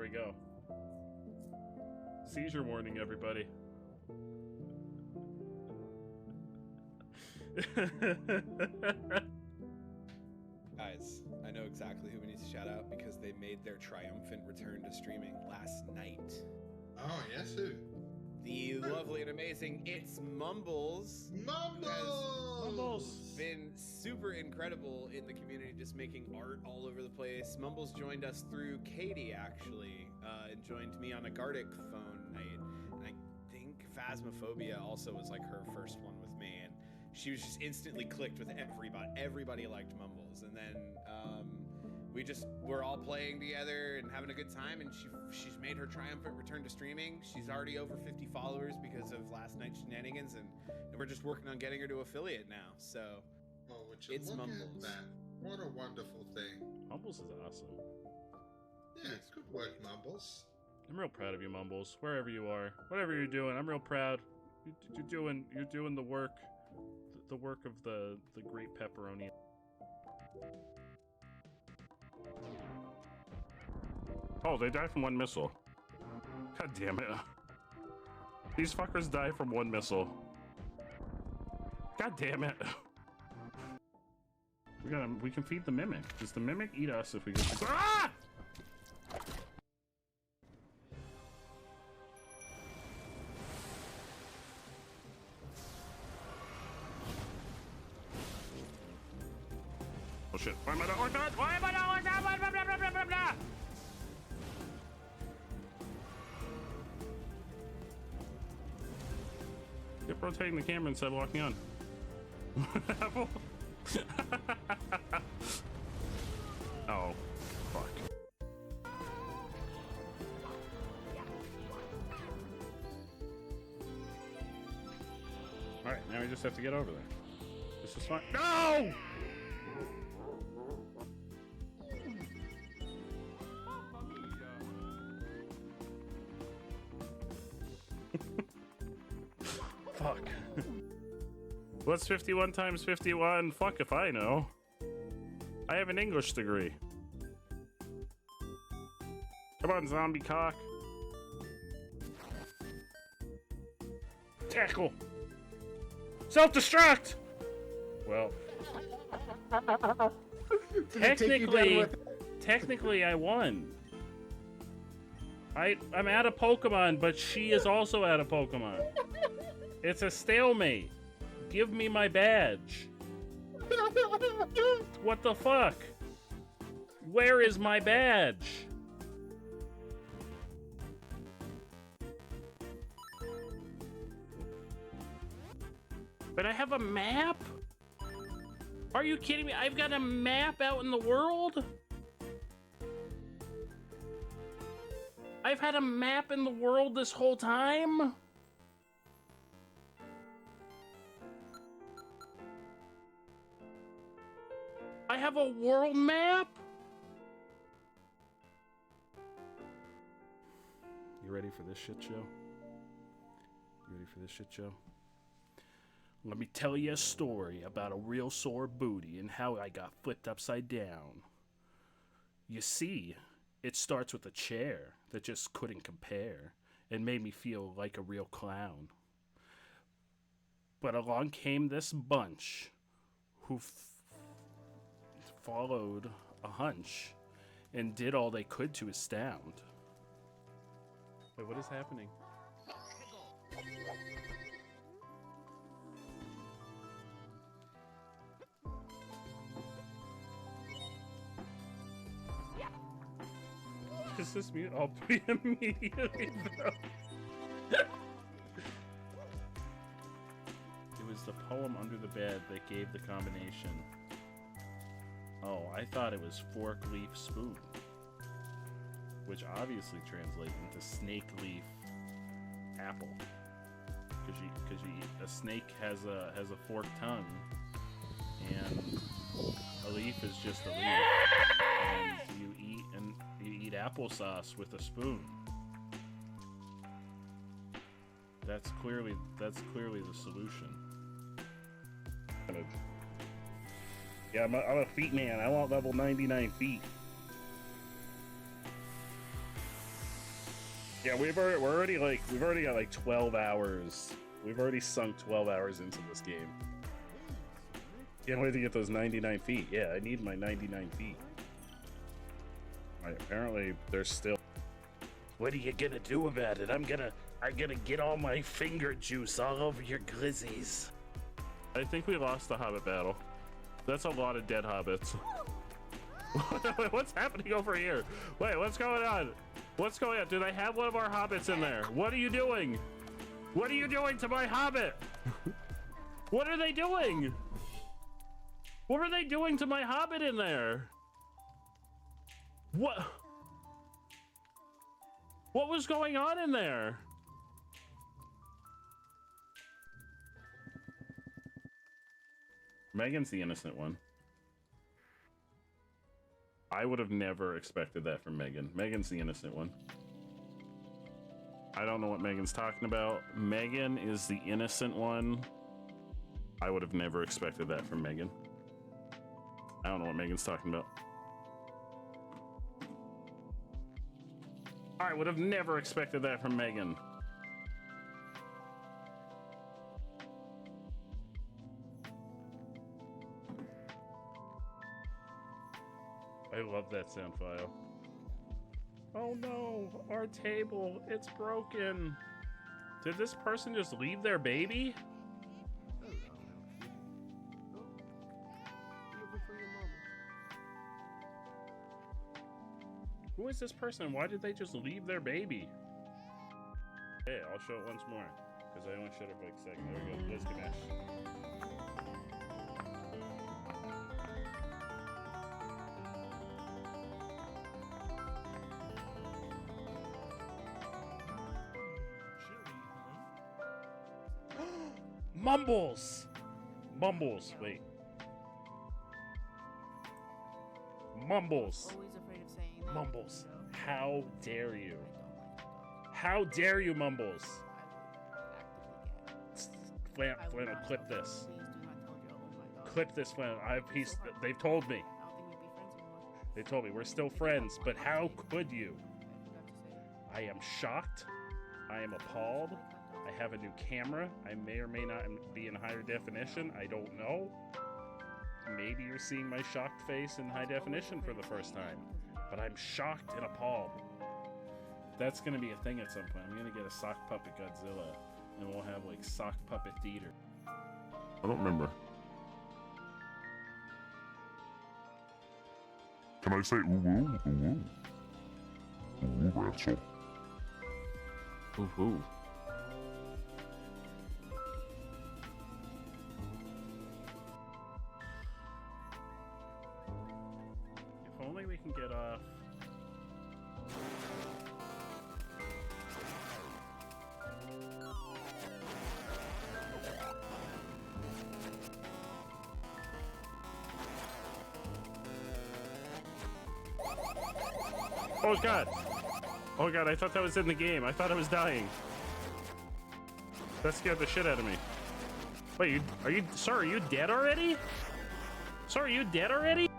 we go. Seizure warning, everybody. Guys, I know exactly who we need to shout out because they made their triumphant return to streaming last night. Oh, yes, who? The lovely and amazing It's Mumbles. Mumbles! Been super incredible in the community, just making art all over the place. Mumbles joined us through Katie, actually, and joined me on a Gardic phone night. And I think Phasmophobia also was like her first one with me, and she was just instantly clicked with everybody. Everybody liked Mumbles, and then we're all playing together and having a good time, and she's made her triumphant return to streaming. She's already over 50 followers because of last night's shenanigans, and we're just working on getting her to affiliate now. So it's Mumbles. At that. What a wonderful thing. Mumbles is awesome. Yeah, good work, Mumbles. I'm real proud of you, Mumbles. Wherever you are, whatever you're doing, I'm real proud. You're doing the work, the work of the great pepperoni. Oh, they die from one missile. God damn it. These fuckers die from one missile. God damn it. We can feed the mimic. Does the mimic eat us if we get to... Ah! Oh shit. Why am I not orthodox? Why am I not orthodox? Blah, blah, blah, blah, blah, blah. Keep rotating the camera instead of walking on. Apple? Oh, fuck. Alright, now we just have to get over there. This is fine. No! Fuck. What's 51 times 51? Fuck if I know. I have an English degree. Come on, zombie cock. Tackle. Self-destruct! Well. Technically I won. I'm out of Pokemon, but she is also out of Pokemon. It's a stalemate. Give me my badge. What the fuck? Where is my badge? But I have a map? Are you kidding me? I've got a map out in the world? I've had a map in the world this whole time? I have a world map? You ready for this shit show? You ready for this shit show? Let me tell you a story about a real sore booty and how I got flipped upside down. You see, it starts with a chair that just couldn't compare and made me feel like a real clown. But along came this bunch who followed a hunch and did all they could to astound. Wait, what is happening? Is this mute? I'll be immediately, bro. It was the poem Under the Bed that gave the combination. Oh, I thought it was fork leaf spoon, which obviously translates into snake leaf apple, because a snake has a forked tongue, and a leaf is just a leaf, and you eat applesauce with a spoon. That's clearly the solution. Yeah, I'm a feet man. I want level 99 feet. Yeah, we've already got like 12 hours. We've already sunk 12 hours into this game. Can't wait to get those 99 feet. Yeah, I need my 99 feet. Right, apparently, there's still. What are you gonna do about it? I'm gonna get all my finger juice all over your glizzies. I think we lost the Hobbit battle. That's a lot of dead hobbits. What's happening over here? Wait, what's going on? What's going on? Did I have one of our hobbits in there? What are you doing? What are you doing to my hobbit? What are they doing? What were they doing to my hobbit in there? What was going on in there? Megan's the innocent one. I would have never expected that from Megan. Megan's the innocent one. I don't know what Megan's talking about. Megan is the innocent one. I would have never expected that from Megan. I don't know what Megan's talking about. I would have never expected that from Megan. I love that sound file. Oh no, our table, it's broken. Did this person just leave their baby? Who is this person? Why did they just leave their baby? Hey, I'll show it once more. Because I only showed it for like a second. There we go. Liz Ganesh. Mumbles! Mumbles, wait. Mumbles. Always afraid of saying that. Mumbles. How dare you? How dare you, Mumbles? Flannel, clip this. Please do not tell Joe. Oh my God. Clip this, Flannel. I have piece. They've told me. I don't think we'd be friends anymore. They told me we're still friends, but how could you? I forgot to say. I am shocked. I am appalled. I have a new camera. I may or may not be in higher definition. I don't know. Maybe you're seeing my shocked face in high definition for the first time. But I'm shocked and appalled. That's gonna be a thing at some point. I'm gonna get a sock puppet Godzilla, and we'll have like sock puppet theater. I don't remember. Can I say ooh ooh ooh ooh? Ooh, Ransom. Ooh ooh. If only we can get off. Oh god! Oh god, I thought that was in the game. I thought I was dying. That scared the shit out of me. Wait, sir, are you dead already? Sir, are you dead already?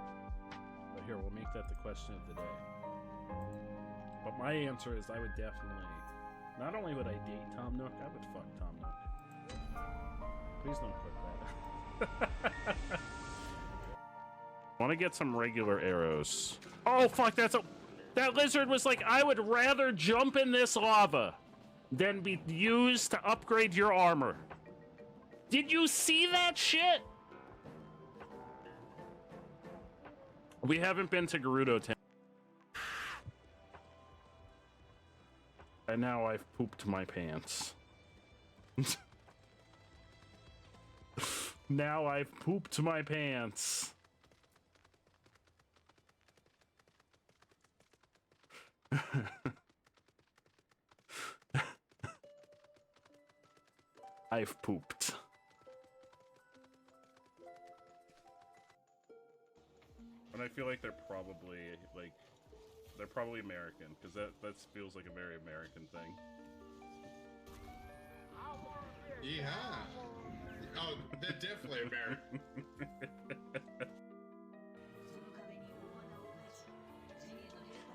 But here, we'll make that the question of the day. But my answer is I would definitely, not only would I date Tom Nook, I would fuck Tom Nook. Please don't click that. Want to get some regular arrows. Oh fuck, that lizard was like, I would rather jump in this lava than be used to upgrade your armor. Did you see that shit? We haven't been to Gerudo Town. And now I've pooped my pants. Now I've pooped my pants. I've pooped. And I feel like they're probably American, because that feels like a very American thing. Yeah. Oh, they're definitely American.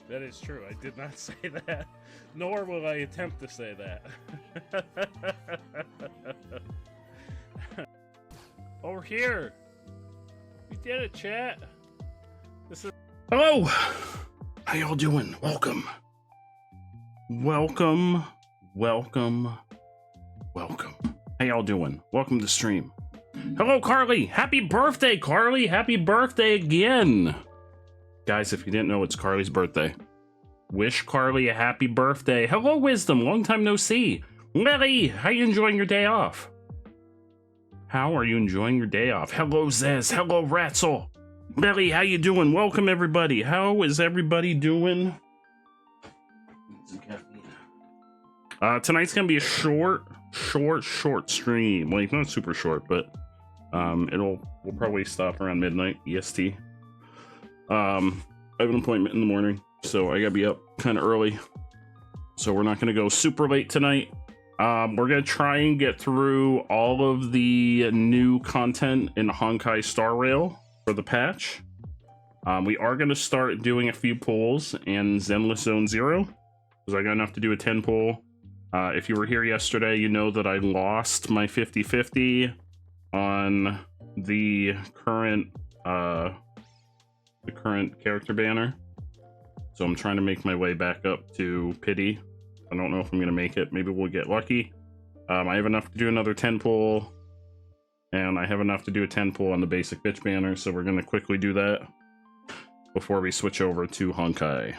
That is true. I did not say that, nor will I attempt to say that. Over here. We did it, chat. This is. Hello. How y'all doing? Welcome. Welcome. Welcome. Welcome. How y'all doing? Welcome to stream. Hello, Carly. Happy birthday, Carly. Happy birthday again. Guys, if you didn't know, it's Carly's birthday. Wish Carly a happy birthday. Hello, Wisdom. Long time no see. Lily, how you enjoying your day off? How are you enjoying your day off? Hello, Zez. Hello, Ratzel. Lily, how you doing? Welcome, everybody. How is everybody doing? Tonight's gonna be a short stream. Like, not super short, but we'll probably stop around midnight EST. I have an appointment in the morning, so I gotta be up kind of early. So we're not gonna go super late tonight. We're gonna try and get through all of the new content in Honkai Star Rail for the patch. We are gonna start doing a few pulls in Zenless Zone 0, because I got enough to do a 10 pull. If you were here yesterday, you know that I lost my 50-50 on the current character banner. So I'm trying to make my way back up to pity. I don't know if I'm gonna make it. Maybe we'll get lucky. I have enough to do another 10 pull, and I have enough to do a 10 pull on the basic bitch banner, so we're gonna quickly do that before we switch over to Honkai.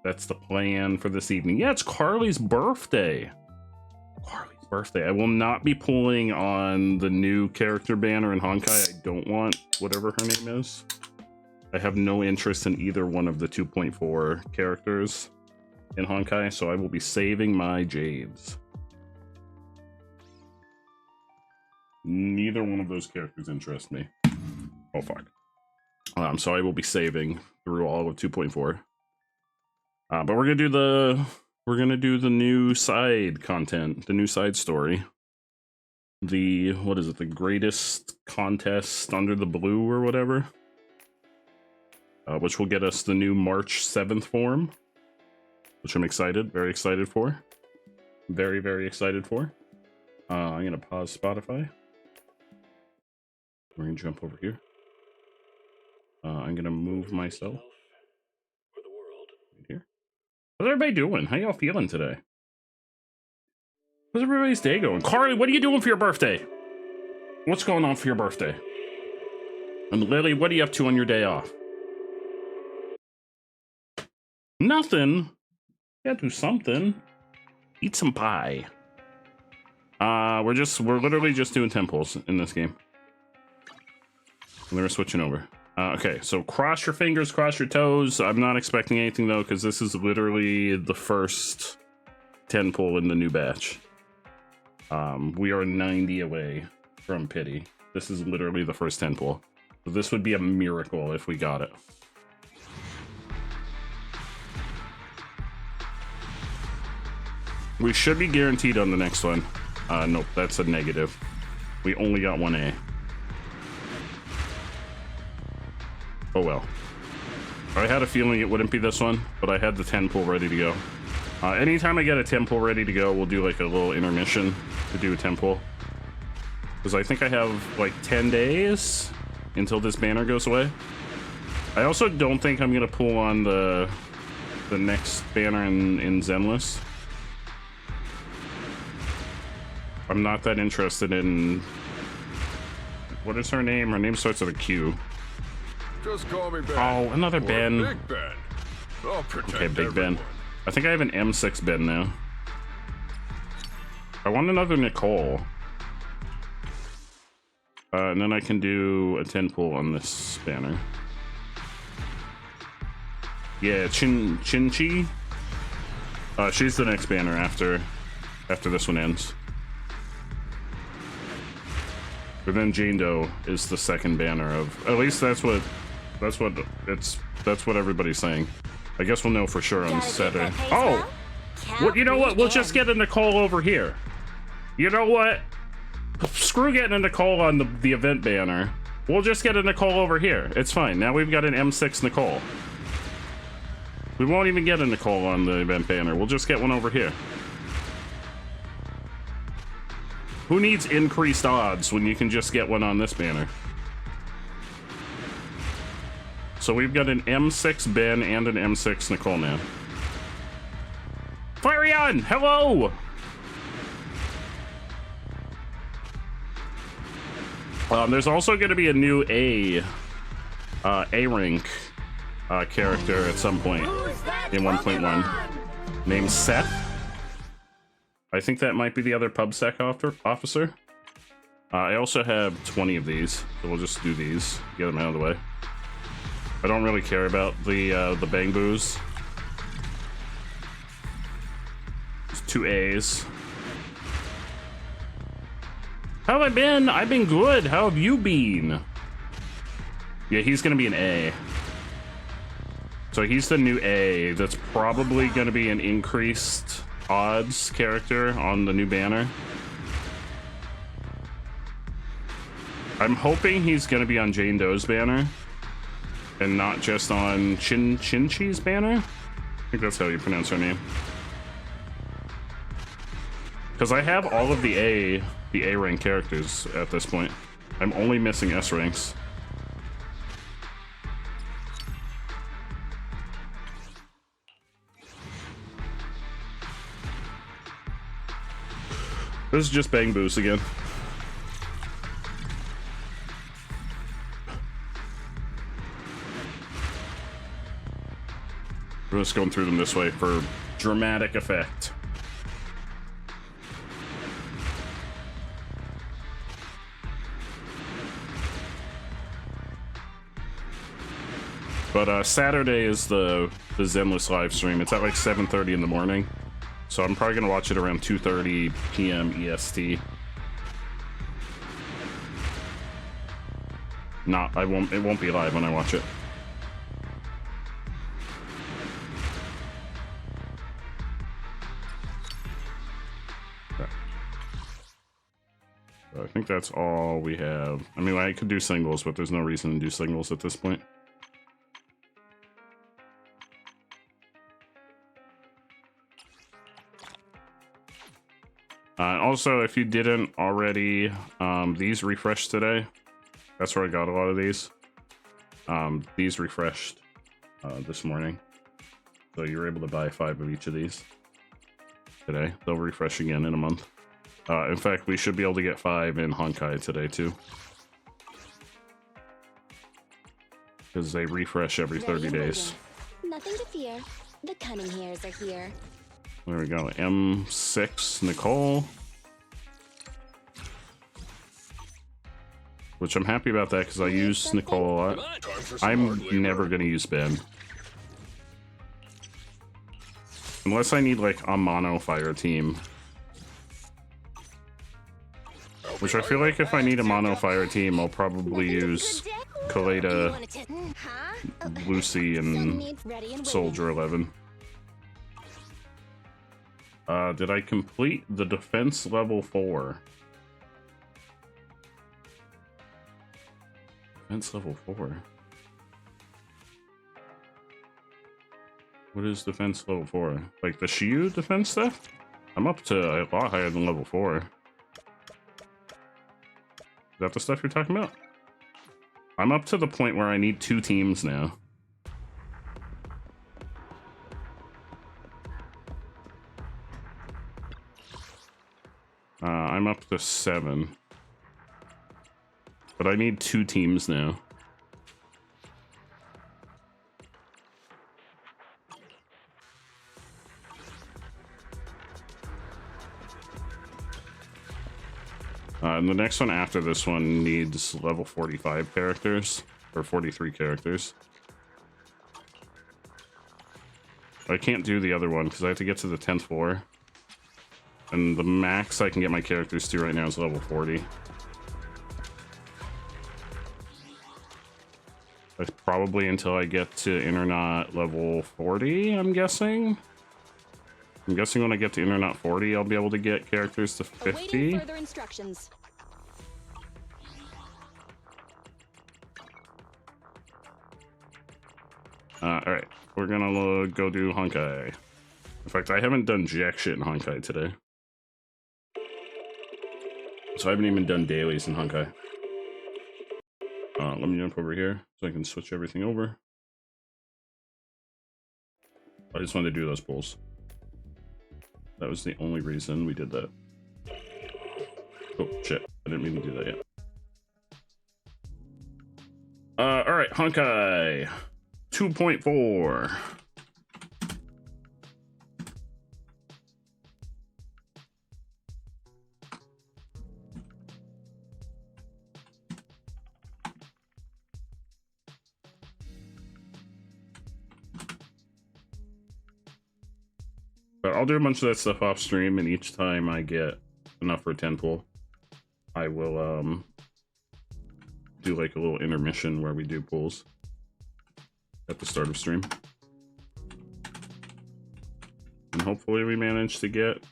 That's the plan for this evening. Yeah, it's Carly's birthday. Carly's birthday. I will not be pulling on the new character banner in Honkai. I don't want whatever her name is. I have no interest in either one of the 2.4 characters in Honkai, so I will be saving my Jades. Neither one of those characters interest me. Oh, fuck. So I will be saving through all of 2.4. But we're gonna do the new side content, the new side story. What is it? The greatest contest under the blue or whatever. Which will get us the new March 7th form, which I'm excited, very excited for. Very, very excited for. I'm gonna pause Spotify. We're gonna jump over here. I'm gonna move myself right here. How's everybody doing? How y'all feeling today? How's everybody's day going? Carly, what are you doing for your birthday? What's going on for your birthday? And Lily, what are you up to on your day off? Nothing. Gotta do something. Eat some pie. We're literally just doing temples in this game. And we're switching over. Okay, so cross your fingers, cross your toes. I'm not expecting anything though, because this is literally the first 10 pull in the new batch. We are 90 away from pity. This is literally the first 10 pull. So this would be a miracle if we got it. We should be guaranteed on the next one. Nope, that's a negative. We only got 1A. Oh well. I had a feeling it wouldn't be this one, but I had the 10 pull ready to go. Anytime I get a 10 pull ready to go, we'll do like a little intermission to do a 10 pull. Because I think I have like 10 days until this banner goes away. I also don't think I'm gonna pull on the next banner in Zenless. I'm not that interested in... What is her name? Her name starts with a Q. Just call me Ben. Oh, another Ben. Big Ben. I'll protect Okay, Big everyone. Ben. I think I have an M6 Ben now. I want another Nicole. And then I can do a 10 pull on this banner. Yeah, Chin-Chi. She's the next banner after this one ends. But then Jane Doe is the second banner of... At least that's what everybody's saying. I guess we'll know for sure on Saturday. Oh! Well, you know what? We'll just get a Nicole over here. You know what? Screw getting a Nicole on the event banner. We'll just get a Nicole over here. It's fine. Now we've got an M6 Nicole. We won't even get a Nicole on the event banner. We'll just get one over here. Who needs increased odds when you can just get one on this banner? So we've got an M6 Ben and an M6 Nicole now. Flareon, hello! There's also going to be a new A-rank character at some point in 1.1 named Seth. I think that might be the other PubSec officer. I also have 20 of these, so we'll just do these, get them out of the way. I don't really care about the Bang Boos. It's 2 A's. How have I been? I've been good. How have you been? Yeah, he's gonna be an A. So he's the new A. That's probably gonna be an increased odds character on the new banner. I'm hoping he's gonna be on Jane Doe's banner and not just on Chin-Chi's banner. I think that's how you pronounce her name. Because I have all of the A rank characters at this point. I'm only missing S ranks. This is just Bang Boos again. We're just going through them this way for dramatic effect. But Saturday is the Zenless live stream. It's at like 7:30 in the morning. So I'm probably gonna watch it around 2:30 p.m. EST. It won't be live when I watch it. Okay. So I think that's all we have. I mean, I could do singles, but there's no reason to do singles at this point. Also, if you didn't already, these refreshed today. That's where I got a lot of these. These refreshed this morning. So you were able to buy 5 of each of these today. They'll refresh again in a month. In fact, we should be able to get 5 in Honkai today too. Because they refresh every 30 days. Nothing to fear. The cunning hairs are here. There we go. M6 Nicole. Which I'm happy about that because I use Nicole a lot. I'm never going to use Ben. Unless I need like a mono fire team. Which I feel like if I need a mono fire team, I'll probably use Kaleda, Lucy, and Soldier 11. Did I complete the defense level 4? Defense level 4? What is defense level 4? Like the Shiyu defense stuff? I'm up to a lot higher than level 4. Is that the stuff you're talking about? I'm up to the point where I need 2 teams now. I'm up to 7. But I need 2 teams now. And the next one after this one needs level 45 characters, or 43 characters. I can't do the other one because I have to get to the 10th floor. And the max I can get my characters to right now is level 40. That's probably until I get to Internet level 40, I'm guessing. I'm guessing when I get to Internet 40, I'll be able to get characters to 50. Awaiting further instructions. Alright. we're gonna go do Honkai. In fact, I haven't done jack shit in Honkai today. So I haven't even done dailies in Honkai. Let me jump over here so I can switch everything over. I just wanted to do those pulls. That was the only reason we did that. Oh, shit. I didn't mean to do that yet. Alright, Honkai 2.4. But I'll do a bunch of that stuff off stream, and each time I get enough for a 10 pull, I will do like a little intermission where we do pulls at the start of stream. And hopefully we manage to get,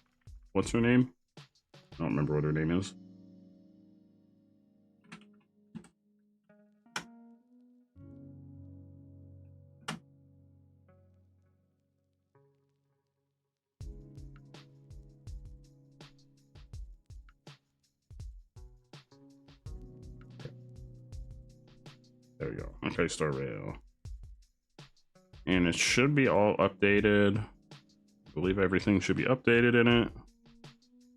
what's her name? I don't remember what her name is. There we go. Okay, Star Rail. And it should be all updated. I believe everything should be updated in it.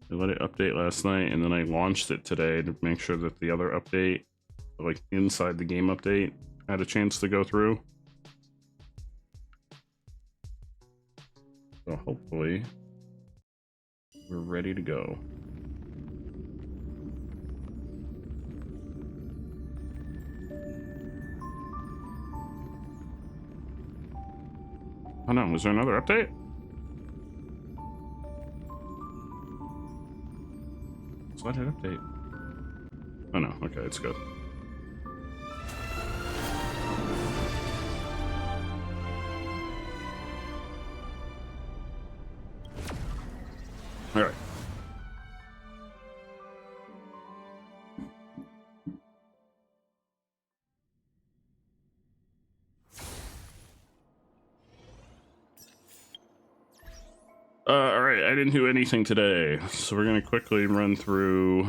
I let it update last night, and then I launched it today to make sure that the other update, like inside the game update, had a chance to go through. So hopefully we're ready to go. Oh no, was there another update? Let's let it update. Oh no, okay, it's good. Alright. Alright, I didn't do anything today, so we're gonna quickly run through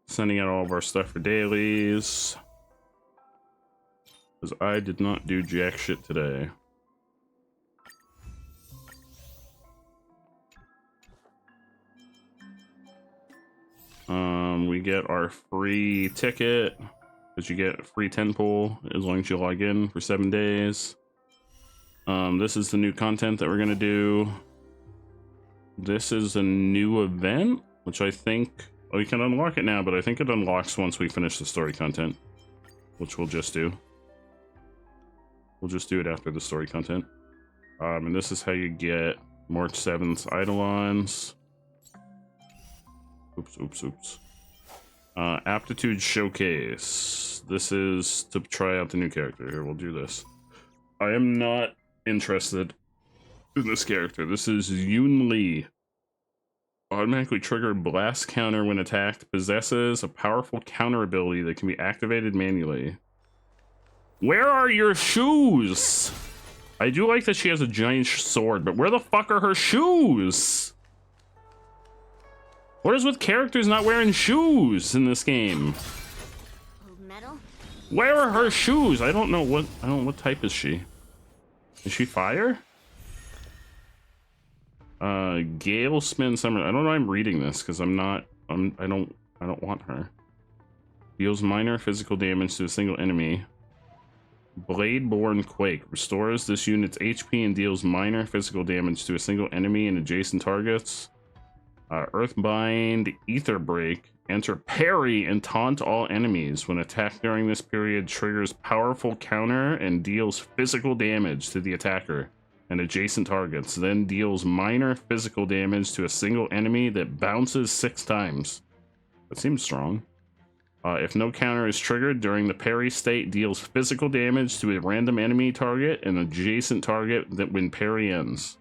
sending out all of our stuff for dailies. Because I did not do jack shit today. We get our free ticket, because you get a free 10 pull as long as you log in for 7 days. This is the new content that we're gonna do. This is a new event, which I think, oh, you can unlock it now, but I think it unlocks once we finish the story content, which we'll just do. We'll just do it after the story content. And this is how you get March 7th Eidolons. Oops. Aptitude Showcase. This is to try out the new character. Here, we'll do this. I am not interested in this character. This is Yoon Lee. Automatically trigger blast counter when attacked. Possesses a powerful counter ability that can be activated manually. Where are your shoes? I do like that she has a giant sword, but where the fuck are her shoes? What is with characters not wearing shoes in this game? Metal? Where are her shoes? I don't know what type is she? Is she fire? Gale Spin Summer. I don't know. I'm reading this because I don't want her. Deals minor physical damage to a single enemy. Bladeborn Quake restores this unit's HP and deals minor physical damage to a single enemy and adjacent targets. Earthbind Ether Break. Enter parry and taunt all enemies. When attacked during this period, triggers powerful counter and deals physical damage to the attacker and adjacent targets. Then deals minor physical damage to a single enemy that bounces 6 times. That seems strong. If no counter is triggered during the parry state, deals physical damage to a random enemy target and adjacent target that when parry ends.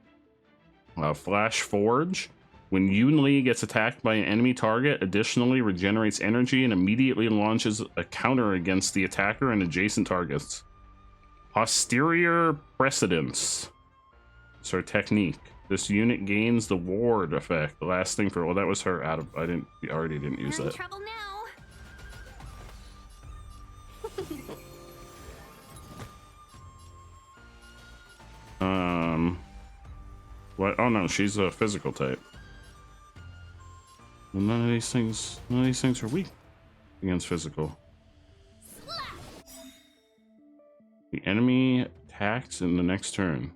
Flash Forge. When Yoon Lee gets attacked by an enemy target, additionally regenerates energy and immediately launches a counter against the attacker and adjacent targets. Posterior precedence. It's her technique. This unit gains the ward effect, lasting for. Well, that was her out of. I already didn't use We're in that. trouble now. What? Oh no, she's a physical type. Well, none of these things are weak against physical. The enemy attacks in the next turn.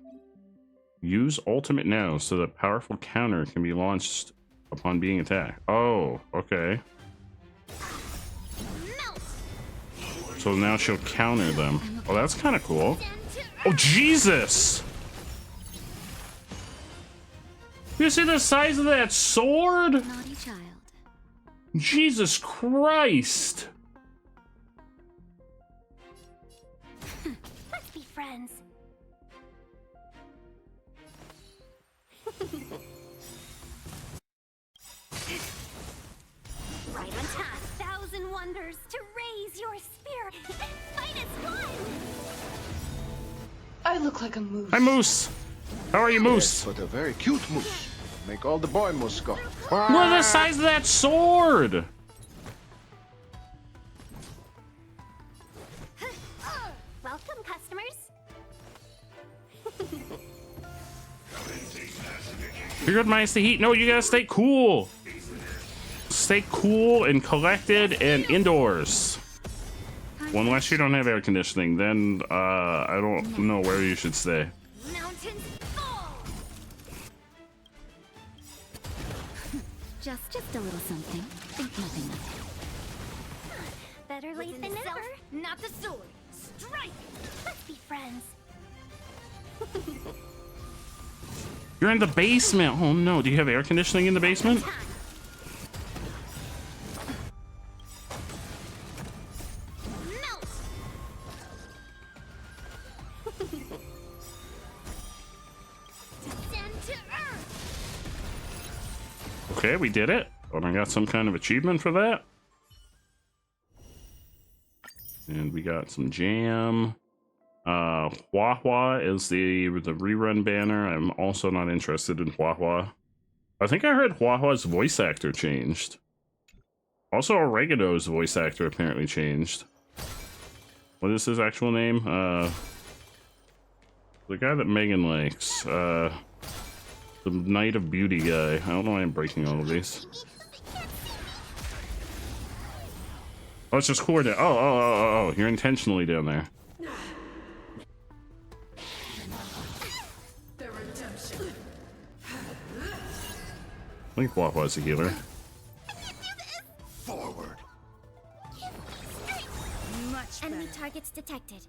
Use ultimate now so that powerful counter can be launched upon being attacked. Oh, okay. So now she'll counter them. Oh, that's kind of cool. Oh, Jesus! You see the size of that sword? Naughty child. Jesus Christ! Let's be friends. Right on time. 1,000 wonders to raise your spirit. Fight as one. I look like a moose. Hi, Moose. How are you, Moose? But a very cute moose. Make all the boy moose go. Look at the size of that sword! Welcome, customers. You're good, minus the heat. No, you gotta stay cool. Stay cool and collected and indoors. Well, unless you don't have air conditioning, then I don't know where you should stay. Mountains fall. Just a little something. Think nothing of it. Better late than never. Not the sword. Strike. Let's be friends. You're in the basement. Oh no, do you have air conditioning in the basement? Melt. Descend to earth. Okay, we did it. Oh, I got some kind of achievement for that. And we got some jam. Hua Hua is the rerun banner. I'm also not interested in Hua Hua. I think I heard Hua Hua's voice actor changed. Also, Oregano's voice actor apparently changed. What is his actual name? The guy that Megan likes. The Night of Beauty guy. I don't know why I'm breaking all of these. Oh, it's just coordinate. Oh, you're intentionally down there. I think Hua Hua's a healer. Forward. Much better. Enemy targets detected.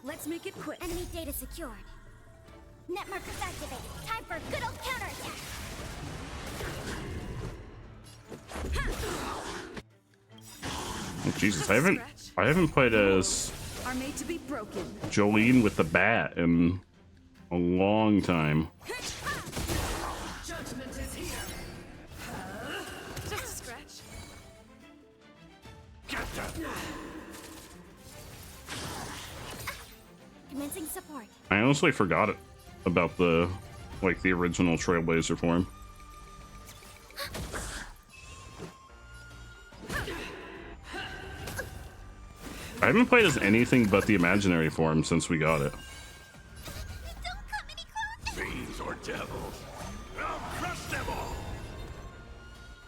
Let's make it quick. Enemy data secured. Net markers activated. Time for a good old counterattack. Oh, Jesus, I haven't played as Jolene with the bat in a long time. Judgment is here. Just a scratch. Commencing support. I honestly forgot about the original Trailblazer form. I haven't played as anything but the imaginary form since we got it. Don't come any closer. Fiends or devils. I'll crush them all.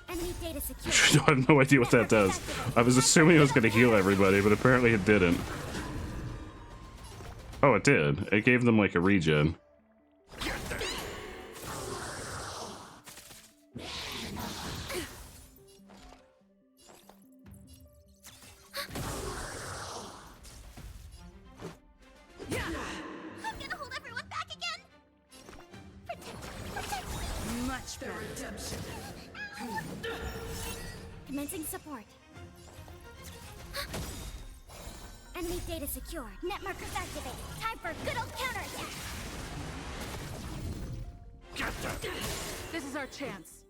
Enemy data secured. I have no idea what that does. I was assuming it was going to heal everybody, but apparently it didn't. Oh, it did. It gave them like a regen. I'm gonna hold everyone back again. Protect. Much better. Redemption. Commencing support. Enemy data secured. Net markers activated. Time for a good old counterattack. This is our chance.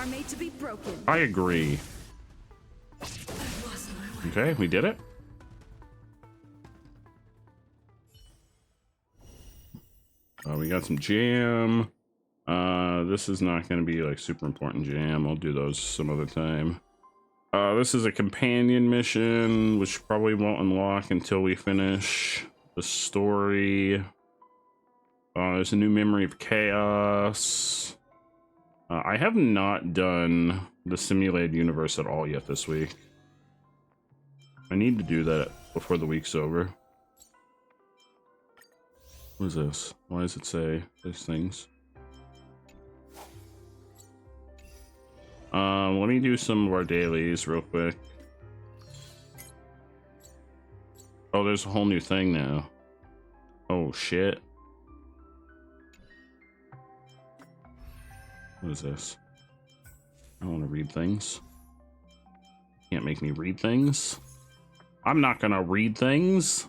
are made to be broken. I agree. Okay, we did it. We got some jam. This is not going to be like super important jam. I'll do those some other time. This is a companion mission, which probably won't unlock until we finish the story. There's a new memory of chaos. I have not done the simulated universe at all yet this week. I need to do that before the week's over. What is this? Why does it say these things? Let me do some of our dailies real quick. Oh, there's a whole new thing now. Oh, shit. What is this? I don't want to read things. Can't make me read things. I'm not gonna read things.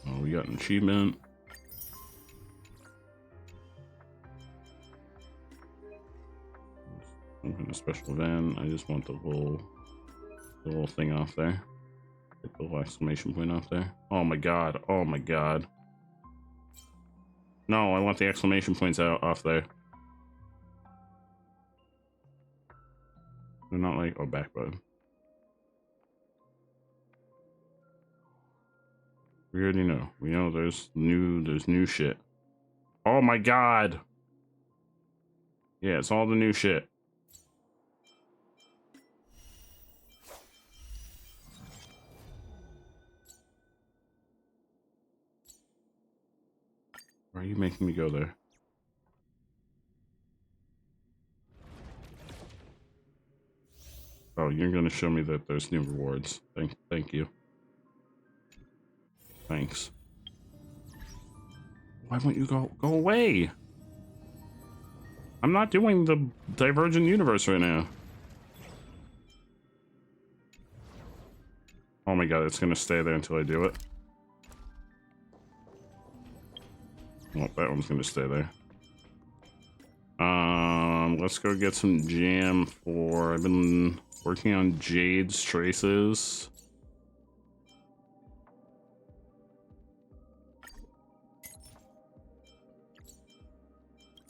Oh, we got an achievement. Some kind of special event. I just want the little thing off there. Get the little exclamation point off there. Oh my god. Oh my god. No, I want the exclamation points out off there. They're not like, oh, back button. We already know. We know there's new shit. Oh my god. Yeah, it's all the new shit. Why are you making me go there? Oh, you're gonna show me that there's new rewards. Thank you. Thanks. Why won't you go away? I'm not doing the Divergent Universe right now. Oh my god, it's gonna stay there until I do it. Well, that one's gonna stay there. Let's go get some jam for... I've been working on Jade's traces.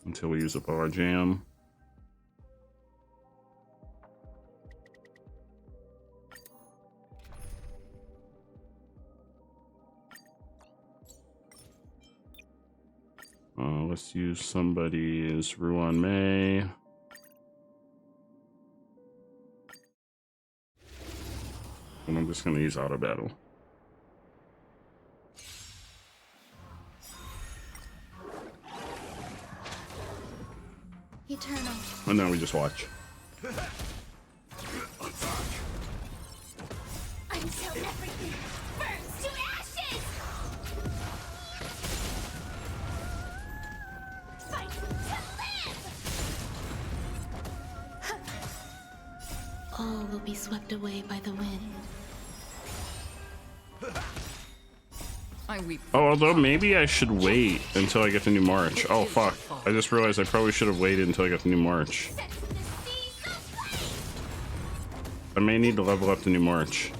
Until we use up our jam. Let's use somebody's Ruan May. And I'm just gonna use auto battle. Eternal. And now we just watch. Until everything burns to ashes! Fight to live! All will be swept away by the wind. I weep. Oh, although maybe I should wait until I get the new March. Oh, fuck. I just realized I probably should have waited until I got the new March. I may need to level up the new March.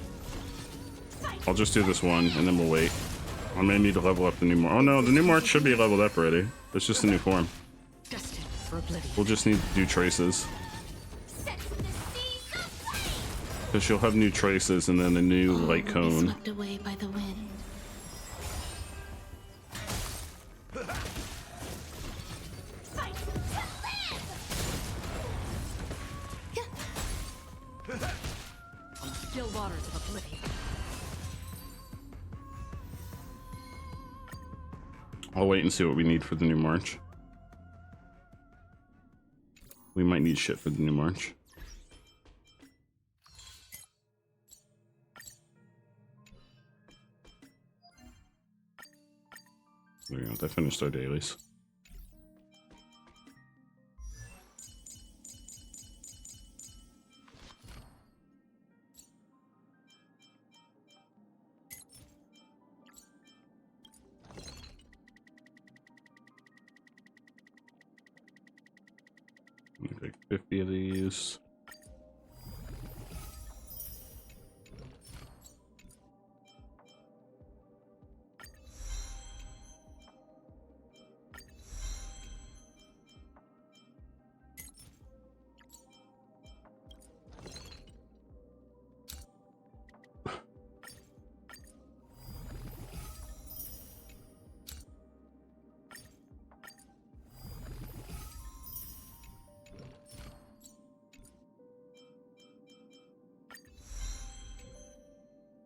I'll just do this one, and then we'll wait. I may need to level up the new March. Oh no, the new March should be leveled up already. It's just a new form. Destined for oblivion. We'll just need to do traces. Because she'll have new traces and then a new light cone. Swept away by the wind. On the still waters of oblivion. I'll wait and see what we need for the new March. We might need shit for the new March. There we go. That finished our dailies. Let me pick 50 of these.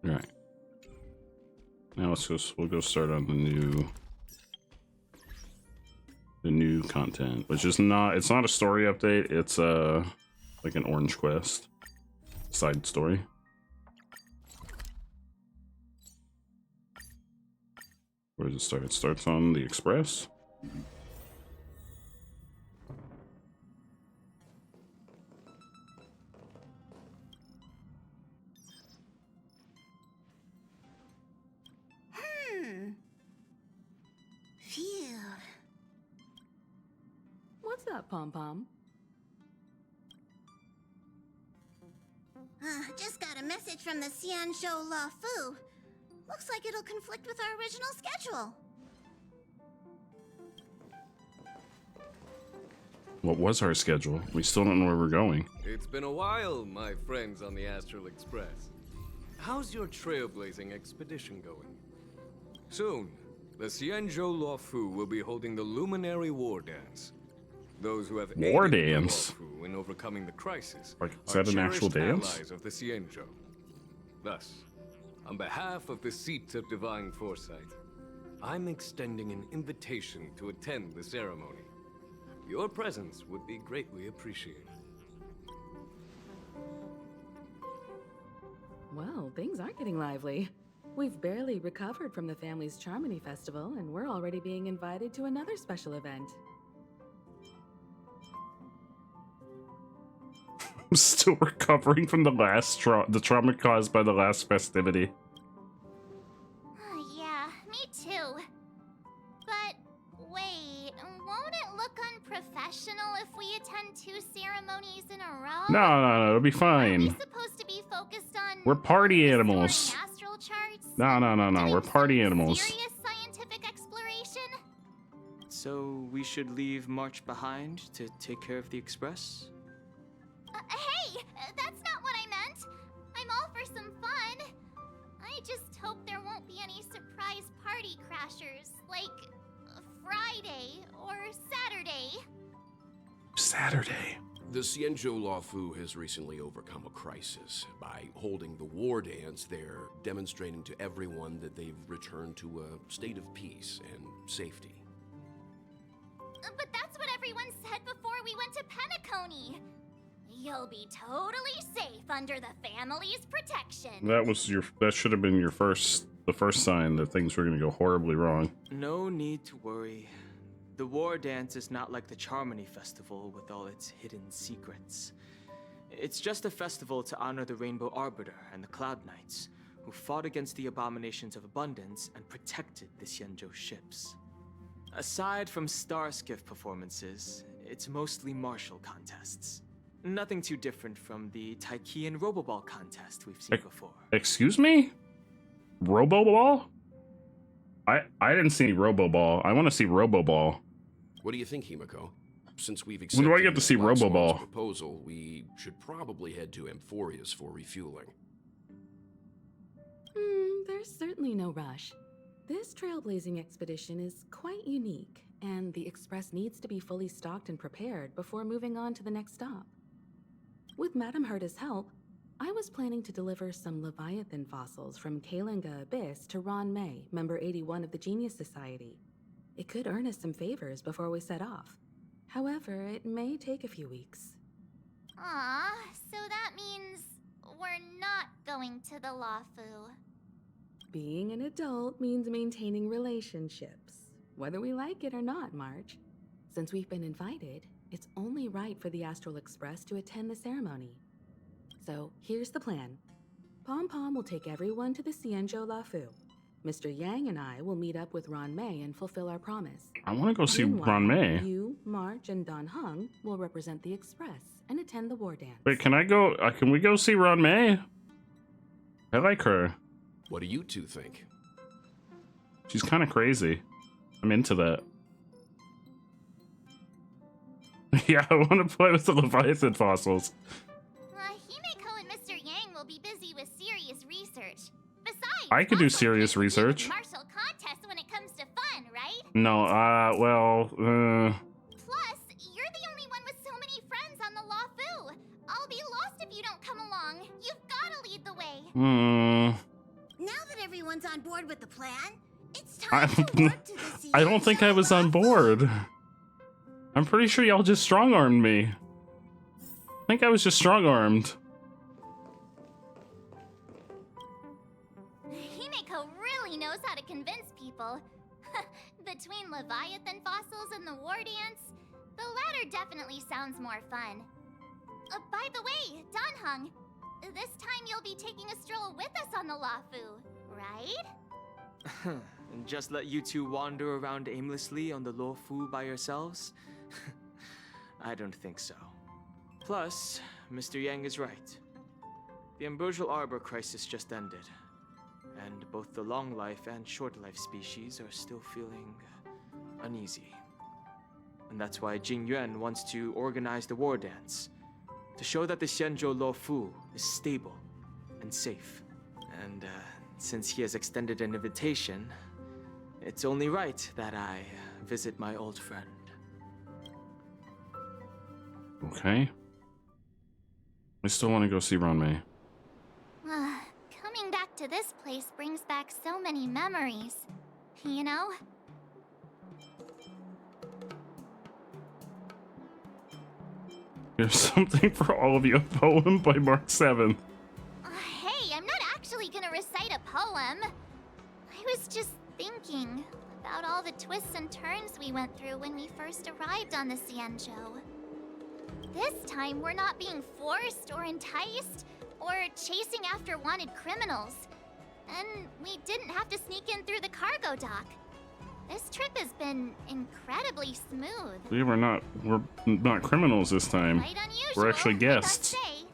All right. Now we'll go start on the new content, which is it's not a story update, it's like an orange quest side story. Where does it start? It starts on the Express. Phew. What's up, Pom Pom? Just got a message from the Xianzhou La Fu. Looks like it'll conflict with our original schedule. What was our schedule? We still don't know where we're going. It's been a while, my friends on the Astral Express. How's your trailblazing expedition going? Soon, the Xianzhou La Fu will be holding the Luminary War Dance. Those who have War aided the dance? La Fu in overcoming the crisis Like, is are that an actual cherished dance? allies of the Xianzhou. Thus, on behalf of the Seat of Divine Foresight, I'm extending an invitation to attend the ceremony. Your presence would be greatly appreciated. Well, things are getting lively. We've barely recovered from the family's Charmony Festival, and we're already being invited to another special event. I'm still recovering from the last the trauma caused by the last festivity. Yeah, me too. But wait, won't it look unprofessional if we attend 2 ceremonies in a row? No, it'll be Are fine. we supposed to be focused on We're party restoring animals. astral charts? No, Doing we're party some animals. Serious scientific exploration? So we should leave March behind to take care of the Express? Hey, that's not what I meant. I'm all for some fun. I just hope there won't be any surprise party crashers, like Friday or Saturday. Saturday. The Xianzhou La Fu has recently overcome a crisis. By holding the war dance, they're demonstrating to everyone that they've returned to a state of peace and safety. But that's what everyone said before we went to Penacony. You'll be totally safe under the family's protection. That should have been the first sign that things were going to go horribly wrong. No need to worry. The War Dance is not like the Charmony Festival with all its hidden secrets. It's just a festival to honor the Rainbow Arbiter and the Cloud Knights, who fought against the abominations of abundance and protected the Xianzhou ships. Aside from star skiff performances, it's mostly martial contests. Nothing too different from the Taiki and Roboball contest we've seen before. Excuse me? Roboball? I didn't see any Roboball. I want to see Roboball. What do you think, Himiko? Since we've When accepted do I get to see Black Swan's Roboball? proposal, we should probably head to Amphorius for refueling. There's certainly no rush. This trailblazing expedition is quite unique, and the Express needs to be fully stocked and prepared before moving on to the next stop. With Madame Herta's help, I was planning to deliver some Leviathan fossils from Kalinga Abyss to Ron May, member 81 of the Genius Society. It could earn us some favors before we set off. However, it may take a few weeks. Aw, so that means we're not going to the Lafu. Being an adult means maintaining relationships, whether we like it or not, March. Since we've been invited, it's only right for the Astral Express to attend the ceremony. So here's the plan. Pom Pom will take everyone to the Xianzhou La Fu. Mr. Yang and I will meet up with Ron May and fulfill our promise. I want to go see Meanwhile, Ron May. You, March, and Don Hung will represent the Express and attend the war dance. Wait, can I go? Can we go see Ron May? I like her. What do you two think? She's kind of crazy. I'm into that. Yeah, I want to play with the Leviathan fossils. Himeko and Mr. Yang will be busy with serious research. Besides, I could do also serious can't compete with research. Martial contest when it comes to fun, right? No, well, Plus, you're the only one with so many friends on the Lafu. I'll be lost if you don't come along. You've got to lead the way. Now that everyone's on board with the plan, it's time to work to the I don't think I was on board. I'm pretty sure y'all just strong-armed me. I think I was just strong-armed. Himeko really knows how to convince people. Between Leviathan fossils and the war dance, the latter definitely sounds more fun. By the way, Don Hung, this time you'll be taking a stroll with us on the Lafu, right? And just let you two wander around aimlessly on the Luofu by yourselves? I don't think so. Plus, Mr. Yang is right. The Ambrosial Arbor crisis just ended, and both the long life and short life species are still feeling uneasy. And that's why Jing Yuan wants to organize the war dance, to show that the Xianzhou Luofu is stable and safe. And since he has extended an invitation, it's only right that I visit my old friend. Okay. I still want to go see Ron May. Coming back to this place brings back so many memories, you know? Here's something for all of you. A poem by Mark 7. Hey, I'm not actually gonna recite a poem. I was just thinking about all the twists and turns we went through when we first arrived on the Xianzhou. This time, we're not being forced or enticed or chasing after wanted criminals. And we didn't have to sneak in through the cargo dock. This trip has been incredibly smooth. We're not criminals this time. Quite unusual, We're actually I guests. must say.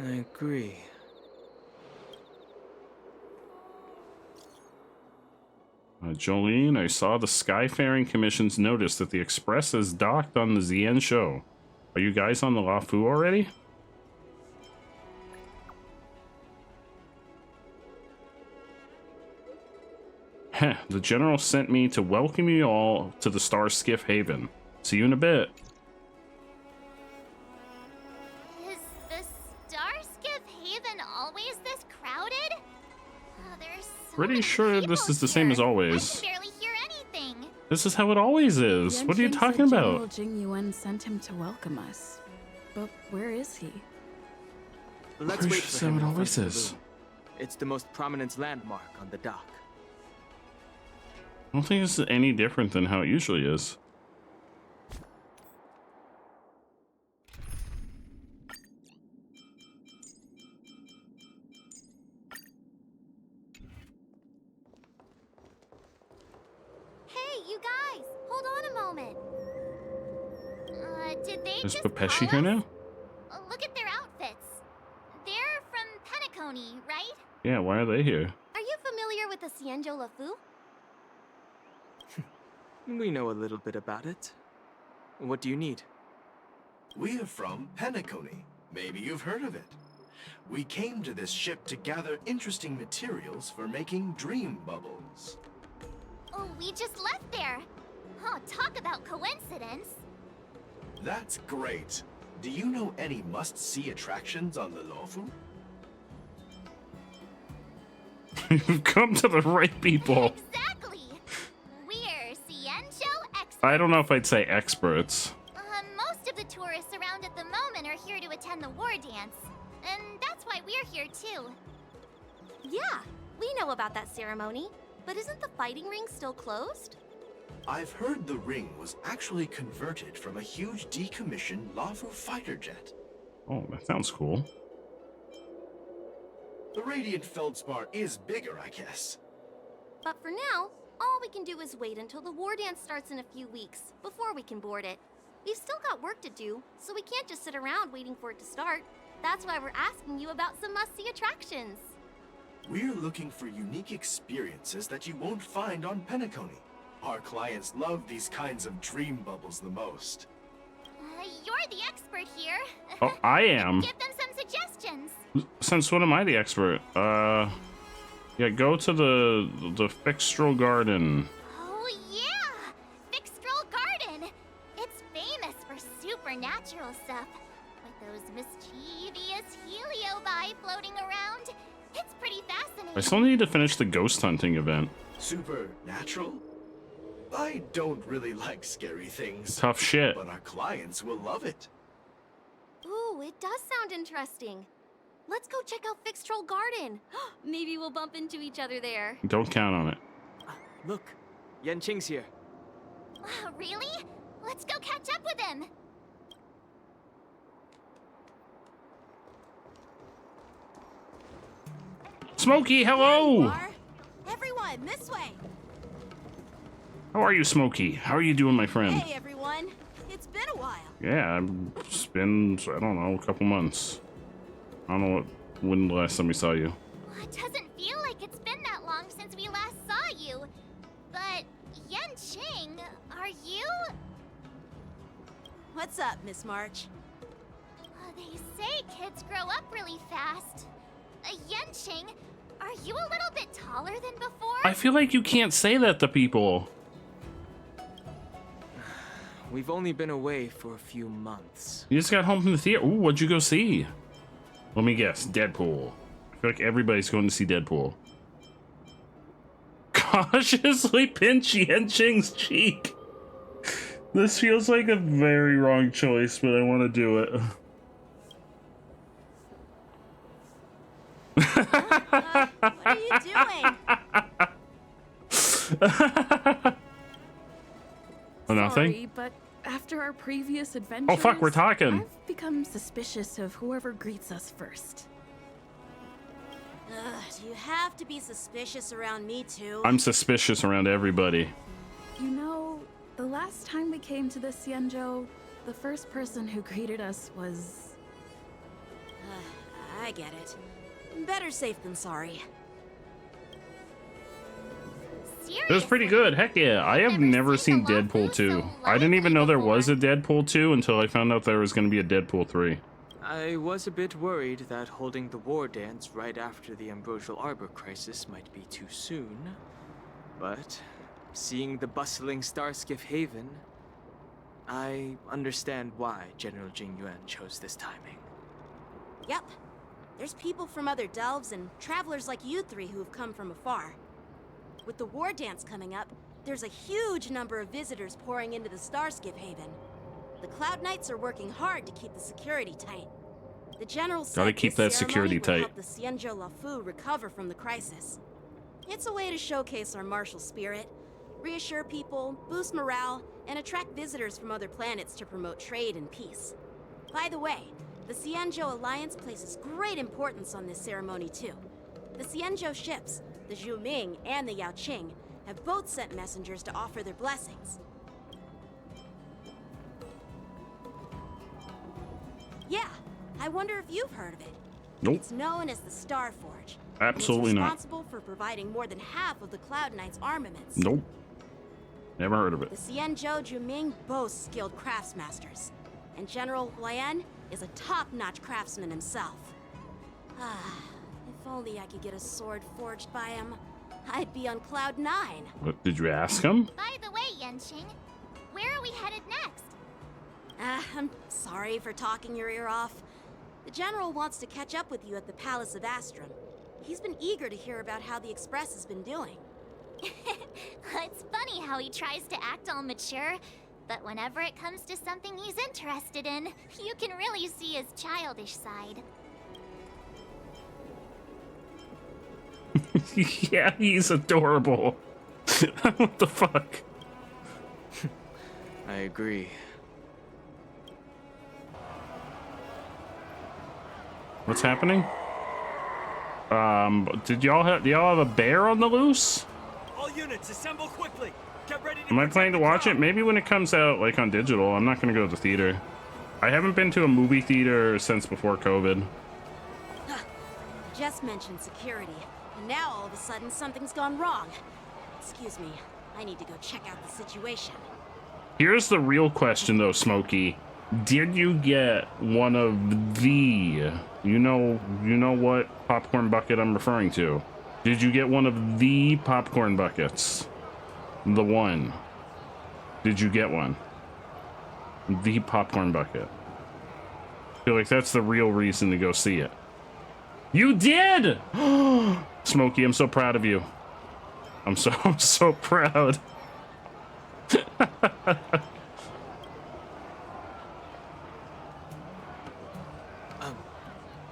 I agree. Jolene, I saw the Skyfaring Commission's notice that the Express has docked on the Zenless. Are you guys on the Lafu already? Heh, the General sent me to welcome you all to the Star Skiff Haven. See you in a bit. Is the Starskiff Haven always this crowded? There's so Pretty many sure people this is the same as here. always. I can barely hear anything. This is how it always is. What are you Yunshin talking said General about? Jing Yuan sent him to welcome us. But where is he? Let's Pretty wait sure for so him it in front always of the is. loom. It's the most prominent landmark on the dock. I don't think this is any different than how it usually is. Hey, you guys, hold on a moment. Did they Is just Papeshi call here us? now? Look at their outfits. They're from Penacony, right? Yeah, why are they here? Are you familiar with the Xianzhou Luofu? We know a little bit about it. What do you need? We're from Penacony. Maybe you've heard of it. We came to this ship to gather interesting materials for making dream bubbles. Oh, we just left there. Oh, talk about coincidence. That's great. Do you know any must-see attractions on the Luofu? You've come to the right people. Exactly. We're Xianzhou experts. I don't know if I'd say experts. Most of the tourists around at the moment are here to attend the war dance. And that's why we're here too. Yeah, we know about that ceremony. But isn't the fighting ring still closed? I've heard the ring was actually converted from a huge decommissioned Luofu fighter jet. Oh, that sounds cool. The Radiant Feldspar is bigger, I guess. But for now, all we can do is wait until the war dance starts in a few weeks before we can board it. We've still got work to do, so we can't just sit around waiting for it to start. That's why we're asking you about some must-see attractions. We're looking for unique experiences that you won't find on Penacony. Our clients love these kinds of dream bubbles the most. You're the expert here. Oh, I am. Give them some suggestions. Since when am I the expert? Yeah, go to the Fixtral Garden. Oh yeah, Fixtral Garden. It's famous for supernatural stuff, with those mischievous heliobi floating around. It's pretty fascinating. I still need to finish the ghost hunting event. Supernatural? I don't really like scary things. Tough shit. But our clients will love it. Ooh, it does sound interesting. Let's go check out Fixtral Garden. Maybe we'll bump into each other there. Don't count on it. Look, Yanqing's here. Really? Let's go catch up with him. Smokey, hello! Everyone, this way! How are you, Smokey? How are you doing, my friend? Hey, everyone. It's been a while. Yeah, it's been, I don't know, a couple months. I don't know when the last time we saw you. It doesn't feel like it's been that long since we last saw you. But, Yanqing, are you? What's up, Miss March? They say kids grow up really fast. Yanqing, are you a little bit taller than before? I feel like you can't say that to people. We've only been away for a few months. You just got home from the theater. Ooh, what'd you go see? Let me guess, Deadpool. I feel like everybody's going to see Deadpool. Cautiously pinch Yanqing's cheek. This feels like a very wrong choice, but I want to do it. What are you doing? Oh, nothing? Sorry, but after our previous adventures, Oh, fuck, we're talking. I've become suspicious of whoever greets us first. Do you have to be suspicious around me too? I'm suspicious around everybody. You know, the last time we came to the Xianzhou, the first person who greeted us was... I get it. Better safe than sorry. It was pretty good. Heck yeah. I have never seen Deadpool 2. I didn't even know there was a Deadpool 2 until I found out there was going to be a Deadpool 3. I was a bit worried that holding the war dance right after the Ambrosial Arbor crisis might be too soon. But seeing the bustling Starskiff Haven, I understand why General Jing Yuan chose this timing. Yep. There's people from other delves and travelers like you three who have come from afar. With the war dance coming up, there's a huge number of visitors pouring into the Starskiff Haven. The Cloud Knights are working hard to keep the security tight. The General said Gotta keep that security tight. help the Xianzhou Lafu recover from the crisis. It's a way to showcase our martial spirit, reassure people, boost morale, and attract visitors from other planets to promote trade and peace. By the way, the Xianzhou Alliance places great importance on this ceremony too. The Xianzhou ships, the Zhuming and the Yaoqing, have both sent messengers to offer their blessings. Yeah, I wonder if you've heard of it. Nope. It's known as the Star Forge. Absolutely and not. it's responsible for providing more than half of the Cloud Knights' armaments. Nope. Never heard of it. The Xianzhou Zhuming boasts skilled craftsmasters, and General Huayan is a top-notch craftsman himself. If only I could get a sword forged by him, I'd be on Cloud 9. What, did you ask him? By the way, Yanqing, where are we headed next? I'm sorry for talking your ear off. The General wants to catch up with you at the Palace of Astrum. He's been eager to hear about how the Express has been doing. It's funny how he tries to act all mature, but whenever it comes to something he's interested in, you can really see his childish side. Yeah, he's adorable. What the fuck? I agree. What's happening? Do y'all have a bear on the loose? All units assemble quickly. Get ready to Am I planning to watch it? Maybe when it comes out, like on digital. I'm not gonna go to the theater. I haven't been to a movie theater since before COVID. Just mentioned security, and now all of a sudden something's gone wrong. Excuse me, I need to go check out the situation. Here's the real question though, Smokey. Did you get one of the, you know what popcorn bucket I'm referring to? Did you get one of the popcorn buckets? The one. Did you get one? The popcorn bucket. I feel like that's the real reason to go see it. You did! Smokey, I'm so proud of you. I'm so proud.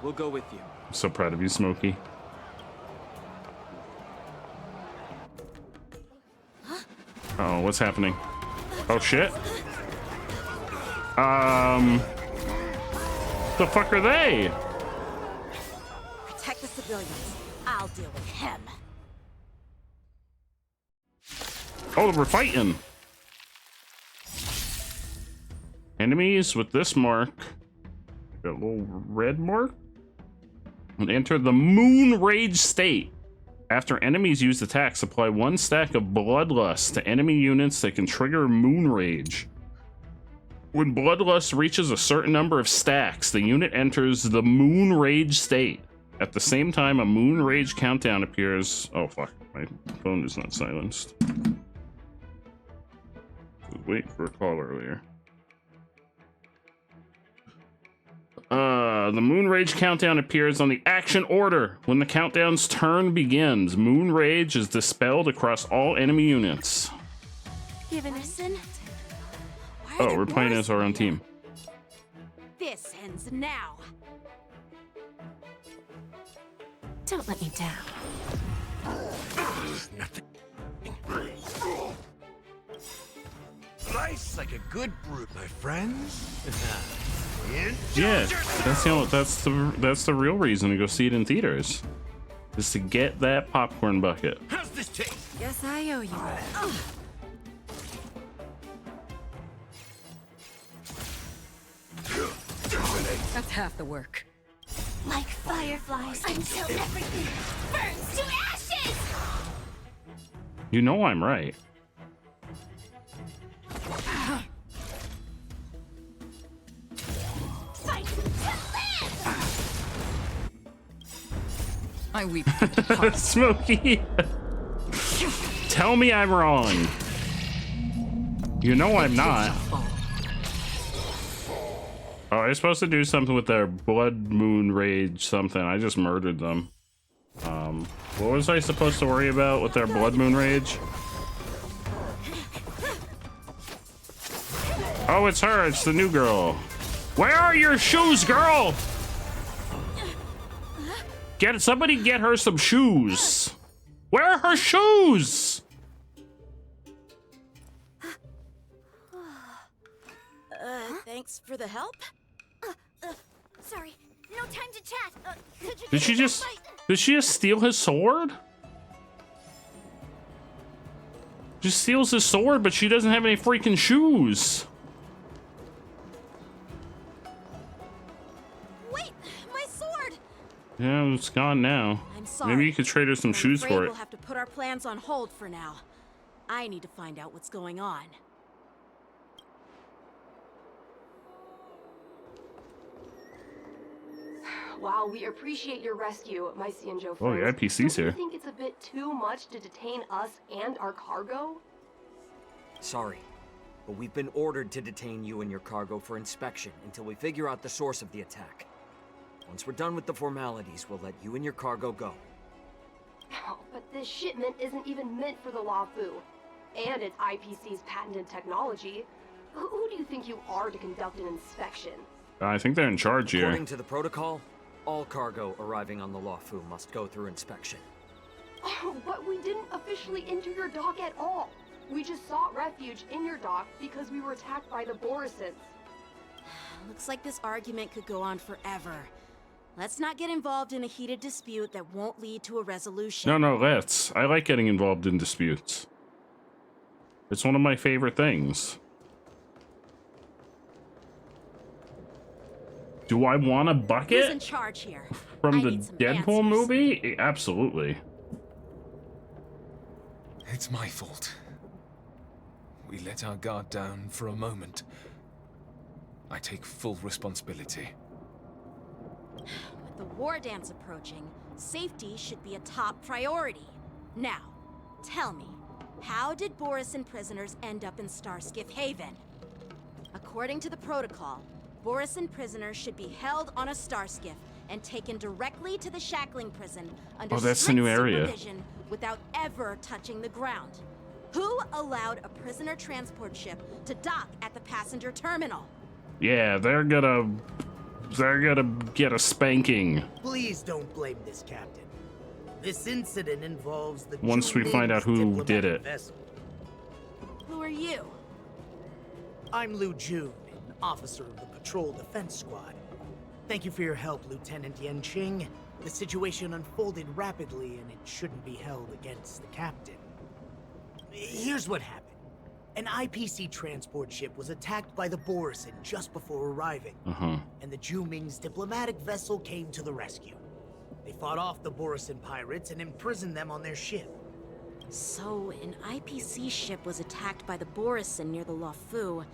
We'll go with you. I'm so proud of you, Smokey. Oh, what's happening? Oh shit. The fuck are they? Protect the civilians. I'll deal with him. Oh, we're fighting. Enemies with this mark. Got a little red mark. And enter the Moon Rage state. After enemies use attacks, apply 1 stack of Bloodlust to enemy units that can trigger Moon Rage. When Bloodlust reaches a certain number of stacks, the unit enters the Moon Rage state. At the same time, a Moon Rage countdown appears. Oh fuck, my phone is not silenced. Wait for a call earlier. The Moon Rage countdown appears on the action order. When the countdown's turn begins, Moon Rage is dispelled across all enemy units. Givenison? Oh, we're playing as our own team. This ends now. Don't let me down. Nice like a good brute, my friends. Yeah, that's the real reason to go see it in theaters, is to get that popcorn bucket. How's this taste? Guess I owe you one. That's half the work. Like fireflies until everything burns to ashes! You know I'm right. Fight to live! I weep. Smokey! Tell me I'm wrong. You know I'm not. Oh, I was supposed to do something with their blood moon rage something. I just murdered them. What was I supposed to worry about with their blood moon rage? Oh, it's her. It's the new girl. Where are your shoes, girl? Somebody get her some shoes. Where are her shoes? Thanks for the help. Sorry, no time to chat. Could you Did she just steal his sword? Just steals his sword, but she doesn't have any freaking shoes. Wait, my sword. Yeah, it's gone now. I'm sorry. Maybe you could trade her some shoes for it. We'll have to put our plans on hold for now. I need to find out what's going on. While we appreciate your rescue, my Zenjo friends, Oh, yeah, PC's don't you here. think it's a bit too much to detain us and our cargo? Sorry, but we've been ordered to detain you and your cargo for inspection until we figure out the source of the attack. Once we're done with the formalities, we'll let you and your cargo go. Oh, but this shipment isn't even meant for the Lafu, and it's IPC's patented technology. Who do you think you are to conduct an inspection? I think they're in charge here. According to the protocol, all cargo arriving on the Lafu must go through inspection. Oh, but we didn't officially enter your dock at all. We just sought refuge in your dock because we were attacked by the Borisons. Looks like this argument could go on forever. Let's not get involved in a heated dispute that won't lead to a resolution. No, let's. I like getting involved in disputes. It's one of my favorite things. Do I want a bucket? Who's in charge here? From the Deadpool movie? Absolutely. It's my fault. We let our guard down for a moment. I take full responsibility. With the war dance approaching, safety should be a top priority. Now, tell me, how did Borisin prisoners end up in Starskiff Haven? According to the protocol, Borisin prisoners should be held on a Starskiff and taken directly to the shackling prison under that's the strict new area. supervision without ever touching the ground. Who allowed a prisoner transport ship to dock at the passenger terminal? Yeah, they're gonna get a spanking. Please don't blame this, Captain. This incident involves the Once we find out who did it. Vessel. Who are you? I'm Liu Jun, an officer of the Patrol Defense Squad. Thank you for your help, Lieutenant Yanqing. The situation unfolded rapidly, and it shouldn't be held against the captain. Here's what happened. An IPC transport ship was attacked by the Borisin just before arriving, and the Juming's diplomatic vessel came to the rescue. They fought off the Borisin pirates and imprisoned them on their ship. So, an IPC ship was attacked by the Borisin near the Luofu,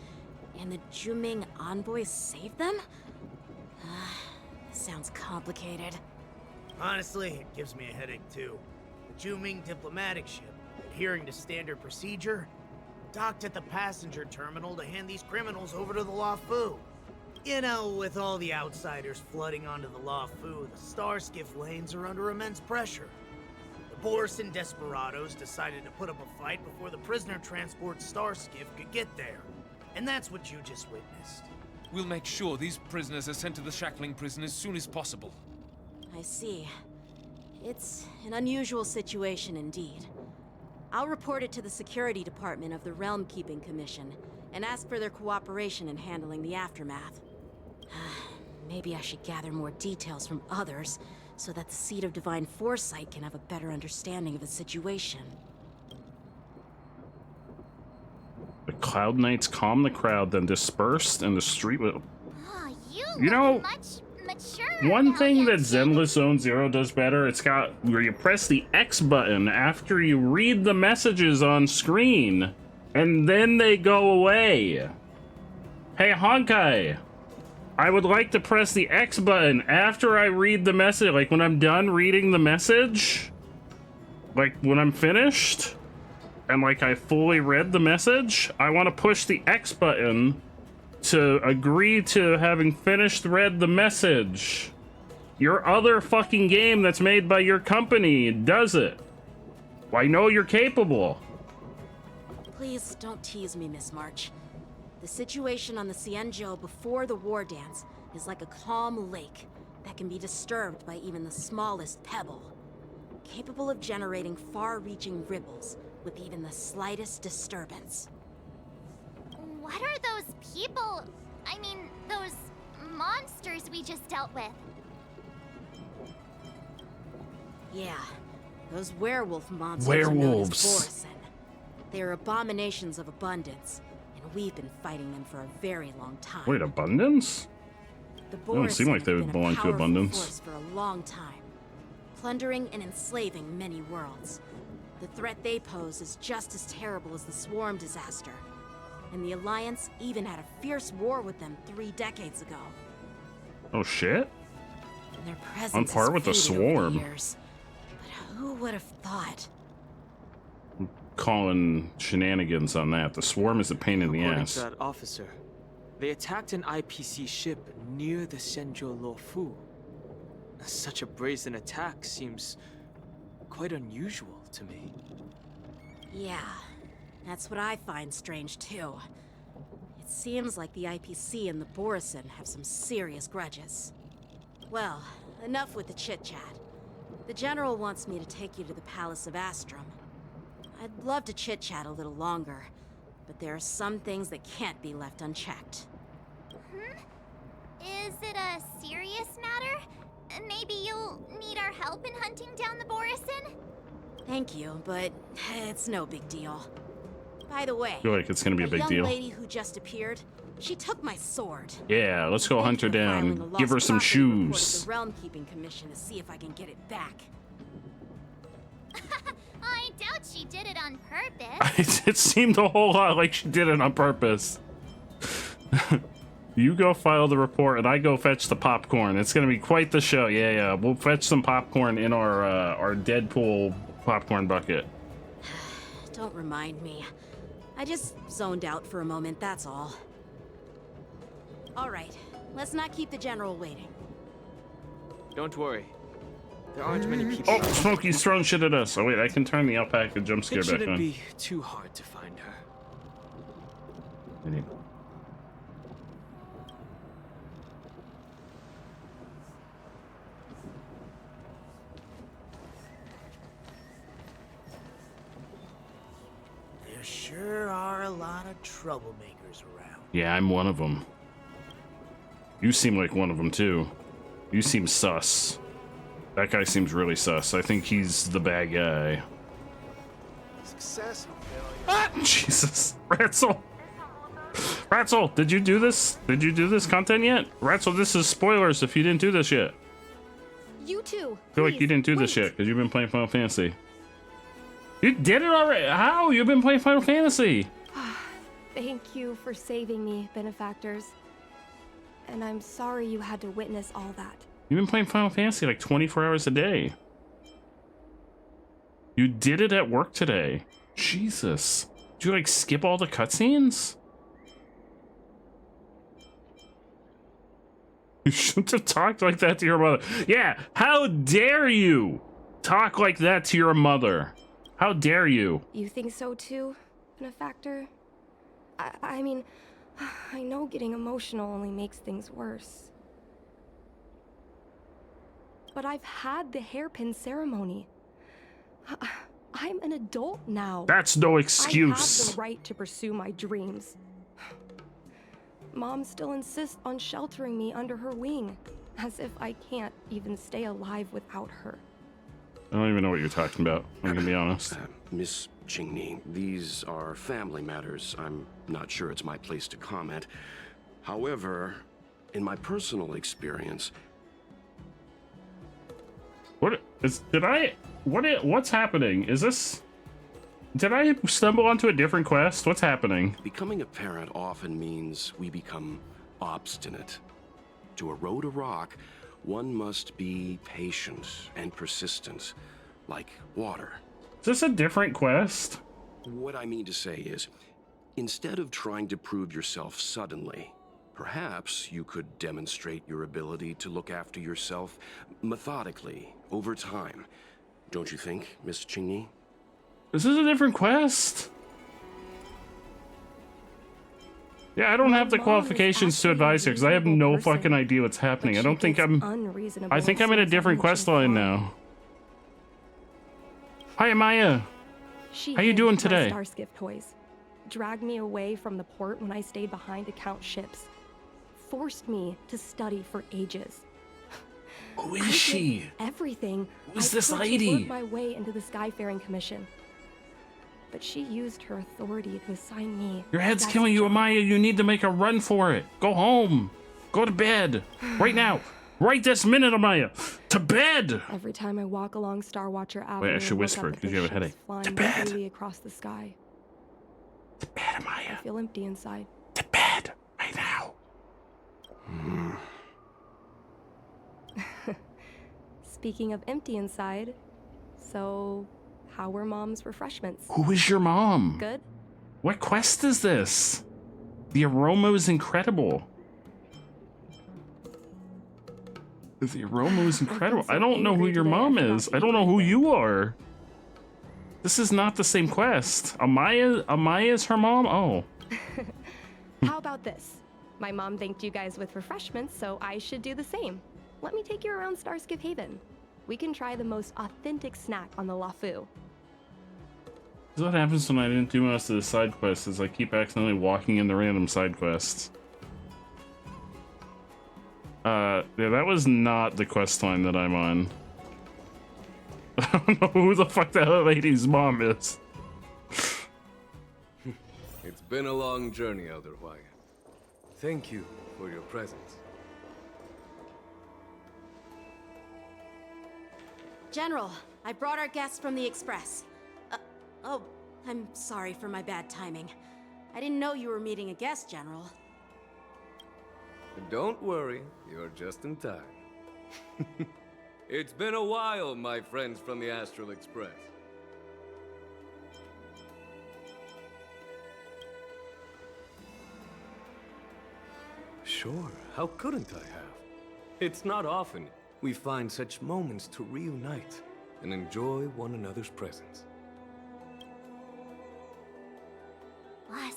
and the Juming envoys saved them? Sounds complicated. Honestly, it gives me a headache too. The Juming diplomatic ship, adhering to standard procedure, docked at the passenger terminal to hand these criminals over to the Luofu. You know, with all the outsiders flooding onto the Luofu, the Starskiff lanes are under immense pressure. The Borisin desperados decided to put up a fight before the prisoner transport Starskiff could get there. And that's what you just witnessed. We'll make sure these prisoners are sent to the shackling prison as soon as possible. I see. It's an unusual situation indeed. I'll report it to the security department of the Realm Keeping Commission and ask for their cooperation in handling the aftermath. Maybe I should gather more details from others so that the Seat of Divine Foresight can have a better understanding of the situation. The Cloud Knights calmed the crowd, then dispersed, and the street will... Oh, You know, much mature one now, thing that Yanqing. Zenless Zone Zero does better, it's got where you press the X button after you read the messages on screen, and then they go away. Hey, Honkai, I would like to press the X button after I read the message, like when I'm done reading the message, like when I'm finished, and like I fully read the message, I want to push the X button to agree to having read the message. Your other fucking game that's made by your company does it. I know you're capable. Please don't tease me, Miss March. The situation on the Xianzhou before the war dance is like a calm lake that can be disturbed by even the smallest pebble, capable of generating far-reaching ripples with even the slightest disturbance. What are those people? I mean, those monsters we just dealt with? Yeah, those werewolf monsters Werewolves. are known as Borisin. They are abominations of abundance, and we've been fighting them for a very long time. Wait, abundance? The They don't seem Borisin like they have would been a belong to powerful abundance. force for a long time, plundering and enslaving many worlds. The threat they pose is just as terrible as the Swarm disaster, and the Alliance even had a fierce war with them 3 decades ago. Oh shit? And their presence On par has with the faded over Swarm. years. But who would have thought? Calling shenanigans on that. The Swarm is a pain in the According ass. to that officer, they attacked an IPC ship near the Shenzhou Luofu. Such a brazen attack seems quite unusual to me. Yeah, that's what I find strange too. It seems like the IPC and the Borisin have some serious grudges. Well, enough with the chit-chat. The General wants me to take you to the Palace of Astrum. I'd love to chit-chat a little longer, but there are some things that can't be left unchecked. Is it a serious matter? Maybe you'll need our help in hunting down the Borison? Thank you, but it's no big deal. By the way, I feel like it's gonna be a big young deal. lady who just appeared, she took my sword. Yeah, let's go hunt her Filing a down. lost Give her some property report at shoes. the Realm Keeping Commission to see if I can get it back. I doubt she did it on purpose. It seemed a whole lot like she did it on purpose. You go file the report and I go fetch the popcorn. It's gonna be quite the show. Yeah. We'll fetch some popcorn in our Deadpool popcorn bucket. Don't remind me. I just zoned out for a moment, that's all. Alright, let's not keep the General waiting. Don't worry. There aren't many people. Oh, Smokey's throwing shit at us. Oh wait, I can turn the alpaca jump scare It back shouldn't on. be too hard to find her. There sure are a lot of troublemakers around. Yeah, I'm one of them. You seem like one of them too. You seem sus. That guy seems really sus. I think he's the bad guy. Success and failure. Ah, Jesus. Ratzel! Ratzel, did you do this? Did you do this content yet? Ratzel, this is spoilers if you didn't do this yet. You too. I feel like you didn't do this yet because you've been playing Final Fantasy. You did it already? How? You've been playing Final Fantasy. Thank you for saving me, benefactors. And I'm sorry you had to witness all that. You've been playing Final Fantasy like 24 hours a day. You did it at work today. Jesus. Did you like skip all the cutscenes? You shouldn't have talked like that to your mother. Yeah, how dare you talk like that to your mother? How dare you? You think so too, benefactor? I mean, I know getting emotional only makes things worse. But I've had the hairpin ceremony. I'm an adult now. That's no I excuse. have the right to pursue my dreams. Mom still insists on sheltering me under her wing, as if I can't even stay alive without her. I don't even know what you're talking about, I'm gonna be honest. Miss Chingney, these are family matters. I'm not sure it's my place to comment. However, in my personal experience... What's happening? Is this... Did I stumble onto a different quest? What's happening? Becoming a parent often means we become obstinate. To erode a rock, one must be patient and persistent, like water. Is this a different quest? What I mean to say is, instead of trying to prove yourself suddenly, perhaps you could demonstrate your ability to look after yourself methodically, over time. Don't you think, Miss Chingney? Is this a different quest? Yeah, I don't have the qualifications to advise here because I have no fucking idea what's happening. I don't think I'm... I think I'm in a different quest line now. Hi, Amaya. How you doing today? Starskiff toys. Dragged me away from the port when I stayed behind to count ships. Forced me to study for ages. Who is she? Everything. Who's this I lady? worked my way into the Skyfaring Commission. But she used her authority to assign me. Your head's that killing you, job. Amaya. You need to make a run for it. Go home. Go to bed. Right now. Right this minute, Amaya. To bed. Every time I walk along Starwatcher Avenue, Wait, I should and look whisper up at because the you have a ships headache. flying To bed. freely across the sky. To bed, Amaya. I feel empty inside. To bed. Right now. Speaking of empty inside, so how were Mom's refreshments? Who is your mom? Good? What quest is this? The aroma is incredible. The aroma is incredible. I don't know who your mom is. I don't know who you are. This is not the same quest. Amaya is her mom? Oh. How about this? My mom thanked you guys with refreshments, so I should do the same. Let me take you around Starskiff Haven. We can try the most authentic snack on the Lafu. This is what happens when I didn't do most of the side quests, is I keep accidentally walking into random side quests. Yeah, that was not the quest line that I'm on. I don't know who the fuck that lady's mom is. It's been a long journey, Elder Hwaya. Thank you for your presence. General, I brought our guests from the Express. Oh, I'm sorry for my bad timing. I didn't know you were meeting a guest, General. Don't worry, you're just in time. It's been a while, my friends from the Astral Express. Sure, how couldn't I have? It's not often we find such moments to reunite and enjoy one another's presence.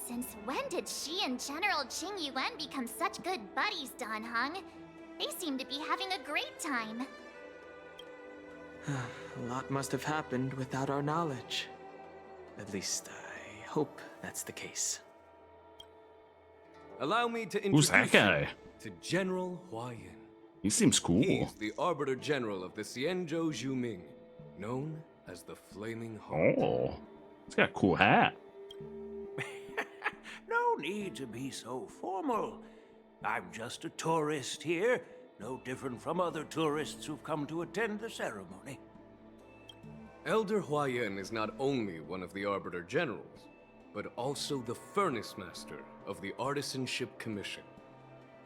Since when did she and General Qing Yuan become such good buddies, Dan Heng? They seem to be having a great time. A lot must have happened without our knowledge. At least, I hope that's the case. Allow me to Who's introduce that guy? you to General Hwaya. He seems cool. He's the Arbiter General of the Xianzhou Zhuming, known as the Flaming Heart. Oh, he's got a cool hat. No need to be so formal. I'm just a tourist here, no different from other tourists who've come to attend the ceremony. Elder Huayan is not only one of the Arbiter Generals, but also the Furnace Master of the Artisanship Commission.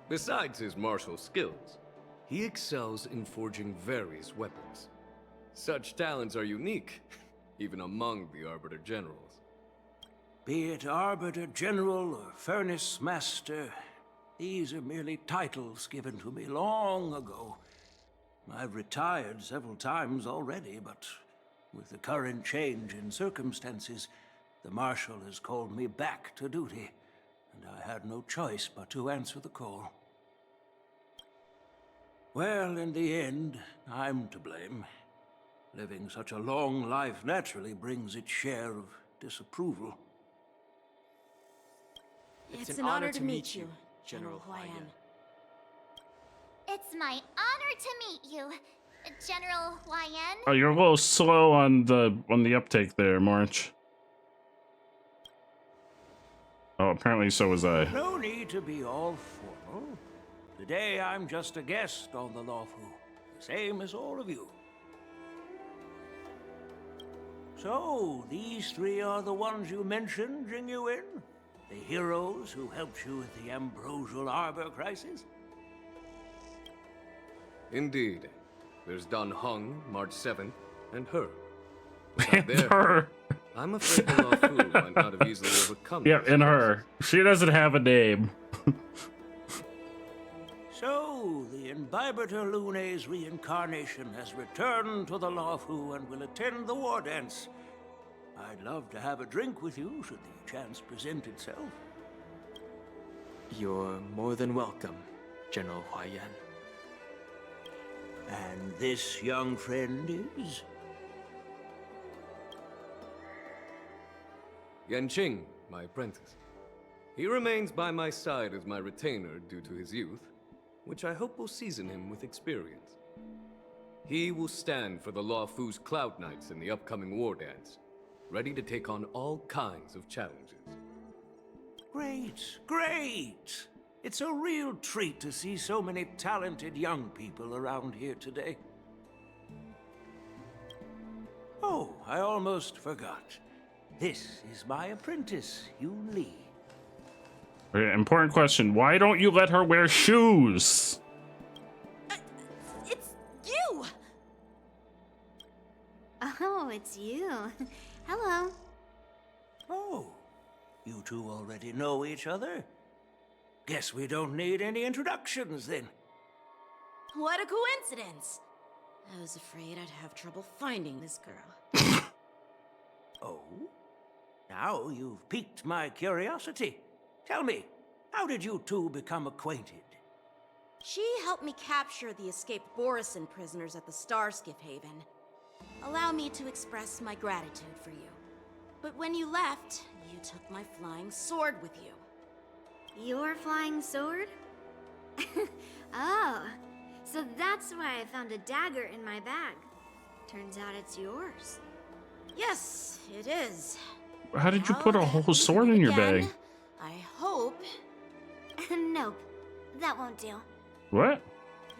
Besides his martial skills, he excels in forging various weapons. Such talents are unique, even among the Arbiter Generals. Be it Arbiter General or Furnace Master, these are merely titles given to me long ago. I've retired several times already, but with the current change in circumstances, the Marshal has called me back to duty, and I had no choice but to answer the call. Well, in the end, I'm to blame. Living such a long life naturally brings its share of disapproval. It's an honor to meet you, General Huayan. It's my honor to meet you, General Huayan. Oh, you're a little slow on the uptake there, March. Oh, apparently so was I. No need to be all formal. Today I'm just a guest on the Lawfu, same as all of you. So, these three are the ones you mentioned, Jing Yuan? The heroes who helped you with the Ambrosial Arbor crisis? Indeed. There's Dan Heng, March 7th, and her. And her. I'm afraid the Lawfu might not have easily overcome. Yeah, and her. She doesn't have a name. So, the Imbibitor Lune's reincarnation has returned to the Lawfu and will attend the war dance. I'd love to have a drink with you should the chance present itself. You're more than welcome, General Huayan. And this young friend is? Yanqing, my apprentice. He remains by my side as my retainer due to his youth, which I hope will season him with experience. He will stand for the Lawfu's Cloud Knights in the upcoming war dance, ready to take on all kinds of challenges. Great, great! It's a real treat to see so many talented young people around here today. Oh, I almost forgot. This is my apprentice, Yoon Lee. Okay, important question. Why don't you let her wear shoes? It's you! Oh, it's you. Hello. Oh, you two already know each other? Guess we don't need any introductions then. What a coincidence! I was afraid I'd have trouble finding this girl. Oh? Now you've piqued my curiosity. Tell me, how did you two become acquainted? She helped me capture the escaped Borisin prisoners at the Starskiff Haven. Allow me to express my gratitude for you. But when you left, you took my flying sword with you. Your flying sword? Oh, so that's why I found a dagger in my bag. Turns out it's yours. Yes, it is. How did you put a whole sword in your bag? I hope. Nope, that won't do. What?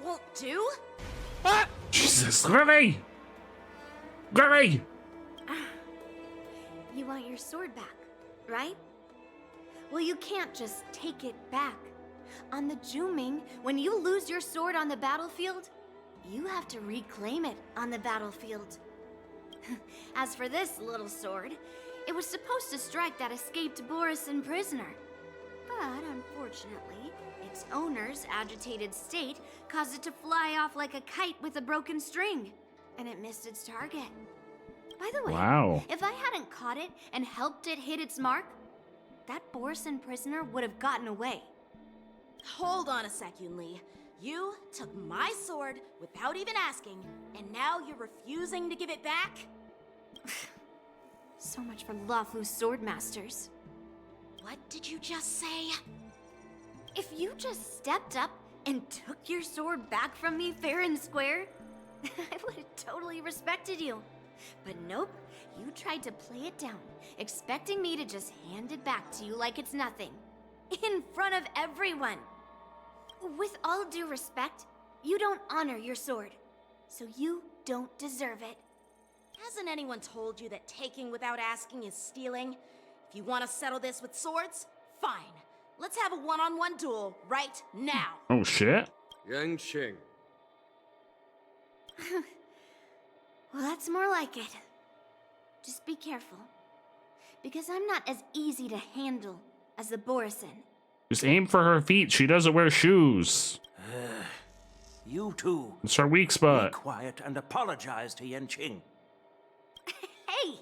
Won't do? Jesus, Granny! Granny! You want your sword back, right? Well, you can't just take it back. On the Juming, when you lose your sword on the battlefield, you have to reclaim it on the battlefield. As for this little sword, it was supposed to strike that escaped Borisin prisoner. But unfortunately, its owner's agitated state caused it to fly off like a kite with a broken string, and it missed its target. By the way, wow. If I hadn't caught it and helped it hit its mark, that Borisin prisoner would have gotten away. Hold on a sec, Yunli. You took my sword without even asking, and now you're refusing to give it back? So much for Luofu's sword masters. What did you just say? If you just stepped up and took your sword back from me fair and square, I would have totally respected you. But nope, you tried to play it down, expecting me to just hand it back to you like it's nothing. In front of everyone. With all due respect, you don't honor your sword, so you don't deserve it. Hasn't anyone told you that taking without asking is stealing? If you want to settle this with swords, fine. Let's have a one-on-one duel right now. Oh shit. Yanqing. Well, that's more like it. Just be careful, because I'm not as easy to handle as the Borisin. Just aim for her feet. She doesn't wear shoes. You two. It's her weak spot. Be quiet and apologize to Yanqing. Hey!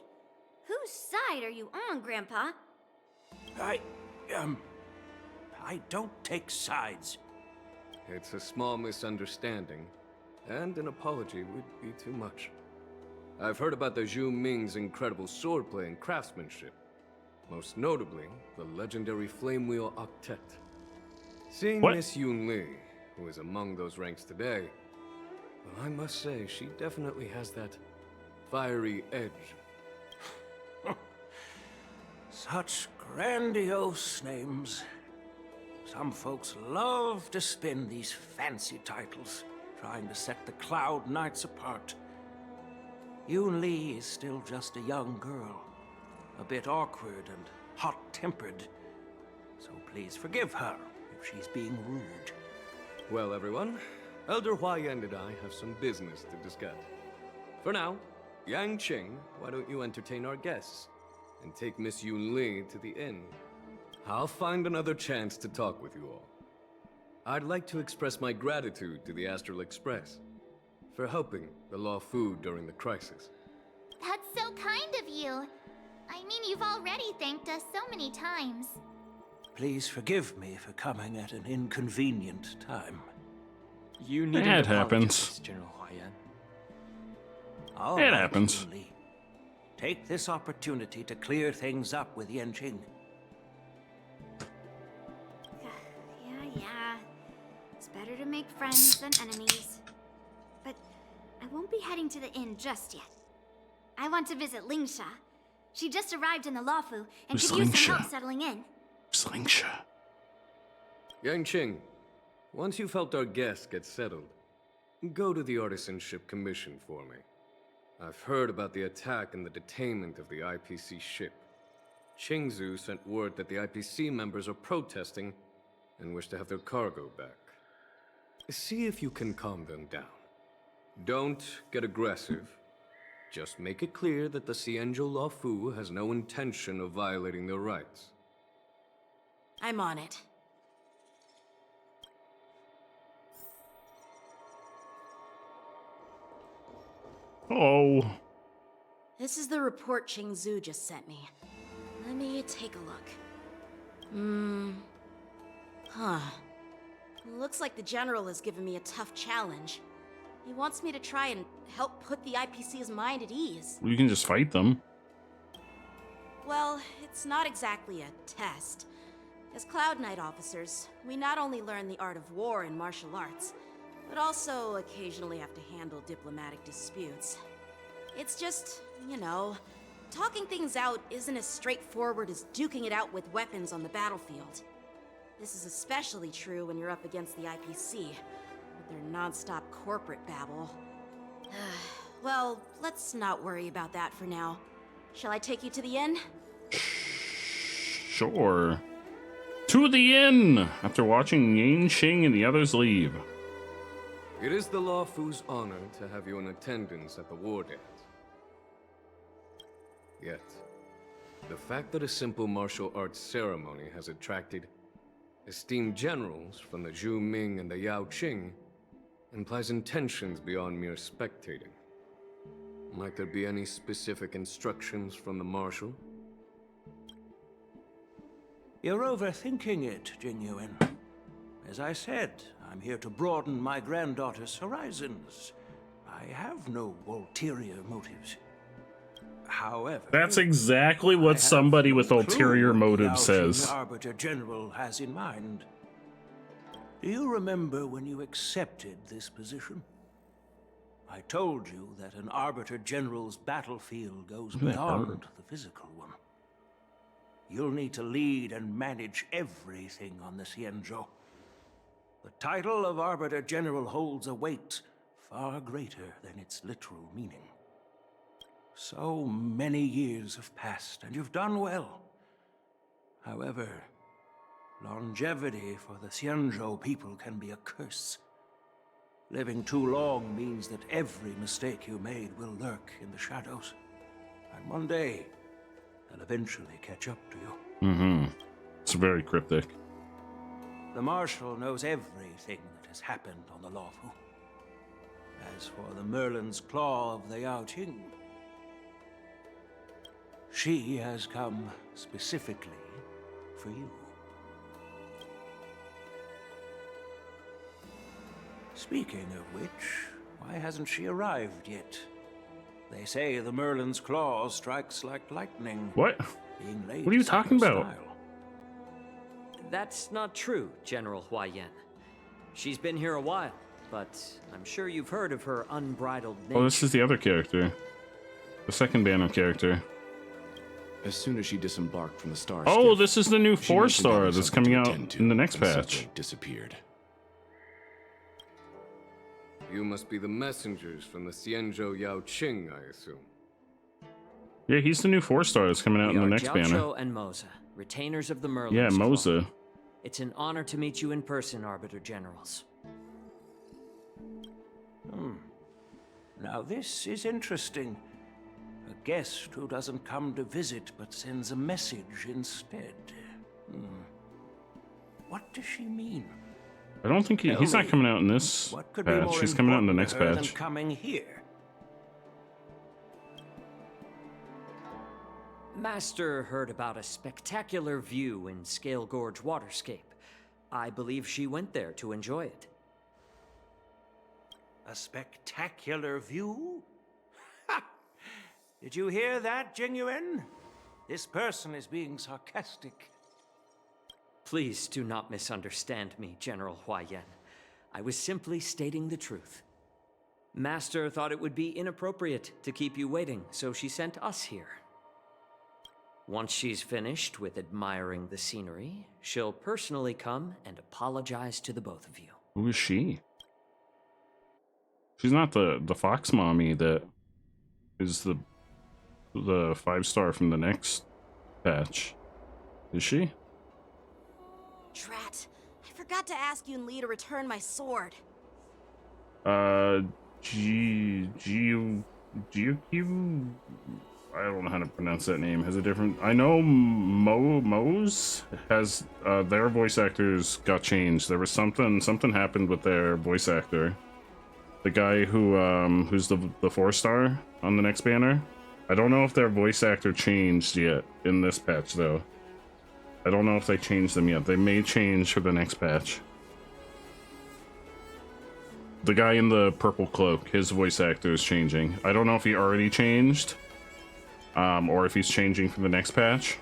Whose side are you on, Grandpa? I don't take sides. It's a small misunderstanding, and an apology would be too much. I've heard about the Zhu Ming's incredible swordplay and craftsmanship. Most notably, the legendary Flame Wheel Octet. Seeing Miss Yunli, who is among those ranks today, well, I must say, she definitely has that fiery edge. Such grandiose names. Some folks love to spin these fancy titles, trying to set the Cloud Knights apart. Yunli is still just a young girl, a bit awkward and hot-tempered. So please forgive her if she's being rude. Well, everyone, Elder Huayan and I have some business to discuss. For now, Yanqing, why don't you entertain our guests and take Miss Yunli to the inn? I'll find another chance to talk with you all. I'd like to express my gratitude to the Astral Express for helping the Luofu during the crisis. That's so kind of you. I mean, you've already thanked us so many times. Please forgive me for coming at an inconvenient time. You need It happens. General Huayan. All It right, happens. Yunli. Take this opportunity to clear things up with Yanqing. Yeah. It's better to make friends than enemies. But I won't be heading to the inn just yet. I want to visit Lingsha. She just arrived in the Luofu and Who's could use some Lingsha? help settling in. Slingsha. Yanqing, once you've helped our guests get settled, go to the Artisanship Commission for me. I've heard about the attack and the detainment of the IPC ship. Qingzu sent word that the IPC members are protesting and wish to have their cargo back. See if you can calm them down. Don't get aggressive. Just make it clear that the Xianzhou Luofu has no intention of violating their rights. I'm on it. Oh. This is the report Qingzu just sent me. Let me take a look. Huh. Looks like the General has given me a tough challenge. He wants me to try and help put the IPC's mind at ease. You can just fight them. Well, it's not exactly a test, As Cloud Knight officers, we not only learn the art of war and martial arts, but also occasionally have to handle diplomatic disputes. It's just, you know, talking things out isn't as straightforward as duking it out with weapons on the battlefield. This is especially true when you're up against the IPC, with their non-stop corporate babble. Well, let's not worry about that for now. Shall I take you to the inn? Sure. To the inn! After watching Yanqing and the others leave. It is the Law Fu's honor to have you in attendance at the war dance. Yet, the fact that a simple martial arts ceremony has attracted esteemed generals from the Zhu Ming and the Yao Qing implies intentions beyond mere spectating. Might there be any specific instructions from the Marshal? You're overthinking it, Jingyuan. As I said, I'm here to broaden my granddaughter's horizons. I have no ulterior motives. However, That's exactly what somebody with ulterior motives says. The Arbiter General has in mind. Do you remember when you accepted this position? I told you that an Arbiter General's battlefield goes beyond the physical one. You'll need to lead and manage everything on the Xianzhou. The title of Arbiter General holds a weight far greater than its literal meaning. So many years have passed, and you've done well. However, longevity for the Xianzhou people can be a curse. Living too long means that every mistake you made will lurk in the shadows. And one day, they'll eventually catch up to you. Mm-hmm. It's very cryptic. The Marshal knows everything that has happened on the Lawfu. As for the Merlin's Claw of the Yao Qing, she has come specifically for you. Speaking of which, why hasn't she arrived yet? They say the Merlin's Claw strikes like lightning. What? Being late What are you is talking her about? style. That's not true, General Huaiyan. She's been here a while, but I'm sure you've heard of her unbridled nature. Oh, this is the other character. The second banner character. As soon as she disembarked from the star. Oh, skiff, this is the new she 4-star mentioned that's having coming something to out attend to in the next and patch. suddenly disappeared. You must be the messengers from the Xianzhou Yao Qing, I assume. Yeah, he's the new 4-star that's coming out We in the are next banner. Jiaozhou and Moza, retainers of the Merlin's Yeah, Claw. Moza. It's an honor to meet you in person, Arbiter Generals. Now this is interesting. A guest who doesn't come to visit but sends a message instead. What does she mean? I don't think he's not coming out in this What could be patch. more He's coming out in the next important to her patch. than coming here? Master heard about a spectacular view in Scale Gorge Waterscape. I believe she went there to enjoy it. A spectacular view? Ha! Did you hear that, Jingyuan? This person is being sarcastic. Please do not misunderstand me, General Huaiyan. I was simply stating the truth. Master thought it would be inappropriate to keep you waiting, so she sent us here. Once she's finished with admiring the scenery, she'll personally come and apologize to the both of you. Who is she? She's not the fox mommy that is the 5-star from the next patch. Is she? Drat. I forgot to ask Yun Li to return my sword. I don't know how to pronounce that name. Has a different. I know Moe's has their voice actors got changed. There was something happened with their voice actor. The guy who's the 4-star on the next banner. I don't know if their voice actor changed yet in this patch though. I don't know if they changed them yet. They may change for the next patch. The guy in the purple cloak, his voice actor is changing. I don't know if he already changed, or if he's changing for the next patch.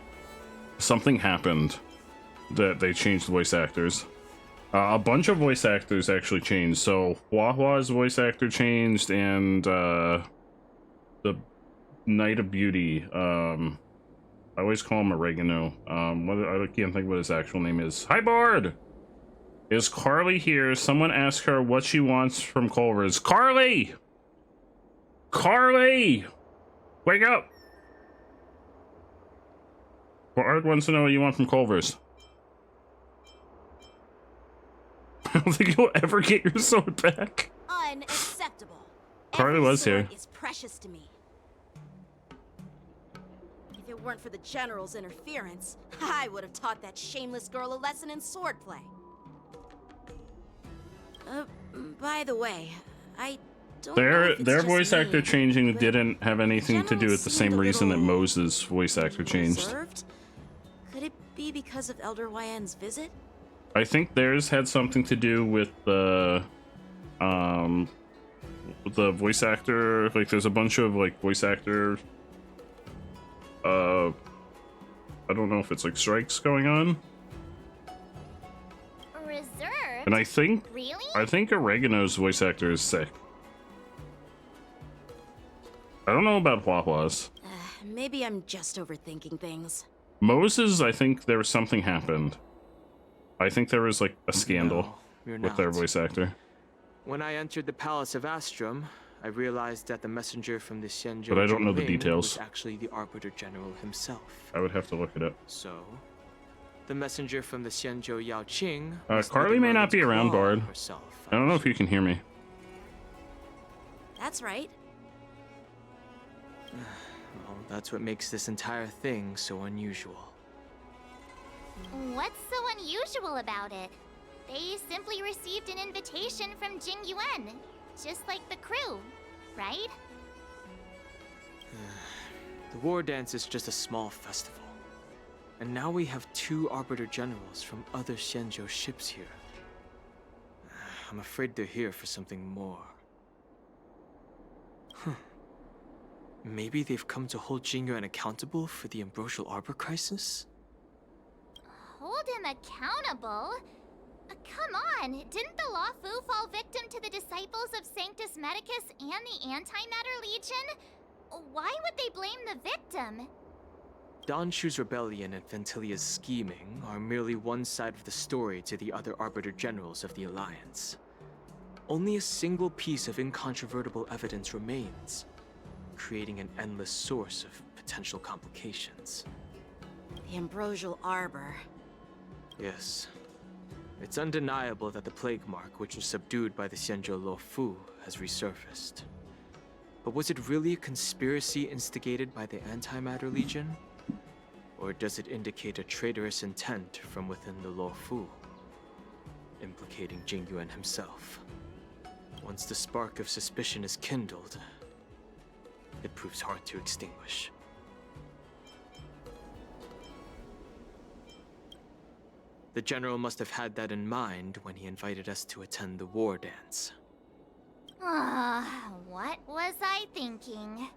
Something happened that they changed voice actors. A bunch of voice actors actually changed. So Huahua's voice actor changed, and the Knight of Beauty. I always call him Oregano. I can't think what his actual name is. Hi, Bard! Is Carly here? Someone ask her what she wants from Culver's. Carly! Carly! Wake up! Bard wants to know what you want from Culver's. I don't think you'll ever get your sword back. Unacceptable. Carly was here. Is precious to me. If it weren't for the General's interference, I would have taught that shameless girl a lesson in swordplay. By the way, I don't know if it's Their just voice me, actor changing but didn't have anything to do with the same reason that Moses' voice actor changed. reserved? Could it be because of Elder Yan's visit? I think theirs had something to do with the voice actor. Like, there's a bunch of like voice actor. I don't know if it's like strikes going on. Reserved? And I think Really? Oregano's voice actor is sick. I don't know about Huahua's. Maybe I'm just overthinking things. Moses, I think there was something happened. I think there was like a scandal you're with their not. voice actor. When I entered the Palace of Astrum, I realized that the messenger from the Xianzhou But I don't know the Jingling details. was actually the Arbiter General himself. I would have to look it up. So, the messenger from the Xianzhou Yaoqing. Carly may not be around, Bard. I don't know if you can hear me. That's right. Well, that's what makes this entire thing so unusual. What's so unusual about it? They simply received an invitation from Jing Yuan, just like the crew, right? The war dance is just a small festival. And now we have 2 Arbiter Generals from other Xianzhou ships here. I'm afraid they're here for something more. Maybe they've come to hold Jing Yuan accountable for the Ambrosial Arbor crisis? Hold him accountable? Come on, didn't the Luofu fall victim to the disciples of Sanctus Medicus and the Antimatter Legion? Why would they blame the victim? Don Shu's rebellion and Ventilia's scheming are merely one side of the story to the other Arbiter Generals of the Alliance. Only a single piece of incontrovertible evidence remains, creating an endless source of potential complications. The Ambrosial Arbor. Yes. It's undeniable that the plague mark, which was subdued by the Xianzhou Luofu, has resurfaced. But was it really a conspiracy instigated by the Antimatter Legion? Or does it indicate a traitorous intent from within the Luofu, implicating Jing Yuan himself? Once the spark of suspicion is kindled, it proves hard to extinguish. The General must have had that in mind when he invited us to attend the war dance. What was I thinking?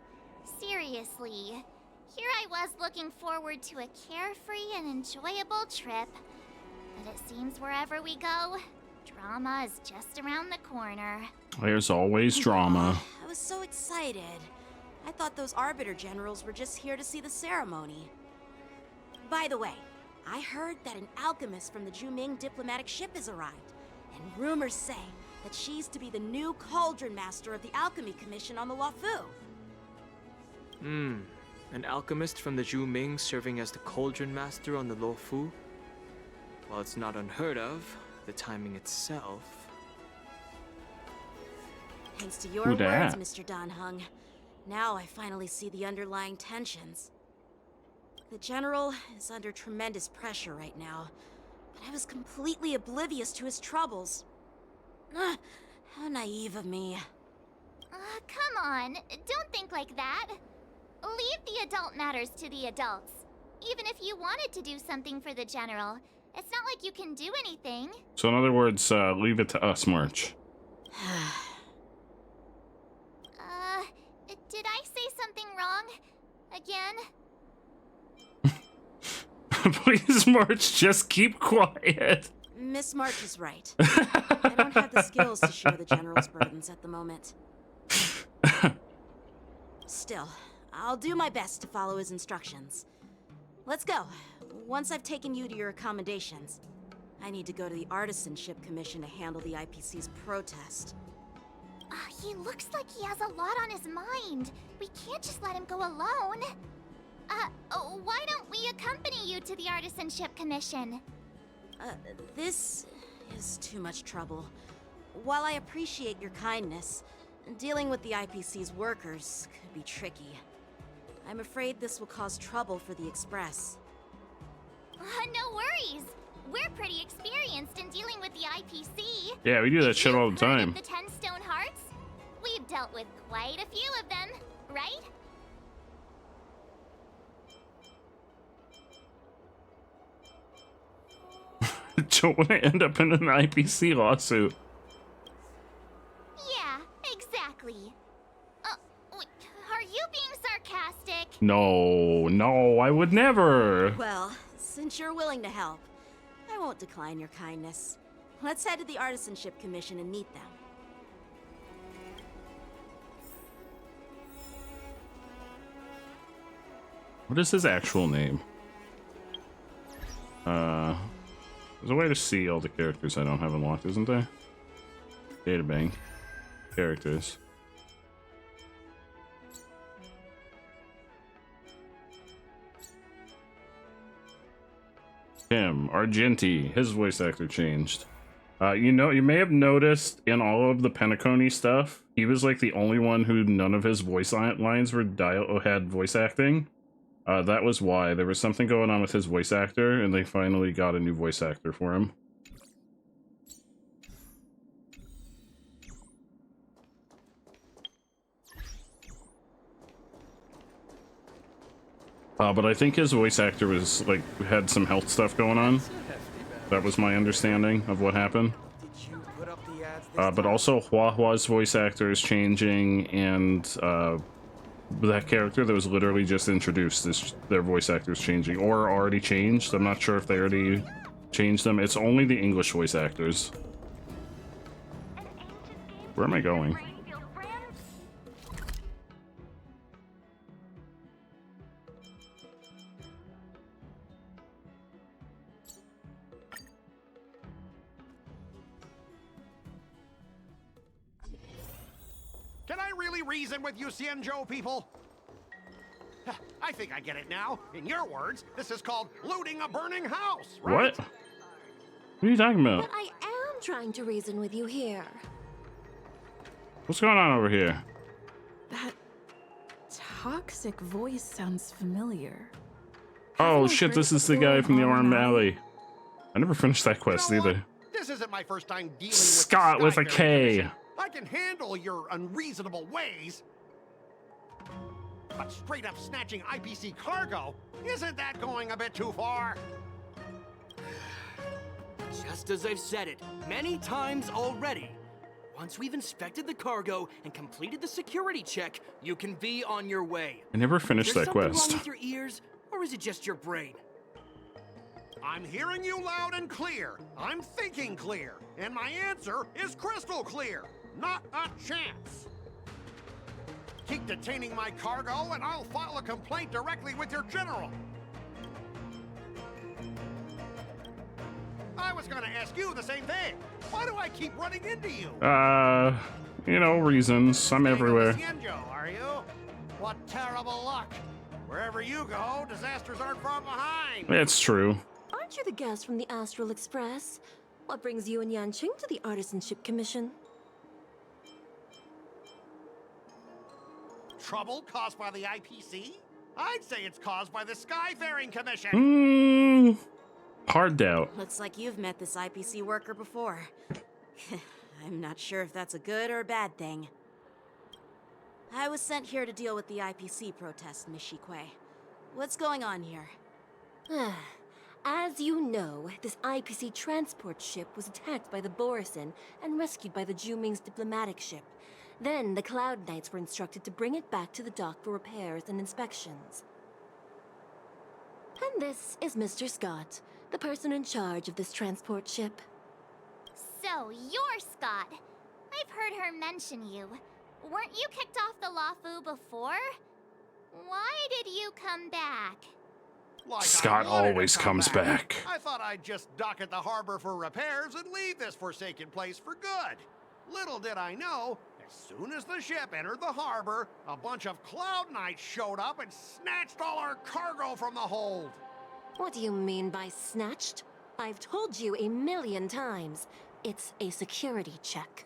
Seriously, here I was looking forward to a carefree and enjoyable trip. But it seems wherever we go, drama is just around the corner. There's always drama. I was so excited. I thought those Arbiter Generals were just here to see the ceremony. By the way, I heard that an alchemist from the Juming diplomatic ship has arrived, and rumors say that she's to be the new Cauldron Master of the Alchemy Commission on the Luofu. An alchemist from the Juming serving as the Cauldron Master on the Luofu? While it's not unheard of, the timing itself... Thanks to your Who words, dat? Mr. Dan Hung. Now I finally see the underlying tensions. The General is under tremendous pressure right now, but I was completely oblivious to his troubles. How naive of me. Come on, don't think like that. Leave the adult matters to the adults. Even if you wanted to do something for the General, it's not like you can do anything. So in other words, leave it to us, March. Did I say something wrong? Again? Please, March, just keep quiet. Miss March is right. I don't have the skills to share the General's burdens at the moment. Still, I'll do my best to follow his instructions. Let's go. Once I've taken you to your accommodations, I need to go to the Artisanship Commission to handle the IPC's protest. He looks like he has a lot on his mind. We can't just let him go alone. Why don't we accompany you to the Artisanship Commission? This is too much trouble. While I appreciate your kindness, dealing with the IPC's workers could be tricky. I'm afraid this will cause trouble for the Express. No worries. We're pretty experienced in dealing with the IPC. Yeah, we do that shit all the time. The 10 Stone Hearts? We've dealt with quite a few of them, right? Don't want to end up in an IPC lawsuit. Yeah, exactly. Are you being sarcastic? No, I would never. Well, since you're willing to help, I won't decline your kindness. Let's head to the Artisanship Commission and meet them. What is his actual name? There's a way to see all the characters I don't have unlocked, isn't there? Databank. Characters. Tim Argenti, his voice actor changed. You may have noticed in all of the Penacony stuff, he was like the only one who none of his voice lines were had voice acting. That was why. There was something going on with his voice actor, and they finally got a new voice actor for him. But I think his voice actor was like had some health stuff going on. That was my understanding of what happened. But also Huahua's voice actor is changing, and that character that was literally just introduced, their voice actor is changing, or already changed. I'm not sure if they already changed them. It's only the English voice actors. Where am I going? Can I really reason with you Xianzhou people? I think I get it now. In your words, this is called looting a burning house, right? What? What are you talking about? But I am trying to reason with you here. What's going on over here? That toxic voice sounds familiar. Oh shit, this is the guy from the Arm Alley. I never finished that quest either. This isn't my first time dealing with Scott with a K. I can handle your unreasonable ways. But straight up snatching IPC cargo, isn't that going a bit too far? Just as I've said it many times already. Once we've inspected the cargo and completed the security check, you can be on your way. I never finished that quest. Is there something wrong with your ears, or is it just your brain? I'm hearing you loud and clear. I'm thinking clear. And my answer is crystal clear. Not a chance. Keep detaining my cargo and I'll file a complaint directly with your general. I was gonna ask you the same thing. Why do I keep running into you? You know, reasons. I'm everywhere. Xianzhou, are you? What terrible luck. Wherever you go, disasters aren't far behind. It's true. Aren't you the guest from the Astral Express? What brings you and Yanqing to the Artisanship Commission? Trouble caused by the IPC? I'd say it's caused by the Skyfaring Commission. Hard doubt. Looks like you've met this IPC worker before. I'm not sure if that's a good or a bad thing. I was sent here to deal with the IPC protest, Miss Shikui. What's going on here? As you know, this IPC transport ship was attacked by the Borisin and rescued by the Juming's diplomatic ship. Then the Cloud Knights were instructed to bring it back to the dock for repairs and inspections. And this is Mr. Scott, the person in charge of this transport ship. So, you're Scott. I've heard her mention you. Weren't you kicked off the Lawfu before? Why did you come back? Like Scott I wanted to always come comes back. I thought I'd just dock at the harbor for repairs and leave this forsaken place for good. Little did I know, as soon as the ship entered the harbor, a bunch of Cloud Knights showed up and snatched all our cargo from the hold. What do you mean by snatched? I've told you 1,000,000 times. It's a security check.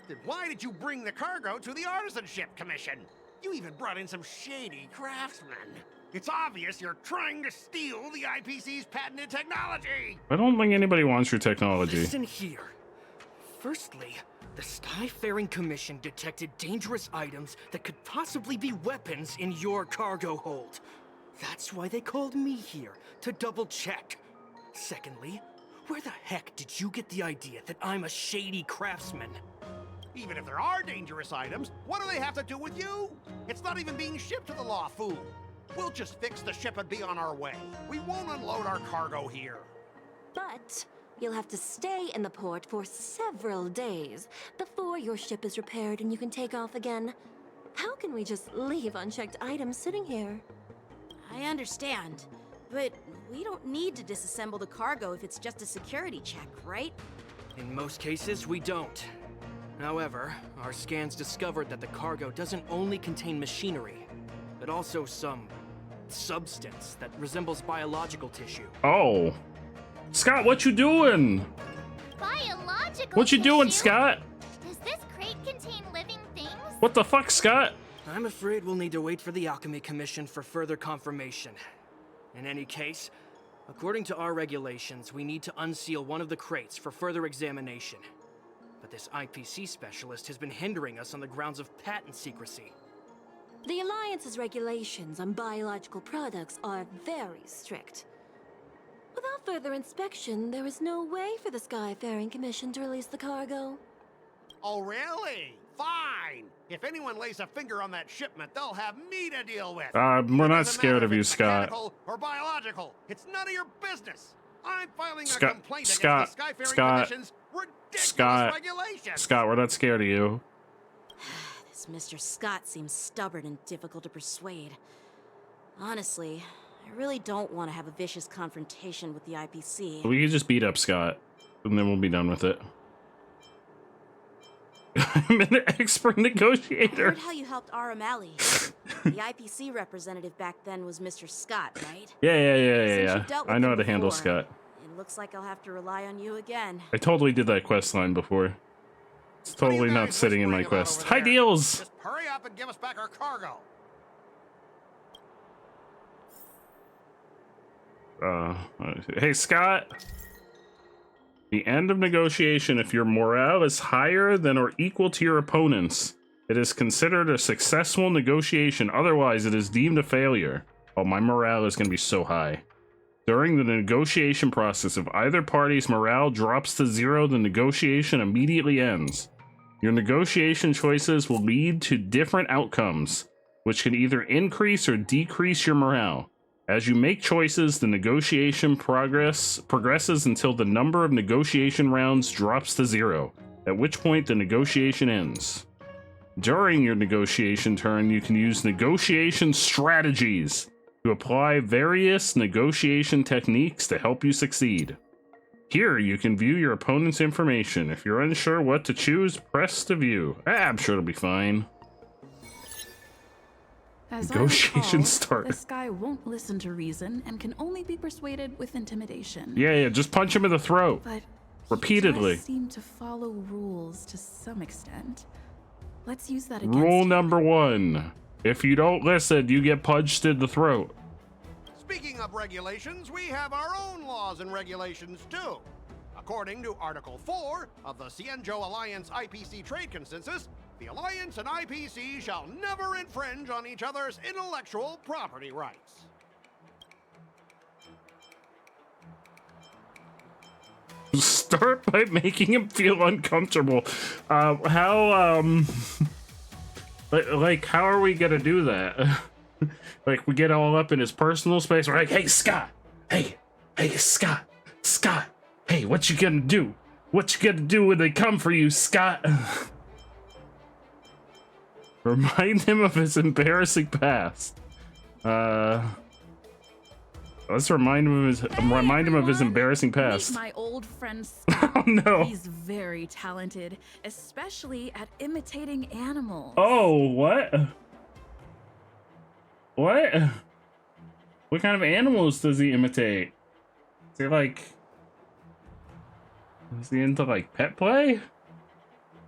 Then why did you bring the cargo to the Artisanship Commission? You even brought in some shady craftsmen. It's obvious you're trying to steal the IPC's patented technology. I don't think anybody wants your technology. Listen here. Firstly, the Skyfaring Commission detected dangerous items that could possibly be weapons in your cargo hold. That's why they called me here, to double check. Secondly, where the heck did you get the idea that I'm a shady craftsman? Even if there are dangerous items, what do they have to do with you? It's not even being shipped to the Lawfu. We'll just fix the ship and be on our way. We won't unload our cargo here. But you'll have to stay in the port for several days before your ship is repaired and you can take off again. How can we just leave unchecked items sitting here? I understand, but we don't need to disassemble the cargo if it's just a security check, right? In most cases, we don't. However, our scans discovered that the cargo doesn't only contain machinery, but also some substance that resembles biological tissue. Oh. Scott, what you doing? Biological What you doing, tissue? Scott? Does this crate contain living things? What the fuck, Scott? I'm afraid we'll need to wait for the Alchemy Commission for further confirmation. In any case, according to our regulations, we need to unseal one of the crates for further examination. But this IPC specialist has been hindering us on the grounds of patent secrecy. The Alliance's regulations on biological products are very strict. Without further inspection, there is no way for the Skyfaring Commission to release the cargo. Oh, really? Fine. If anyone lays a finger on that shipment, they'll have me to deal with. We're not scared of you, Scott. Mechanical or biological. It's none of your business. I'm filing a Scott, complaint Scott, against the Skyfaring Scott, Commission's ridiculous Scott, regulations. Scott, we're not scared of you. This Mr. Scott seems stubborn and difficult to persuade. Honestly, I really don't want to have a vicious confrontation with the IPC. We can just beat up Scott, and then we'll be done with it. I'm an expert I negotiator. heard how you helped R. O'Malley. The IPC representative back then was Mr. Scott, right? Yeah. you've dealt with I know how him to handle before, Scott. It looks like I'll have to rely on you again. I totally did that quest line before. It's totally not sitting in my quest. Hi, Deals! Just hurry up and give us back our cargo. Hey, Scott. The end of negotiation if your morale is higher than or equal to your opponent's. It is considered a successful negotiation, otherwise it is deemed a failure. Oh, my morale is going to be so high. During the negotiation process, if either party's morale drops to 0, the negotiation immediately ends. Your negotiation choices will lead to different outcomes, which can either increase or decrease your morale. As you make choices, the negotiation progresses until the number of negotiation rounds drops to 0, at which point the negotiation ends. During your negotiation turn, you can use negotiation strategies to apply various negotiation techniques to help you succeed. Here, you can view your opponent's information. If you're unsure what to choose, press to view. I'm sure it'll be fine. As Negotiation I recall, start. This guy won't listen to reason and can only be persuaded with intimidation. Yeah, just punch him in the throat. But repeatedly. he does seem to follow rules to some extent. Let's use that against Rule him. number 1. If you don't listen, you get punched in the throat. Speaking of regulations, we have our own laws and regulations too. According to Article 4 of the Zenless Alliance IPC Trade Consensus, the Alliance and IPC shall never infringe on each other's intellectual property rights. Start by making him feel uncomfortable. How are we gonna do that? Like, we get all up in his personal space. We're like, hey, Scott. Hey, Scott. Scott. Hey, what you gonna do? What you gonna do when they come for you, Scott? Remind him of his embarrassing past. Let's remind him of his embarrassing past. Meet my old friend Scott. Oh no. He's very talented, especially at imitating animals. Oh, what? What? What kind of animals does he imitate? Is he into like pet play?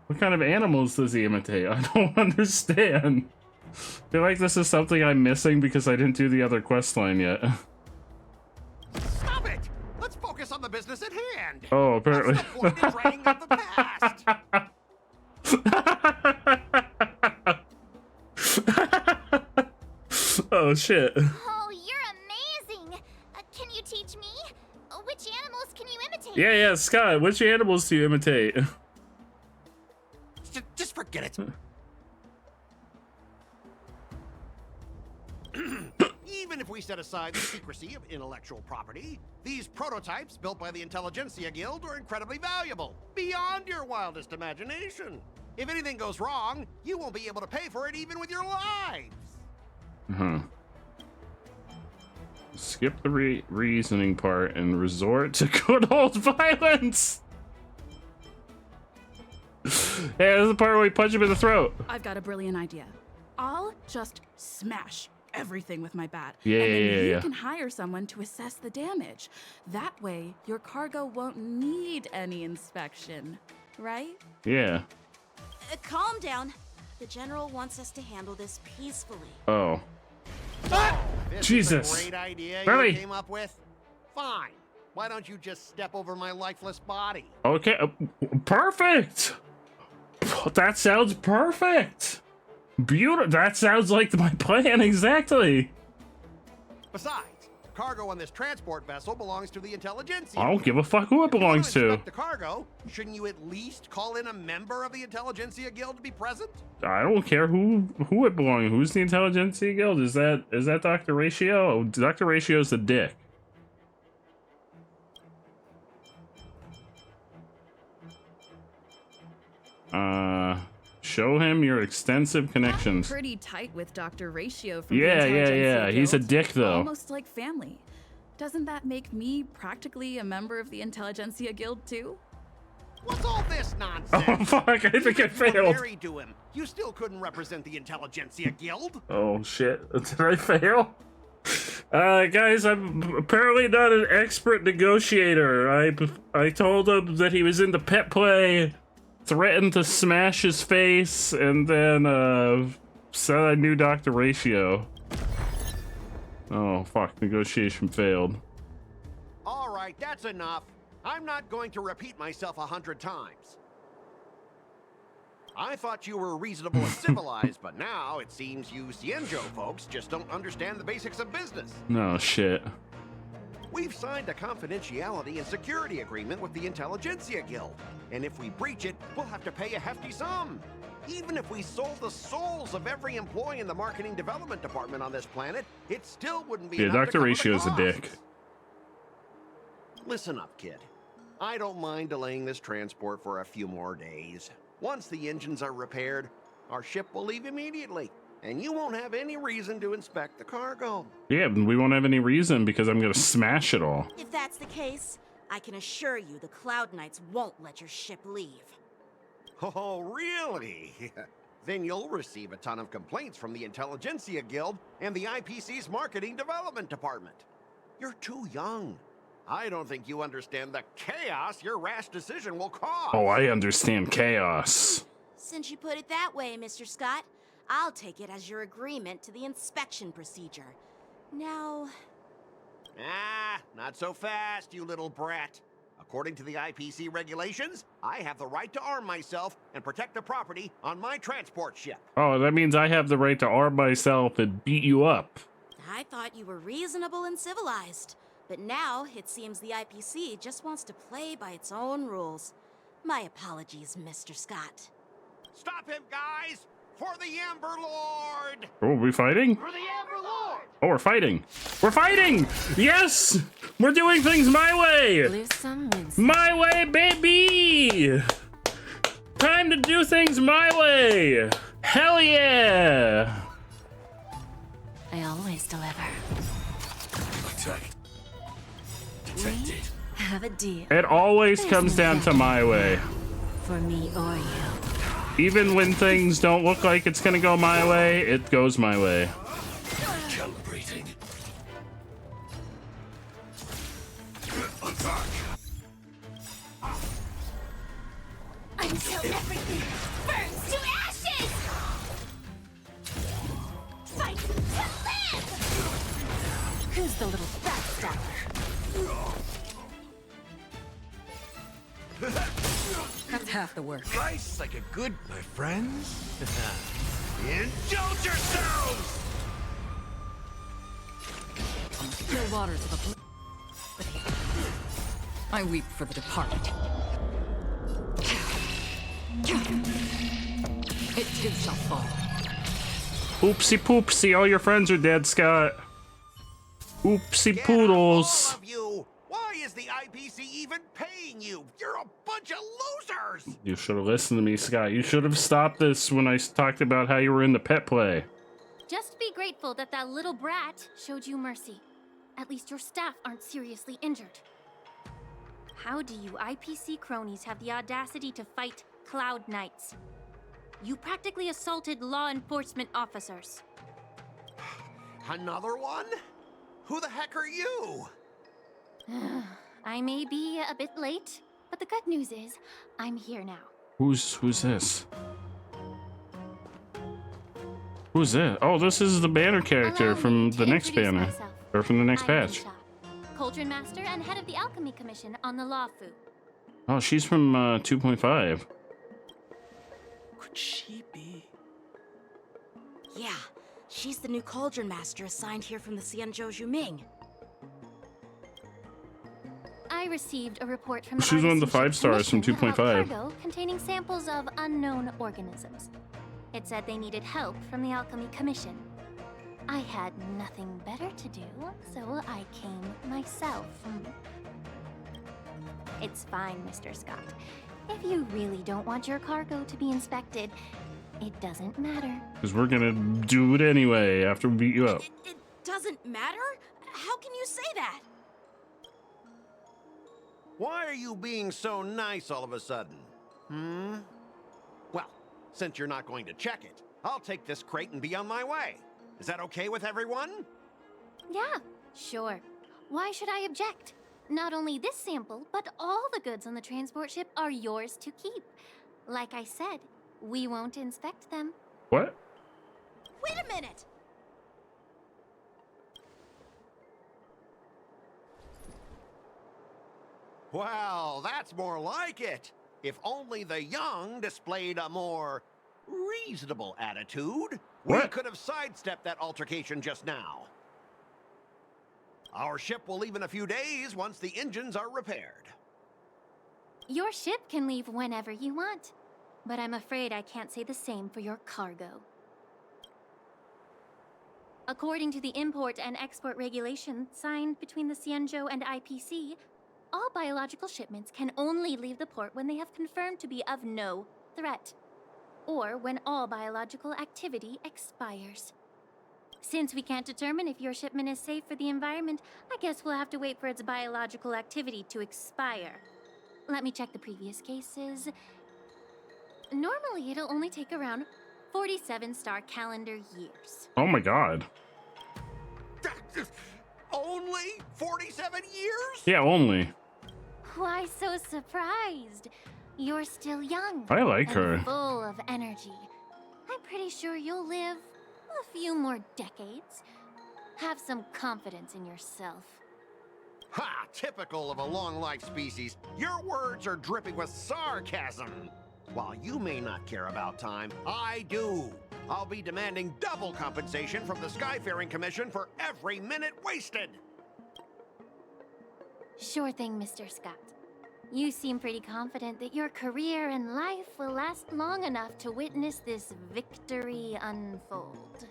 What kind of animals does he imitate? I don't understand. I feel like this is something I'm missing because I didn't do the other quest line yet. Stop it! Let's focus on the business at hand. Oh, apparently. What's the point in dragging up the past? Oh shit. Oh, you're amazing! Can you teach me? Which animals can you imitate? Yeah, Scott, which animals do you imitate? Just forget it. Even if we set aside the secrecy of intellectual property, these prototypes built by the Intelligentsia Guild are incredibly valuable, beyond your wildest imagination. If anything goes wrong, you won't be able to pay for it even with your lives. Skip the reasoning part and resort to good old violence. Hey, this is the part where we punch him in the throat. I've got a brilliant idea. I'll just smash everything with my bat. Yeah, and then yeah. you can hire someone to assess the damage. That way, your cargo won't need any inspection, right? Yeah. Calm down. The General wants us to handle this peacefully. Oh. This Jesus. is a great idea Really? you came up with. Fine. Why don't you just step over my lifeless body? Okay, perfect. That sounds perfect. Beautiful. That sounds like my plan exactly. Besides, cargo on this transport vessel belongs to the Intelligentsia. I don't give a fuck who it belongs to. Inspect the cargo, shouldn't you at least call in a member of the Intelligentsia Guild to be present? I don't care who it belongs. Who's the Intelligentsia Guild? Is that Dr. Ratio? Oh, Dr. Ratio's the dick. Show him your extensive connections. Pretty tight with Dr. Ratio from Yeah, the Intelligentsia Guild. He's a dick though. Almost like family. Doesn't that make me practically a member of the Intelligentsia Guild too? What's all this nonsense? Oh fuck, I think I Even if you were failed. married to him, you still couldn't represent the Intelligentsia Guild. Oh shit, did I fail? Guys, I'm apparently not an expert negotiator. I told him that he was into pet play, threatened to smash his face, and then said I knew Dr. Ratio. Oh fuck, negotiation failed. All right, that's enough. I'm not going to repeat myself 100 times. I thought you were reasonable and civilized, but now it seems you Zenjo folks just don't understand the basics of business. No shit. We've signed a confidentiality and security agreement with the Intelligentsia Guild, and if we breach it, we'll have to pay a hefty sum. Even if we sold the souls of every employee in the marketing development department on this planet, it still wouldn't be enough to Dr. cover the Ratio's a costs. dick. Listen up, kid. I don't mind delaying this transport for a few more days. Once the engines are repaired, our ship will leave immediately, and you won't have any reason to inspect the cargo. Yeah, we won't have any reason because I'm gonna smash it all. If that's the case, I can assure you the Cloud Knights won't let your ship leave. Oh, really? Then you'll receive a ton of complaints from the Intelligentsia Guild and the IPC's Marketing Development Department. You're too young. I don't think you understand the chaos your rash decision will cause. Oh, I understand chaos. Since you put it that way, Mr. Scott, I'll take it as your agreement to the inspection procedure. Now... Not so fast, you little brat. According to the IPC regulations, I have the right to arm myself and protect the property on my transport ship. Oh, that means I have the right to arm myself and beat you up. I thought you were reasonable and civilized. But now, it seems the IPC just wants to play by its own rules. My apologies, Mr. Scott. Stop him, guys! For the Amber Lord! Oh, are we fighting? For the Amber Lord! Oh, we're fighting. We're fighting! Yes! We're doing things my way! Lose some, win some. My way, baby! Time to do things my way! Hell yeah! I always deliver. Attack. Detected. We have a deal. It always There's comes no down to doubt. my way. For me or you. Even when things don't look like it's gonna go my way, it goes my way. Calibrating. Attack. Until everything burns to ashes! Fight to live! Who's the little backstabber? That's half the work. Slice like a good, my friends. Indulge yourselves! On the still waters of a but here, I weep for the departed. It too shall fall. Oopsie poopsie, all your friends are dead, Scott. Oopsie poodles. All of you! Why is the IPC even paying you? You're a bunch of losers! You should have listened to me, Scott. You should have stopped this when I talked about how you were in the pet play. Just be grateful that that little brat showed you mercy. At least your staff aren't seriously injured. How do you IPC cronies have the audacity to fight Cloud Knights? You practically assaulted law enforcement officers. Another one? Who the heck are you? I may be a bit late, but the good news is I'm here now. Who's this? Who's that? Oh, this is the banner character Allow me from to the next introduce banner. myself. Or from the next I'm patch. Nisha, Cauldron Master and head of the Alchemy Commission on the Law Fu. Oh, she's from 2.5. Could she be? Yeah, she's the new Cauldron Master assigned here from the Xianzhou Zhuming. I received a report from the She's one of the Artisanship 5 stars from Commission about 2.5. cargo containing samples of unknown organisms. It said they needed help from the Alchemy Commission. I had nothing better to do, so I came myself. It's fine, Mr. Scott. If you really don't want your cargo to be inspected, it doesn't matter. Because we're gonna do it anyway after we beat you up. It doesn't matter? How can you say that? Why are you being so nice all of a sudden? Well, since you're not going to check it, I'll take this crate and be on my way. Is that okay with everyone? Yeah, sure. Why should I object? Not only this sample, but all the goods on the transport ship are yours to keep. Like I said, we won't inspect them. What? Wait a minute! Well, that's more like it. If only the young displayed a more reasonable attitude, we What? could have sidestepped that altercation just now. Our ship will leave in a few days once the engines are repaired. Your ship can leave whenever you want, but I'm afraid I can't say the same for your cargo. According to the import and export regulations signed between the Xianzhou and IPC, all biological shipments can only leave the port when they have confirmed to be of no threat, or when all biological activity expires. Since we can't determine if your shipment is safe for the environment, I guess we'll have to wait for its biological activity to expire. Let me check the previous cases. Normally, it'll only take around 47 star calendar years. Oh my god. Only 47 years? Yeah, only. Why so surprised? You're still young. I like and her. Full of energy. I'm pretty sure you'll live a few more decades. Have some confidence in yourself. Ha! Typical of a long-life species. Your words are dripping with sarcasm. While you may not care about time, I do. I'll be demanding double compensation from the Skyfaring Commission for every minute wasted. Sure thing, Mr. Scott. You seem pretty confident that your career and life will last long enough to witness this victory unfold.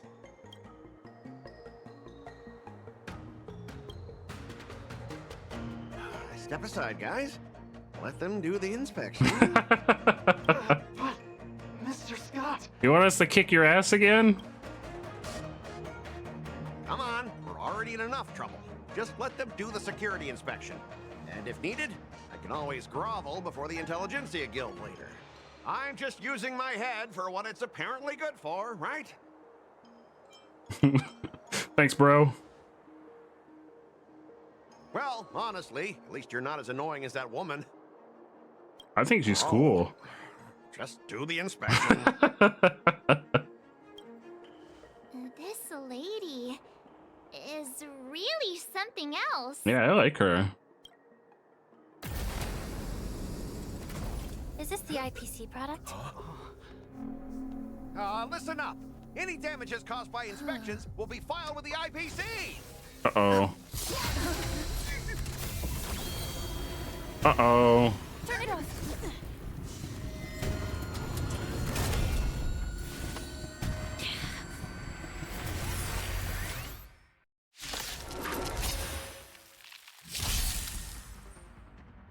Step aside, guys. Let them do the inspection. Mr. Scott! You want us to kick your ass again? Come on, we're already in enough trouble. Just let them do the security inspection. And if needed, I can always grovel before the Intelligentsia Guild later. I'm just using my head for what it's apparently good for, right? Thanks, bro. Well, honestly, at least you're not as annoying as that woman. I think she's cool. Just do the inspection. This lady is really something else. Yeah, I like her. Is this the IPC product? Listen up. Any damages caused by inspections will be filed with the IPC. Uh-oh. Uh-oh. Turn it off.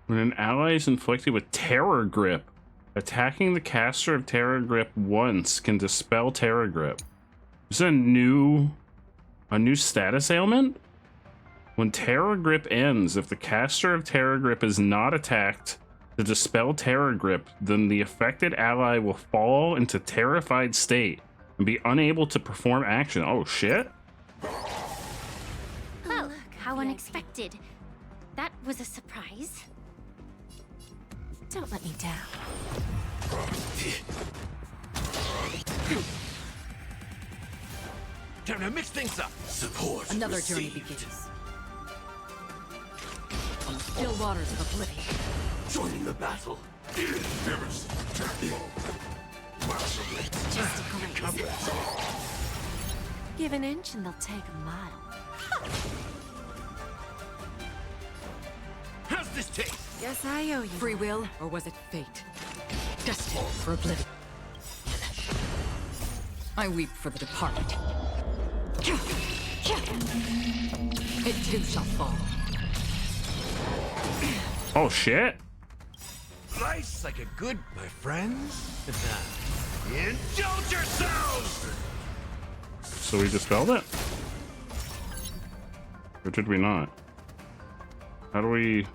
When an ally is inflicted with Terror Grip, attacking the caster of Terror Grip once can dispel Terror Grip. Is this a new status ailment? When Terror Grip ends, if the caster of Terror Grip is not attacked to dispel Terror Grip, then the affected ally will fall into terrified state and be unable to perform action. Oh shit. Oh, how unexpected. That was a surprise. Don't let me down. Time to mix things up. Support. Another received. journey begins. On the still waters of oblivion. Joining the battle. Just a glimpse. Give an inch and they'll take a mile. How's this taste? Guess I owe you. Free will, or was it fate? Destined for oblivion. I weep for the departed. It too shall fall. Oh shit. Slice like a good, my friends. Indulge yourselves! So we dispelled it? Or did we not? How do we...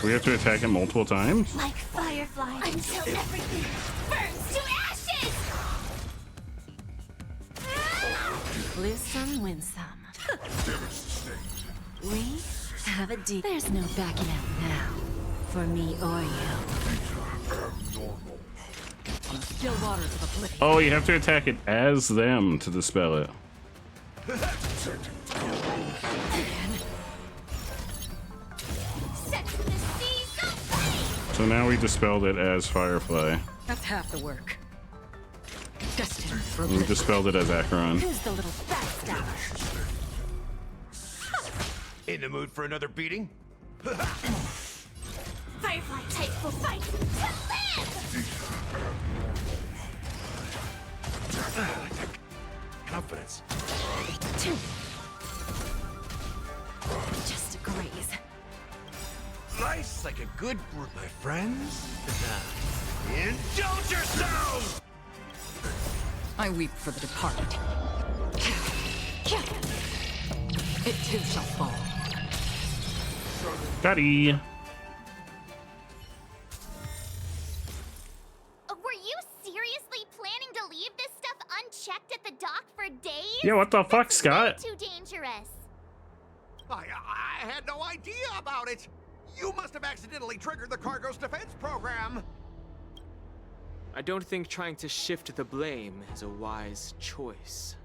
We have to attack it multiple times? Like firefly until everything burns to ashes! Lose some, win some. We have a deal. There's no backing out now. For me or you. On the still waters of oblivion. Oh, you have to attack it as them to dispel it. So now we dispelled it as Firefly. That's half the work. Destined for We oblivion. dispelled it as Acheron. Who's the little backstabber? In the mood for another beating? Firefly type will fight to live! Confidence. Just a graze. Slice like a good, my friends. Indulge yourselves! I weep for the departed. It too shall fall. Got-y. Were you seriously planning to leave this stuff unchecked at the dock for days? Yeah, what the fuck, Scott? Too dangerous. I had no idea about it. You must have accidentally triggered the cargo's defense program. I don't think trying to shift the blame is a wise choice.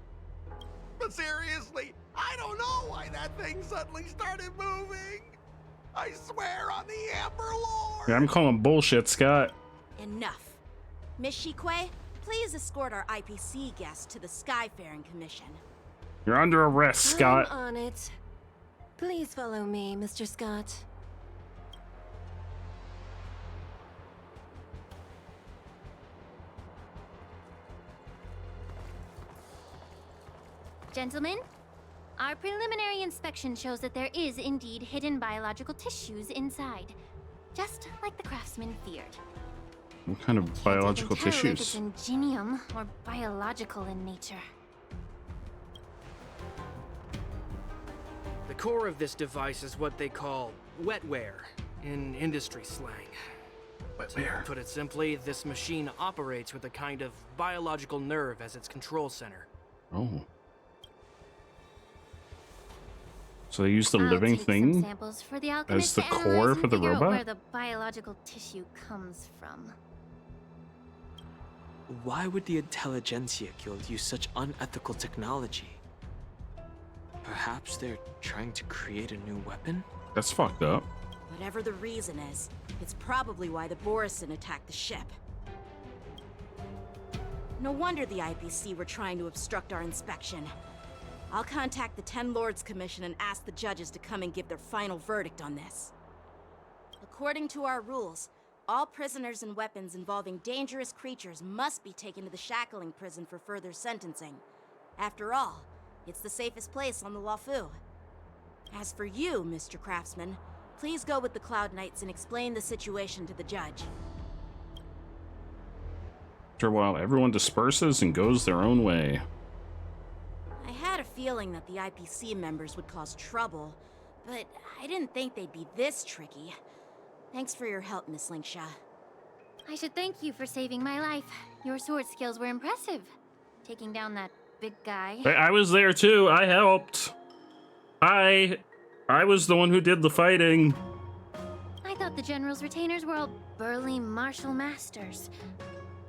But seriously, I don't know why that thing suddenly started moving. I swear on the Amber Lord. Yeah, I'm calling bullshit, Scott. Enough. Miss Shikwe, please escort our IPC guest to the Skyfaring Commission. You're under arrest, Scott. I'm on it. Please follow me, Mr. Scott. Gentlemen, our preliminary inspection shows that there is indeed hidden biological tissues inside, just like the craftsman feared. What kind of biological Tell if it's tissues? ingenium or biological in nature. The core of this device is what they call wetware in industry slang. Wetware. To put it simply, this machine operates with a kind of biological nerve as its control center. Oh. So they use the I'll living take some thing samples for the as alchemist the to core analyze for and the figure out where robot? the biological tissue comes from. Why would the Intelligentsia Guild use such unethical technology? Perhaps they're trying to create a new weapon? That's fucked up. Whatever the reason is, it's probably why the Borison attacked the ship. No wonder the IPC were trying to obstruct our inspection. I'll contact the Ten Lords Commission and ask the judges to come and give their final verdict on this. According to our rules, all prisoners and weapons involving dangerous creatures must be taken to the shackling prison for further sentencing. After all, it's the safest place on the Luofu. As for you, Mr. Craftsman, please go with the Cloud Knights and explain the situation to the judge. After a while, everyone disperses and goes their own way. I had a feeling that the IPC members would cause trouble, but I didn't think they'd be this tricky. Thanks for your help, Miss Linksha. I should thank you for saving my life. Your sword skills were impressive. Taking down that big guy. Hey, I was there too. I helped. I was the one who did the fighting. I thought the General's retainers were all burly martial masters.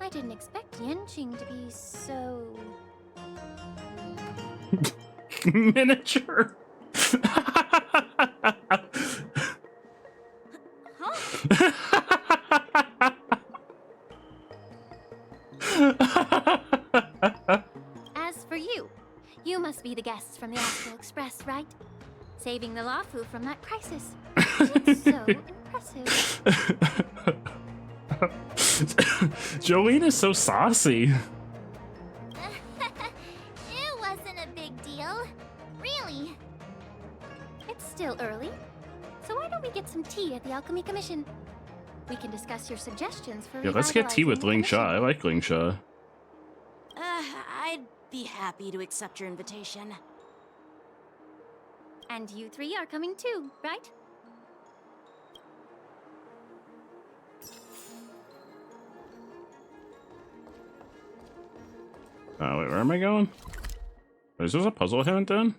I didn't expect Yenching to be so... miniature. As for you, you must be the guests from the Astral Express, right? Saving the Luofu from that crisis. It's so impressive. Jolene is so saucy. It wasn't a big deal. Really. It's still early, so why don't we get some tea at the Alchemy Commission? We can discuss your suggestions for Yeah, let's get tea with Ling Sha. I like Ling Sha. I'd be happy to accept your invitation. And you three are coming too, right? Wait, where am I going? Is this a puzzle I haven't done?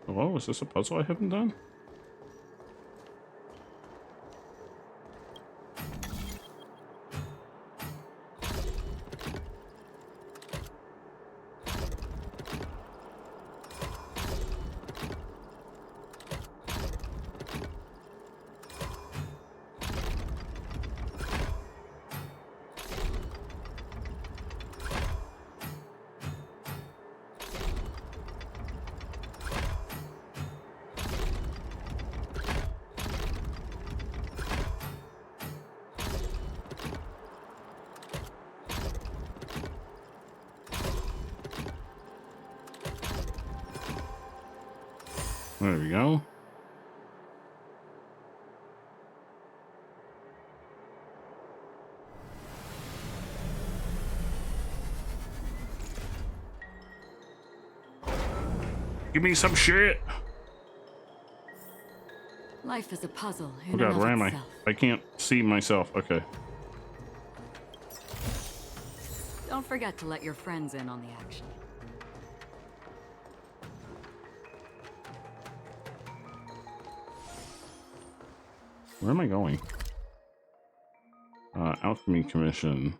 Hello, is this a puzzle I haven't done? There we go. Give me some shit. Life is a puzzle Oh in god, and where of am I? itself. I can't see myself. Okay. Don't forget to let your friends in on the action. Where am I going? Alchemy Commission.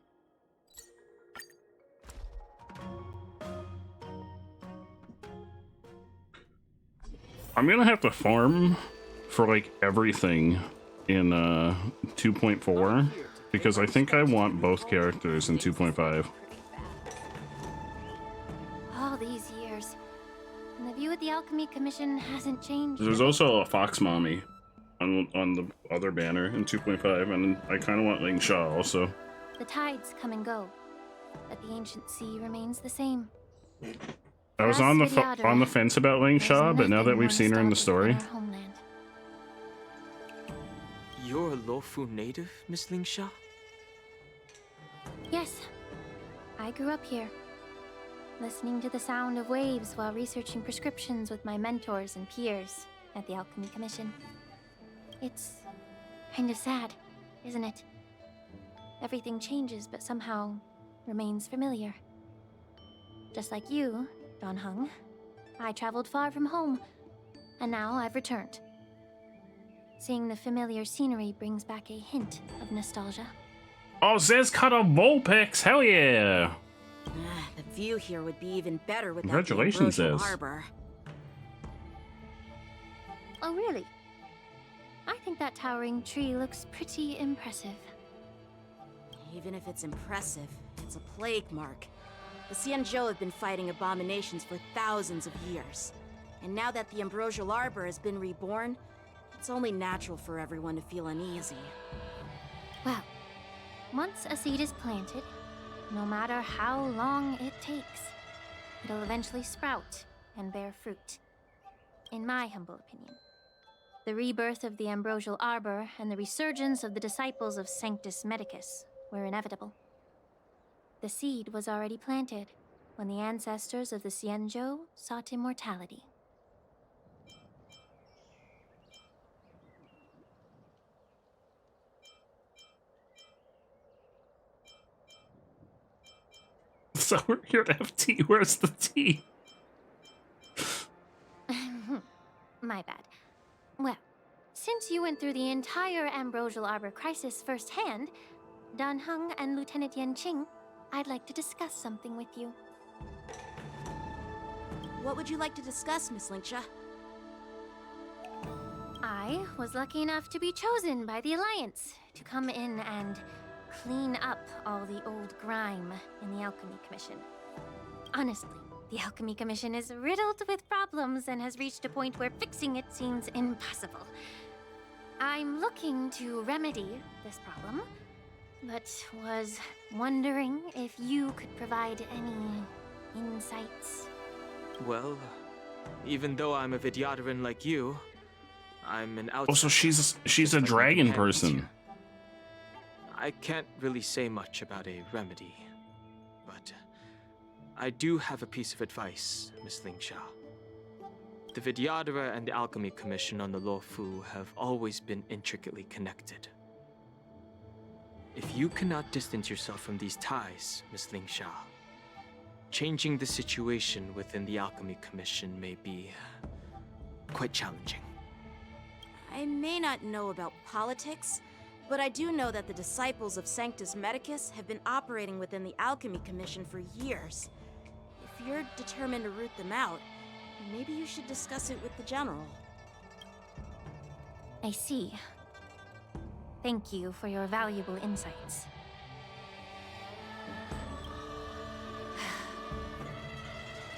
I'm gonna have to farm for like everything in 2.4 because I think I want both characters in 2.5. All these years. And the view of the Alchemy Commission hasn't changed. There's also a Fox Mommy on the other banner in 2.5, and I kind of want Ling Sha also. The tides come and go, but the ancient sea remains the same. I was on the fence about Ling Sha, but now that we've seen her in the story, You're a Luofu native, Miss Ling Sha? Yes, I grew up here, listening to the sound of waves while researching prescriptions with my mentors and peers at the Alchemy Commission. It's kind of sad, isn't it? Everything changes, but somehow remains familiar. Just like you, Don Hung, I traveled far from home, and now I've returned. Seeing the familiar scenery brings back a hint of nostalgia. oh, Zez cut a Vulpix, hell yeah! The view here would be even better without Congratulations, the Ambrosial Zez. Arbor. Oh, really? I think that towering tree looks pretty impressive. Even if it's impressive, it's a plague mark. The Xianzhou have been fighting abominations for thousands of years. And now that the Ambrosial Arbor has been reborn, it's only natural for everyone to feel uneasy. Well, once a seed is planted, no matter how long it takes, it'll eventually sprout and bear fruit. In my humble opinion, the rebirth of the Ambrosial Arbor and the resurgence of the disciples of Sanctus Medicus were inevitable. The seed was already planted when the ancestors of the Xianzhou sought immortality. So we're here to have tea. Where's the tea? My bad. Well, since you went through the entire Ambrosial Arbor crisis firsthand, Dan Heng and Lieutenant Yan Qing, I'd like to discuss something with you. What would you like to discuss, Miss Ling Sha? I was lucky enough to be chosen by the Alliance to come in and clean up all the old grime in the Alchemy Commission. Honestly, the Alchemy Commission is riddled with problems and has reached a point where fixing it seems impossible. I'm looking to remedy this problem, but was wondering if you could provide any insights. Well, even though I'm a Vidyadaran like you, I'm an outsider. Also, she's a dragon person. I can't really say much about a remedy, but I do have a piece of advice, Miss Ling Sha. The Vidyadhara and the Alchemy Commission on the Luofu have always been intricately connected. If you cannot distance yourself from these ties, Miss Ling Sha, changing the situation within the Alchemy Commission may be quite challenging. I may not know about politics, but I do know that the disciples of Sanctus Medicus have been operating within the Alchemy Commission for years. If you're determined to root them out, maybe you should discuss it with the General. I see. Thank you for your valuable insights.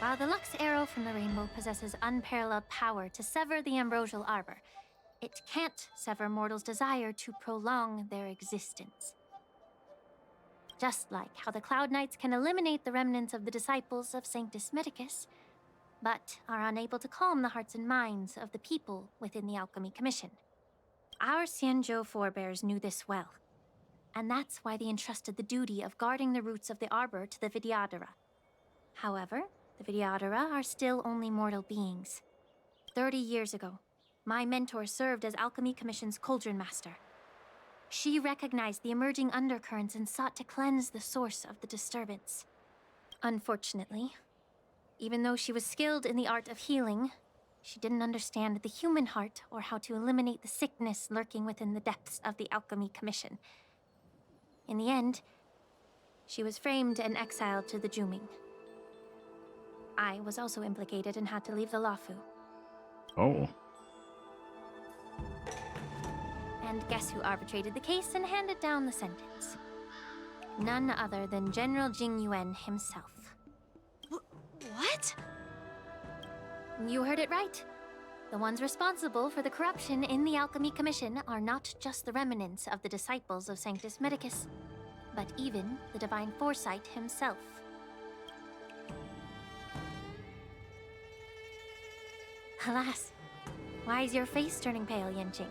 While the Lux Arrow from the Rainbow possesses unparalleled power to sever the Ambrosial Arbor, it can't sever mortals' desire to prolong their existence. Just like how the Cloud Knights can eliminate the remnants of the disciples of Sanctus Medicus, but are unable to calm the hearts and minds of the people within the Alchemy Commission. Our Xianzhou forebears knew this well, and that's why they entrusted the duty of guarding the roots of the Arbor to the Vidyadhara. However, the Vidyadhara are still only mortal beings. 30 years ago, my mentor served as Alchemy Commission's Cauldron Master. She recognized the emerging undercurrents and sought to cleanse the source of the disturbance. Unfortunately, even though she was skilled in the art of healing, she didn't understand the human heart or how to eliminate the sickness lurking within the depths of the Alchemy Commission. In the end, she was framed and exiled to the Juming. I was also implicated and had to leave the Luofu. Oh. And guess who arbitrated the case and handed down the sentence? None other than General Jing Yuan himself. What? You heard it right. The ones responsible for the corruption in the Alchemy Commission are not just the remnants of the disciples of Sanctus Medicus, but even the Divine Foresight himself. Alas, why is your face turning pale, Yanqing?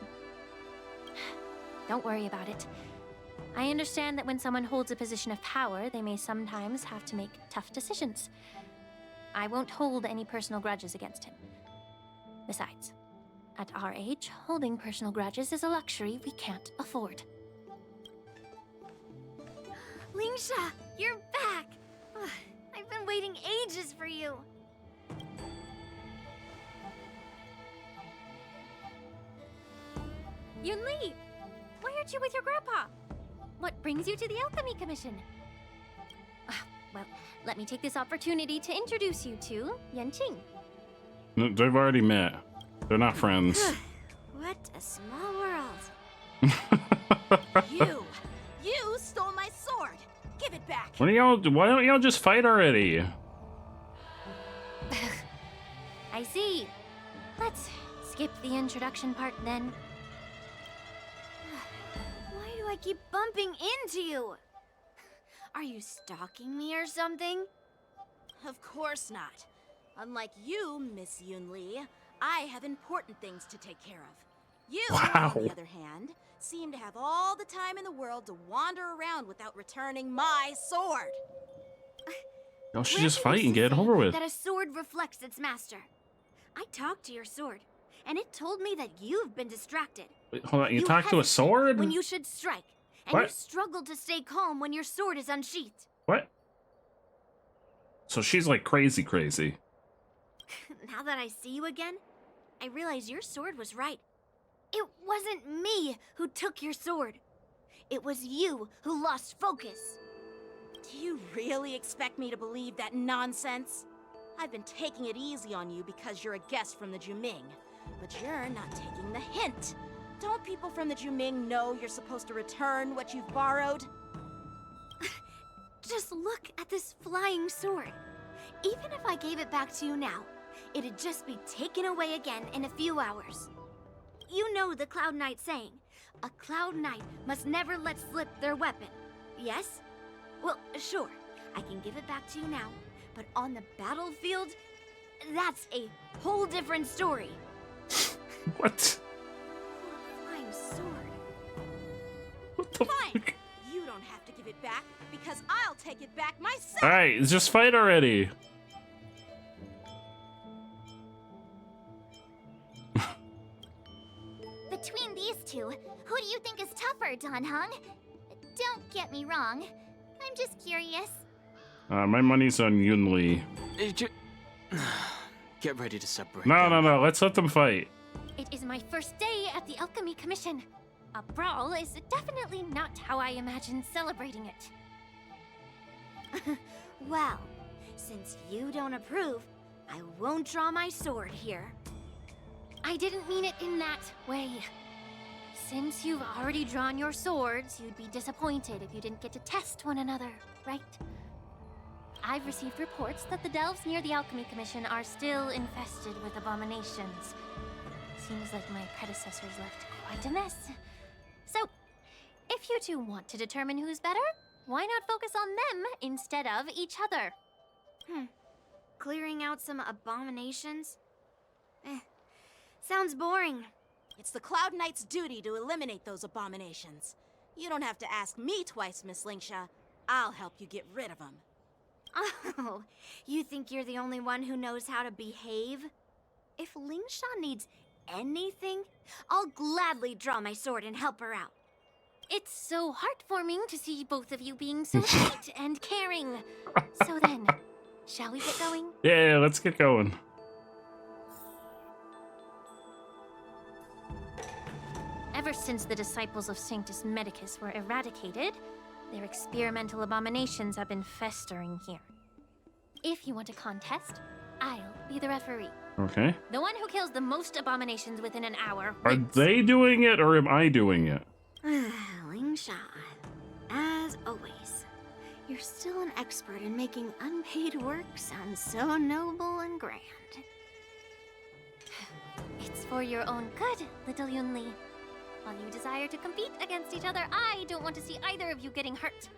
Don't worry about it. I understand that when someone holds a position of power, they may sometimes have to make tough decisions. I won't hold any personal grudges against him. Besides, at our age, holding personal grudges is a luxury we can't afford. Lingsha, you're back! Ugh, I've been waiting ages for you. Yunli! Why aren't you with your grandpa? What brings you to the Alchemy Commission? Well, let me take this opportunity to introduce you to Yanqing. No, they've already met. They're not friends. What a small world. You stole my sword. Give it back. Why don't y'all just fight already? I see. Let's skip the introduction part then. Why do I keep bumping into you? Are you stalking me or something? Of course not. Unlike you, Miss Yunli, I have important things to take care of. You, on the other hand, seem to have all the time in the world to wander around without returning my sword. Y'all should just fight and get it over with. That a sword reflects its master. I talked to your sword, and it told me that you've been distracted. Wait, hold on, you talk to a sword? When you should strike, and What? you struggle to stay calm when your sword is unsheathed. What? So she's like crazy. Now that I see you again, I realize your sword was right. It wasn't me who took your sword. It was you who lost focus. Do you really expect me to believe that nonsense? I've been taking it easy on you because you're a guest from the Juming, but you're not taking the hint. Don't people from the Juming know you're supposed to return what you've borrowed? Just look at this flying sword. Even if I gave it back to you now, it'd just be taken away again in a few hours. You know the Cloud Knight saying, a Cloud Knight must never let slip their weapon. Yes? Well, sure, I can give it back to you now, but on the battlefield, that's a whole different story. What? Flying sword. Fine! You don't have to give it back, because I'll take it back myself! Alright, just fight already. Between these two, who do you think is tougher, Dan Heng? Don't get me wrong. I'm just curious. My money's on Yunli. Get ready to separate. No. Let's let them fight. It is my first day at the Alchemy Commission. A brawl is definitely not how I imagined celebrating it. Well, since you don't approve, I won't draw my sword here. I didn't mean it in that way. Since you've already drawn your swords, you'd be disappointed if you didn't get to test one another, right? I've received reports that the delves near the Alchemy Commission are still infested with abominations. Seems like my predecessors left quite a mess. So, if you two want to determine who's better, why not focus on them instead of each other? Clearing out some abominations? Sounds boring. It's the Cloud Knight's duty to eliminate those abominations. You don't have to ask me twice, Miss Lingsha. I'll help you get rid of them. Oh, you think you're the only one who knows how to behave? If Lingsha needs anything, I'll gladly draw my sword and help her out. It's so heartwarming to see both of you being so sweet and caring. So then, shall we get going? Yeah, let's get going. Ever since the disciples of Sanctus Medicus were eradicated, their experimental abominations have been festering here. If you want a contest, I'll be the referee. Okay. The one who kills the most abominations within an hour Are they doing it or am I doing it? Lingsha, as always, You're still an expert in making unpaid work sound so noble and grand. It's for your own good, little Yunli. While you desire to compete against each other, I don't want to see either of you getting hurt.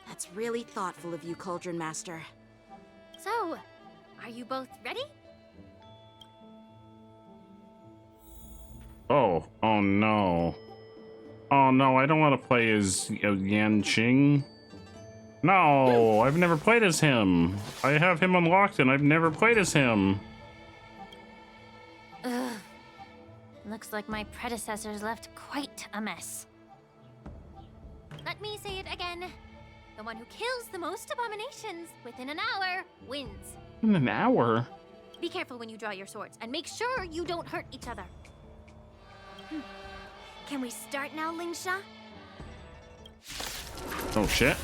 That's really thoughtful of you, Cauldron Master. So, are you both ready? Oh no. Oh no, I don't want to play as Yanqing. No, I've never played as him. I have him unlocked and I've never played as him. Ugh. Looks like my predecessors left quite a mess. Let me say it again. The one who kills the most abominations within an hour wins. In an hour? Be careful when you draw your swords and make sure you don't hurt each other. Can we start now, Lingsha? Oh shit.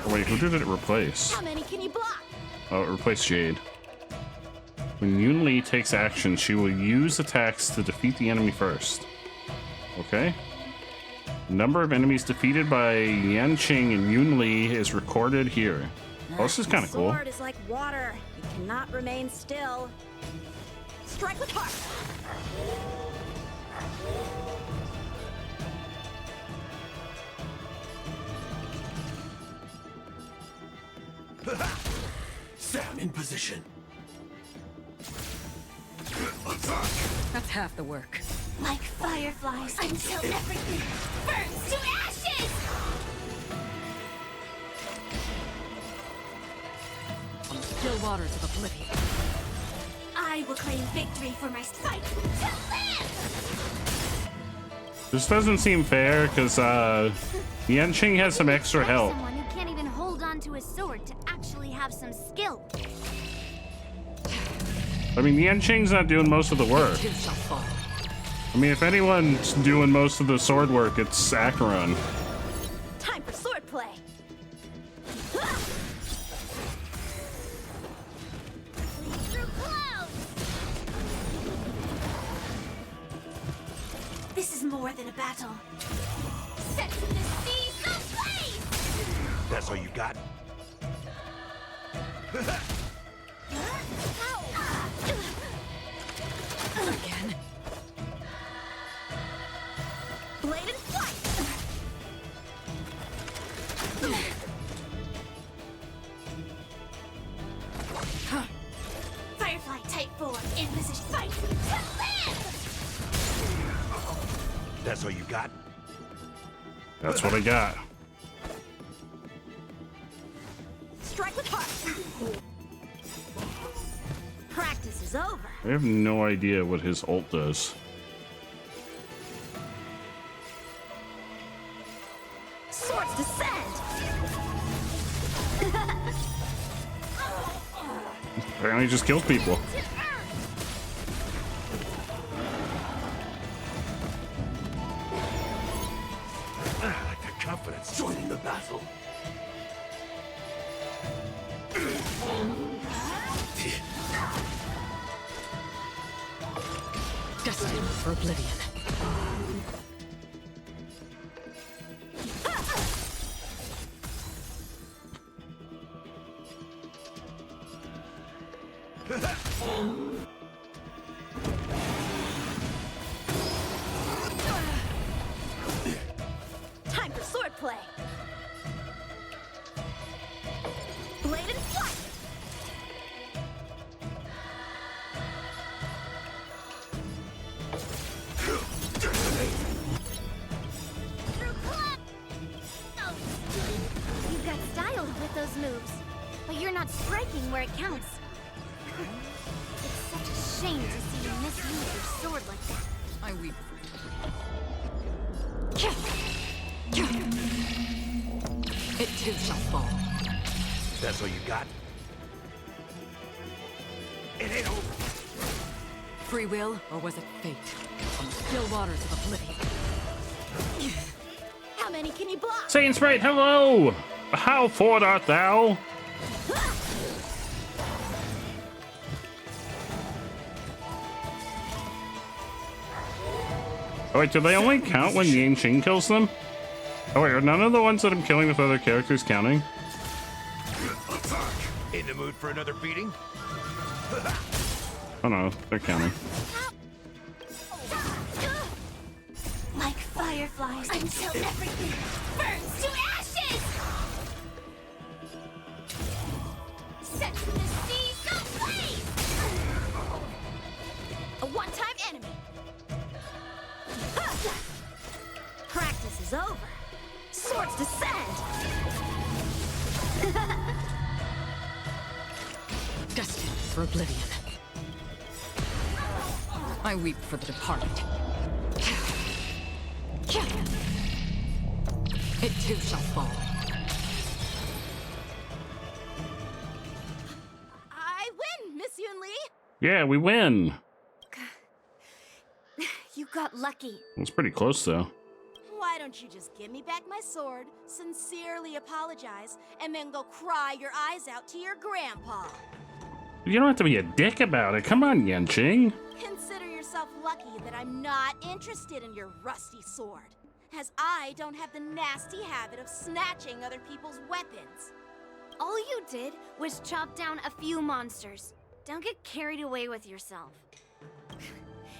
Oh, wait, who did it replace? How many can you block? Oh, it replaced Jade. When Yunli takes action, she will use attacks to defeat the enemy first. Okay. Number of enemies defeated by Yanqing and Yunli is recorded here. Oh, this is kind of cool. Sword is like water. It cannot remain still. Strike with heart. Sam in position. That's half the work. Like fireflies until everything burns to ashes! On the still waters of oblivion. I will claim victory for my fight to live! This doesn't seem fair because Yanqing has some extra health. Someone who can't even hold on to a sword to actually have some skill. I mean, Yanqing's not doing most of the work. I mean, if anyone's doing most of the sword work, it's Acheron. Time for sword play. This is more than a battle. Set the seas ablaze! That's all you got? Again. Blade and flight. Firefly type 4 in position. Fight to live! That's all you got? That's what I got. Strike with heart. Practice is over. I have no idea what his ult does. Swords descend. Apparently just kills people. I like that confidence. Joining the battle. Destined for oblivion. Time for sword play. Blade and flight. You got style with those moves, but you're not striking where it counts. It's such a shame to see you misuse your sword like that. I weep It too shall fall. That's all you got? It ain't over. Free will, or was it fate? On the still waters of oblivion. How many can you block? Saint Sprite, hello! How forward art thou? Oh wait, do they only count when Yanqing kills them? Oh wait, are none of the ones that I'm killing with other characters counting? In the mood for another beating? Oh no, they're counting. Like fireflies until everything burns to ashes! Set the seas ablaze! A one-time enemy! Practice is over. Swords descend! Destined for oblivion. I weep for the departed. It too shall fall. I win, Miss Yunli! Yeah, we win. You got lucky. It's pretty close though. Why don't you just give me back my sword, sincerely apologize, and then go cry your eyes out to your grandpa? You don't have to be a dick about it. Come on, Yanqing. Consider yourself lucky that I'm not interested in your rusty sword, as I don't have the nasty habit of snatching other people's weapons. All you did was chop down a few monsters. Don't get carried away with yourself.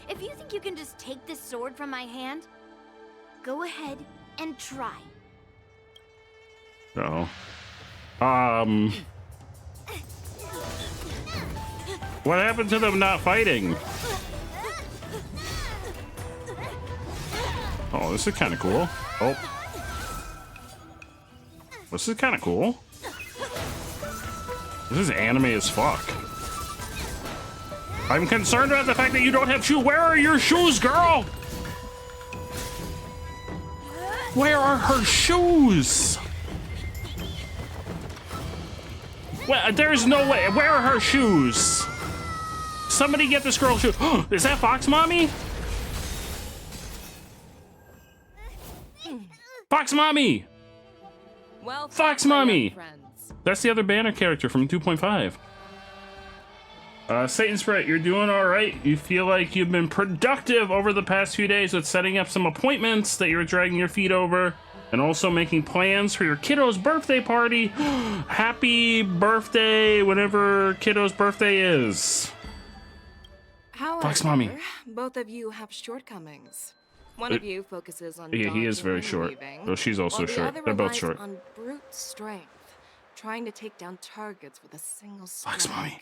If you think you can just take this sword from my hand, go ahead and try. Uh-oh. What happened to them not fighting? Oh, this is kind of cool. Oh. This is kind of cool. This is anime as fuck. I'm concerned about the fact that you don't have shoes. Where are your shoes, girl? Where are her shoes? Well, there's no way. Where are her shoes? Somebody get this girl shoes. Is that Fox Mommy? Fox Mommy! Well, Fox Mommy! That's the other banner character from 2.5. Satan Sprite, you're doing alright. You feel like you've been productive over the past few days with setting up some appointments that you're dragging your feet over, and also making plans for your kiddo's birthday party. Happy birthday whenever kiddo's birthday is. However, Fox Mommy. both of you have shortcomings. One of you focuses on Yeah, he is dodging very and short. weaving, Though she's also while the short. other They're both relies short. on brute strength, trying to take down targets with a single strike. Fox Mommy.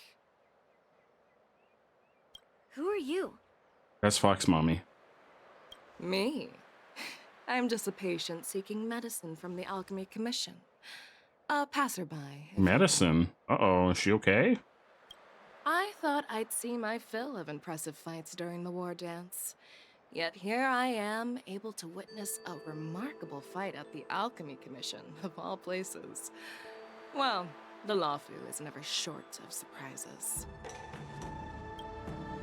Who are you? That's Fox Mommy. Me? I'm just a patient seeking medicine from the Alchemy Commission. A passerby. Medicine? Uh-oh, is she okay? I thought I'd see my fill of impressive fights during the war dance. Yet here I am, able to witness a remarkable fight at the Alchemy Commission, of all places. Well, the Lawfu is never short of surprises.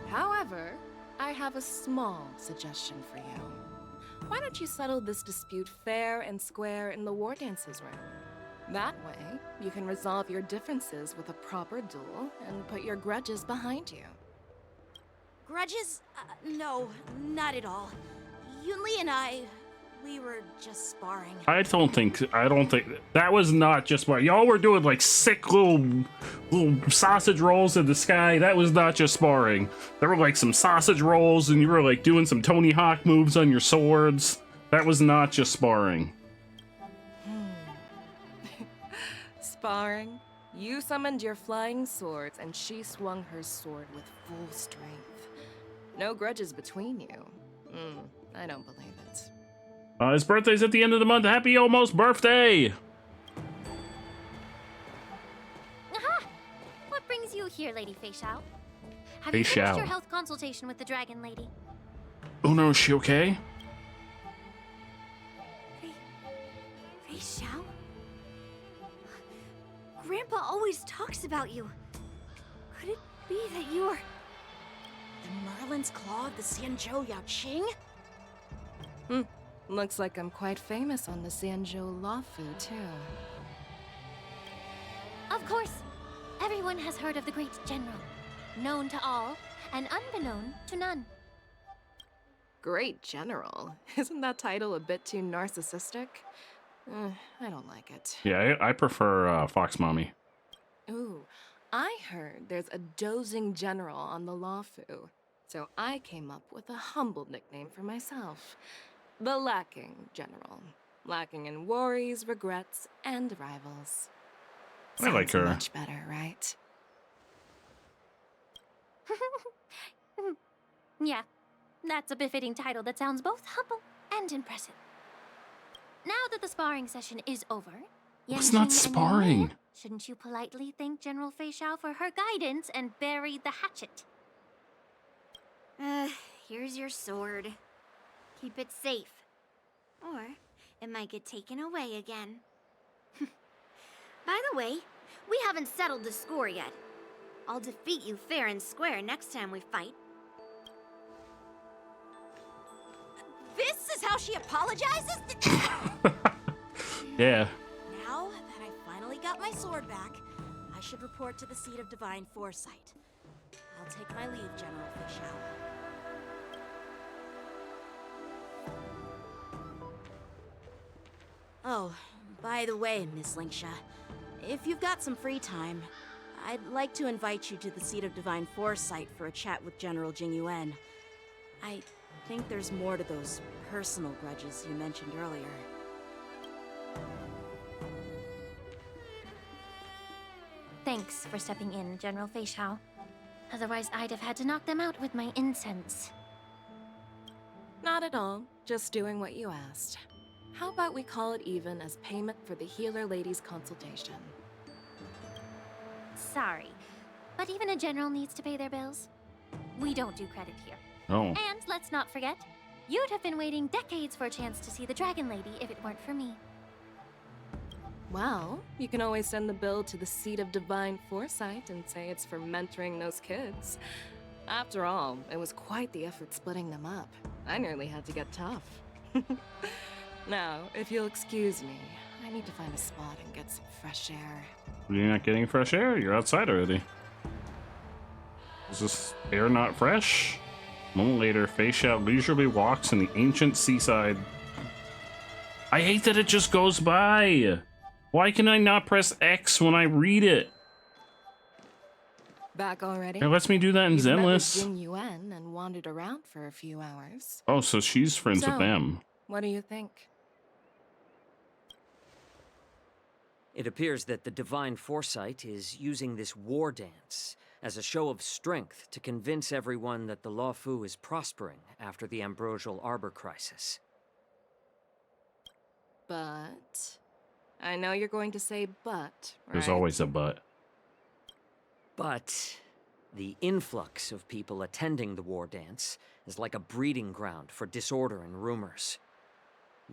However, I have a small suggestion for you. Why don't you settle this dispute fair and square in the war dances room? That way, you can resolve your differences with a proper duel and put your grudges behind you. Grudges? No, not at all. Yunli and we were just sparring. I don't think that was not just what y'all were doing, like sick little sausage rolls in the sky. That was not just sparring. There were like some sausage rolls and you were like doing some Tony Hawk moves on your swords. That was not just sparring. Sparring? You summoned your flying swords and she swung her sword with full strength. No grudges between you. I don't believe it. His birthday's at the end of the month. Happy almost birthday! Aha! What brings you here, Lady Fei Xiao? Have Fei you finished Xiao. your health consultation with the Dragon Lady? Oh no, is she okay? Fei Xiao? Grandpa always talks about you. Could it be that you're... The Merlin's Claw of the Xianzhou Yaoqing? Looks like I'm quite famous on the Zenless Lawfu, too. Of course. Everyone has heard of the great general. Known to all, and unbeknown to none. Great general. Isn't that title a bit too narcissistic? I don't like it. Yeah, I prefer Fox Mommy. Ooh, I heard there's a dozing general on the Lawfu, so I came up with a humble nickname for myself. The Lacking General. Lacking in worries, regrets, and rivals. I like Sounds her. much better, right? Yeah, that's a befitting title that sounds both humble and impressive. Now that the sparring session is over, It's not Yanjing and sparring. Yin, shouldn't you politely thank General Fei Xiao for her guidance and bury the hatchet? Here's your sword. Keep it safe. Or it might get taken away again. By the way, we haven't settled the score yet. I'll defeat you fair and square next time we fight. This is how she apologizes? Yeah. Now that I finally got my sword back, I should report to the seat of divine foresight. I'll take my leave, General Fei Xiao. Oh, by the way, Miss Linksha, if you've got some free time, I'd like to invite you to the seat of divine foresight for a chat with General Jing Yuan. I think there's more to those personal grudges you mentioned earlier. Thanks for stepping in, General Fei Xiao. Otherwise, I'd have had to knock them out with my incense. Not at all. Just doing what you asked. How about we call it even as payment for the healer lady's consultation? Sorry, but even a general needs to pay their bills. We don't do credit here. Oh. And let's not forget, you'd have been waiting decades for a chance to see the Dragon Lady if it weren't for me. Well, you can always send the bill to the seat of divine foresight and say it's for mentoring those kids. After all, it was quite the effort splitting them up. I nearly had to get tough. Now, if you'll excuse me, I need to find a spot and get some fresh air. You're not getting fresh air? You're outside already. Is this air not fresh? A moment later, Fei Xiao leisurely walks in the ancient seaside. I hate that it just goes by. Why can I not press X when I read it? Back already? It lets me do that in You've met with Zenless. Jing Yuan and wandered around for a few hours. Oh, so she's friends with So, them. What do you think? It appears that the Divine Foresight is using this war dance as a show of strength to convince everyone that the Lawfu is prospering after the Ambrosial Arbor crisis. But... I know you're going to say but, right? There's always a but. But the influx of people attending the war dance is like a breeding ground for disorder and rumors.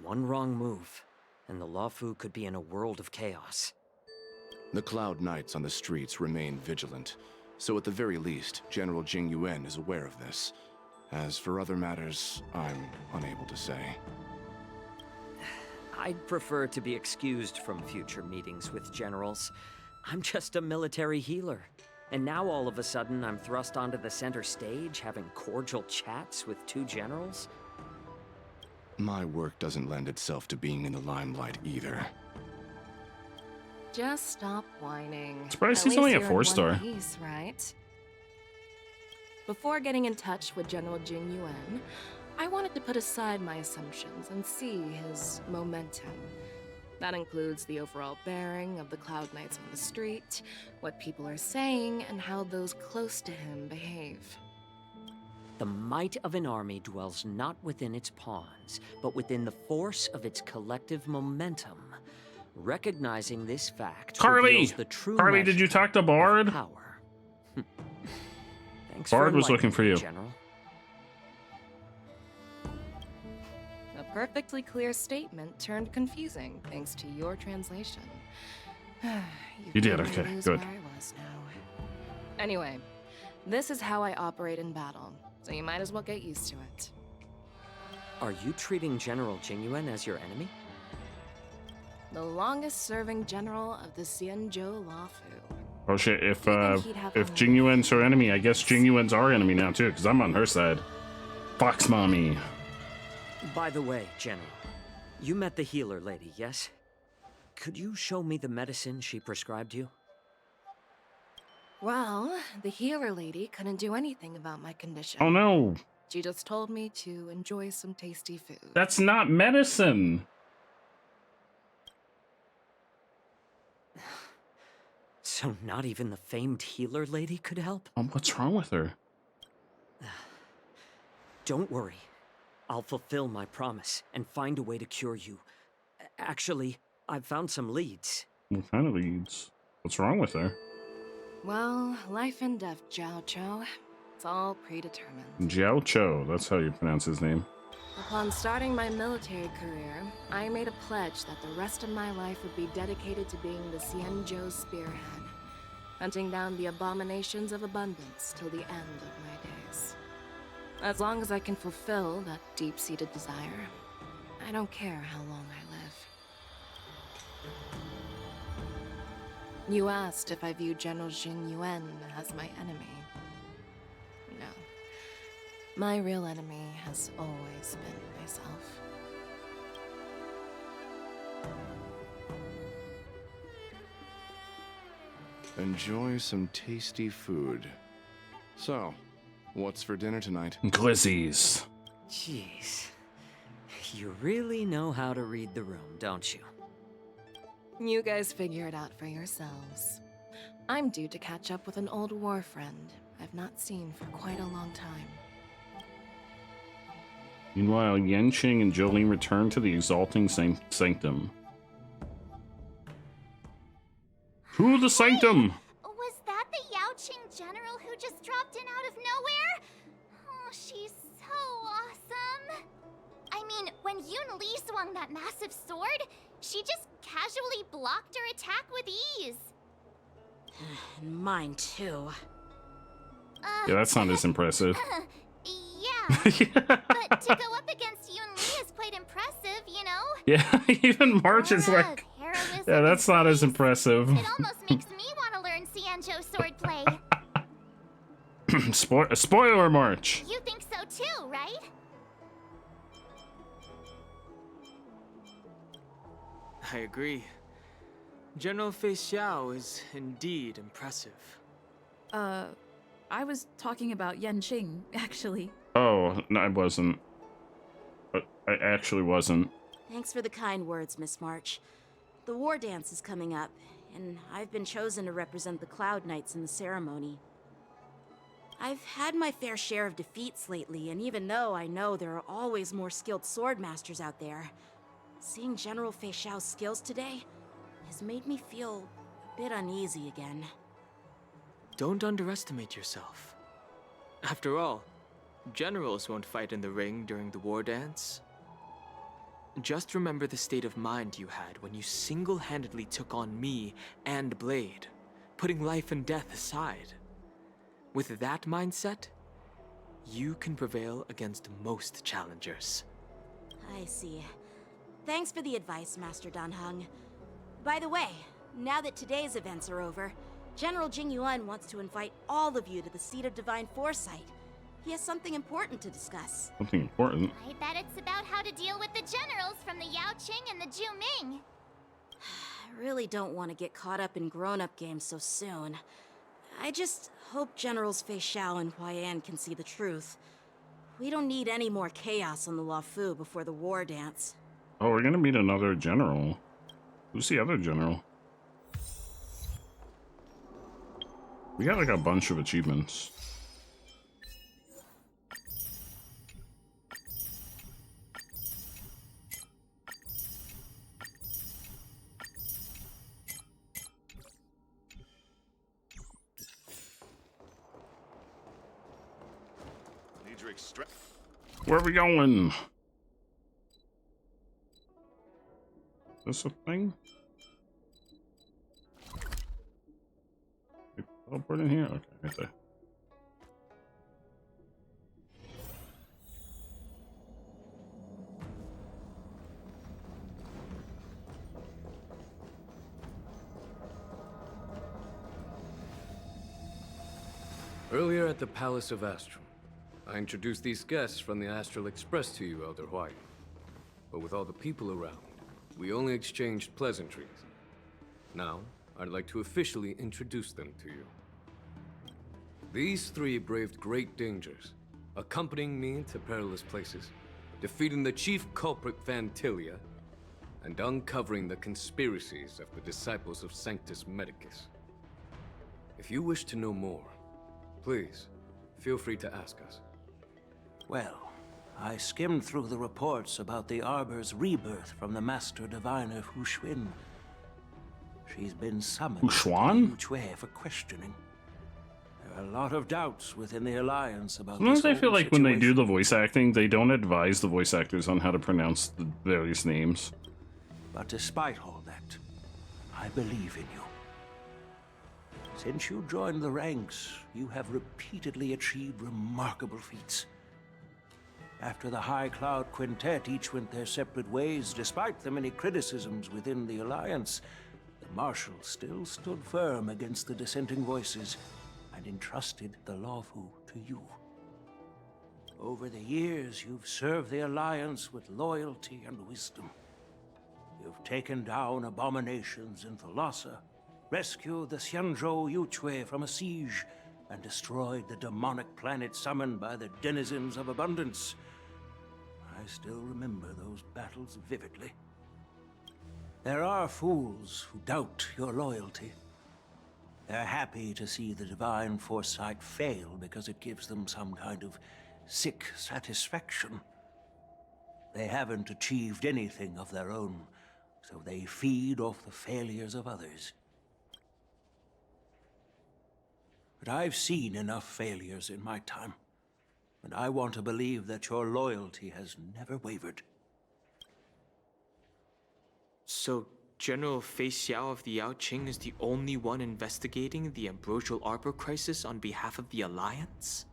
One wrong move, and the Lawfu could be in a world of chaos. The Cloud Knights on the streets remain vigilant, so at the very least, General Jing Yuan is aware of this. As for other matters, I'm unable to say. I'd prefer to be excused from future meetings with generals. I'm just a military healer. And now all of a sudden I'm thrust onto the center stage having cordial chats with two generals? My work doesn't lend itself to being in the limelight either. Just stop whining. Surprised At he's only least a you're in 4-star. one piece, right? Before getting in touch with General Jing Yuan, I wanted to put aside my assumptions and see his momentum. That includes the overall bearing of the Cloud Knights on the street, what people are saying, and how those close to him behave. The might of an army dwells not within its pawns, but within the force of its collective momentum. Recognizing this fact Carly! reveals the true Carly, did you talk to Bard? Power. Thanks Bard for was looking for you. General. A perfectly clear statement turned confusing thanks to your translation. You did, made me okay, lose good. where I was now. Anyway, this is how I operate in battle, so you might as well get used to it. Are you treating General Jing Yuan as your enemy? The longest-serving general of the Xianzhou Lawfu. Oh shit, if he'd have Jing Yuan's her enemy, I guess Jing Yuan's our enemy now too, because I'm on her side. Fox Mommy. By the way, General, you met the healer lady, yes? Could you show me the medicine she prescribed you? Well, the healer lady couldn't do anything about my condition. Oh no! She just told me to enjoy some tasty food. That's not medicine! So not even the famed healer lady could help? What's wrong with her? Don't worry. I'll fulfill my promise and find a way to cure you. Actually, I've found some leads. What kind of leads? What's wrong with her? Well, life and death, Jiao Cho. It's all predetermined. Jiao Cho, that's how you pronounce his name. Upon starting my military career, I made a pledge that the rest of my life would be dedicated to being the Xianzhou spearhead, hunting down the abominations of abundance till the end of my days. As long as I can fulfill that deep-seated desire, I don't care how long I live. You asked if I view General Jing Yuan as my enemy. No. My real enemy has always been myself. Enjoy some tasty food. So, what's for dinner tonight? Glizzies. Jeez. You really know how to read the room, don't you? You guys figure it out for yourselves. I'm due to catch up with an old war friend I've not seen for quite a long time. Meanwhile, Yanqing and Jolene return to the exalting sanctum. To the sanctum! Was that the Yaoqing general who just dropped in out of nowhere? Oh, she's so awesome. I mean, when Yoon Lee swung that massive sword, she just casually blocked her attack with ease. Mine too. Yeah, that's not as impressive. Yeah, but to go up against Yoon Lee is quite impressive, you know? Yeah, even March is like... Yeah, that's not as impressive. It almost makes me want to learn Xianzhou swordplay. Spoiler March! You think so too, right? I agree. General Fei Xiao is indeed impressive. I was talking about Yanqing, actually. Oh, no, I wasn't. I actually wasn't. Thanks for the kind words, Miss March. The war dance is coming up, and I've been chosen to represent the Cloud Knights in the ceremony. I've had my fair share of defeats lately, and even though I know there are always more skilled sword masters out there, seeing General Fei Xiao's skills today has made me feel a bit uneasy again. Don't underestimate yourself. After all, generals won't fight in the ring during the war dance. Just remember the state of mind you had when you single-handedly took on me and Blade, putting life and death aside. With that mindset, you can prevail against most challengers. I see. Thanks for the advice, Master Dan Heng. By the way, now that today's events are over, General Jing Yuan wants to invite all of you to the Seat of Divine Foresight. He has something important to discuss. Something important? I bet it's about how to deal with the generals from the Yaoqing and the Juming. I really don't want to get caught up in grown-up games so soon. I just hope Generals Fei Xiao and Huaiyan can see the truth. We don't need any more chaos on the Luofu before the war dance. Oh, we're gonna meet another general. Who's the other general? We got like a bunch of achievements. Where are we going? Is this a thing? Teleport in here? Okay, right there. Earlier at the Palace of Astral, I introduced these guests from the Astral Express to you, Elder White. But with all the people around, we only exchanged pleasantries. Now, I'd like to officially introduce them to you. These three braved great dangers, accompanying me to perilous places, defeating the chief culprit Vantilia, and uncovering the conspiracies of the disciples of Sanctus Medicus. If you wish to know more, please, feel free to ask us. Well, I skimmed through the reports about the Arbor's rebirth from the Master Diviner Hu Xuan. She's been summoned Hu Xuan? to Yue for questioning. There are a lot of doubts within the Alliance about Sometimes this I feel whole like when they do situation. the voice acting, they don't advise the voice actors on how to pronounce the various names. But despite all that, I believe in you. Since you joined the ranks, you have repeatedly achieved remarkable feats. After the High Cloud Quintet each went their separate ways, despite the many criticisms within the Alliance, the Marshal still stood firm against the dissenting voices and entrusted the Lawfu to you. Over the years, you've served the Alliance with loyalty and wisdom. You've taken down abominations in Thalassa, rescued the Xianzhou Yuchue from a siege, and destroyed the demonic planet summoned by the denizens of abundance. I still remember those battles vividly. There are fools who doubt your loyalty. They're happy to see the divine foresight fail because it gives them some kind of sick satisfaction. They haven't achieved anything of their own, so they feed off the failures of others. But I've seen enough failures in my time, and I want to believe that your loyalty has never wavered. So, General Fei Xiao of the Yaoqing is the only one investigating the Ambrosial Arbor crisis on behalf of the Alliance?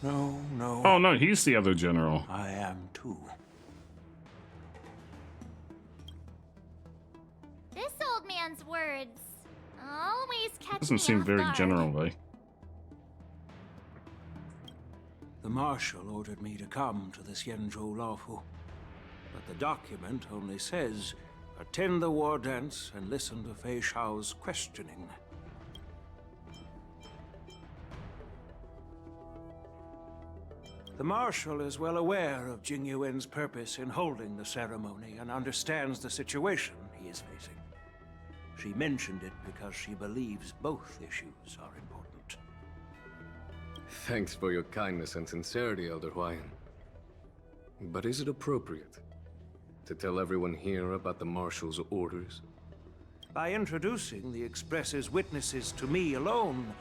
No. Oh no, he's the other general. I am too. This old man's words always catch Doesn't me seem off very guard. general, like. The Marshal ordered me to come to the Xianzhou Lawfu, but the document only says, attend the war dance and listen to Fei Xiao's questioning. The Marshal is well aware of Jing Yuan's purpose in holding the ceremony and understands the situation he is facing. She mentioned it because she believes both issues are important. Thanks for your kindness and sincerity, Elder Huayan. But is it appropriate to tell everyone here about the Marshal's orders? By introducing the Express's witnesses to me alone,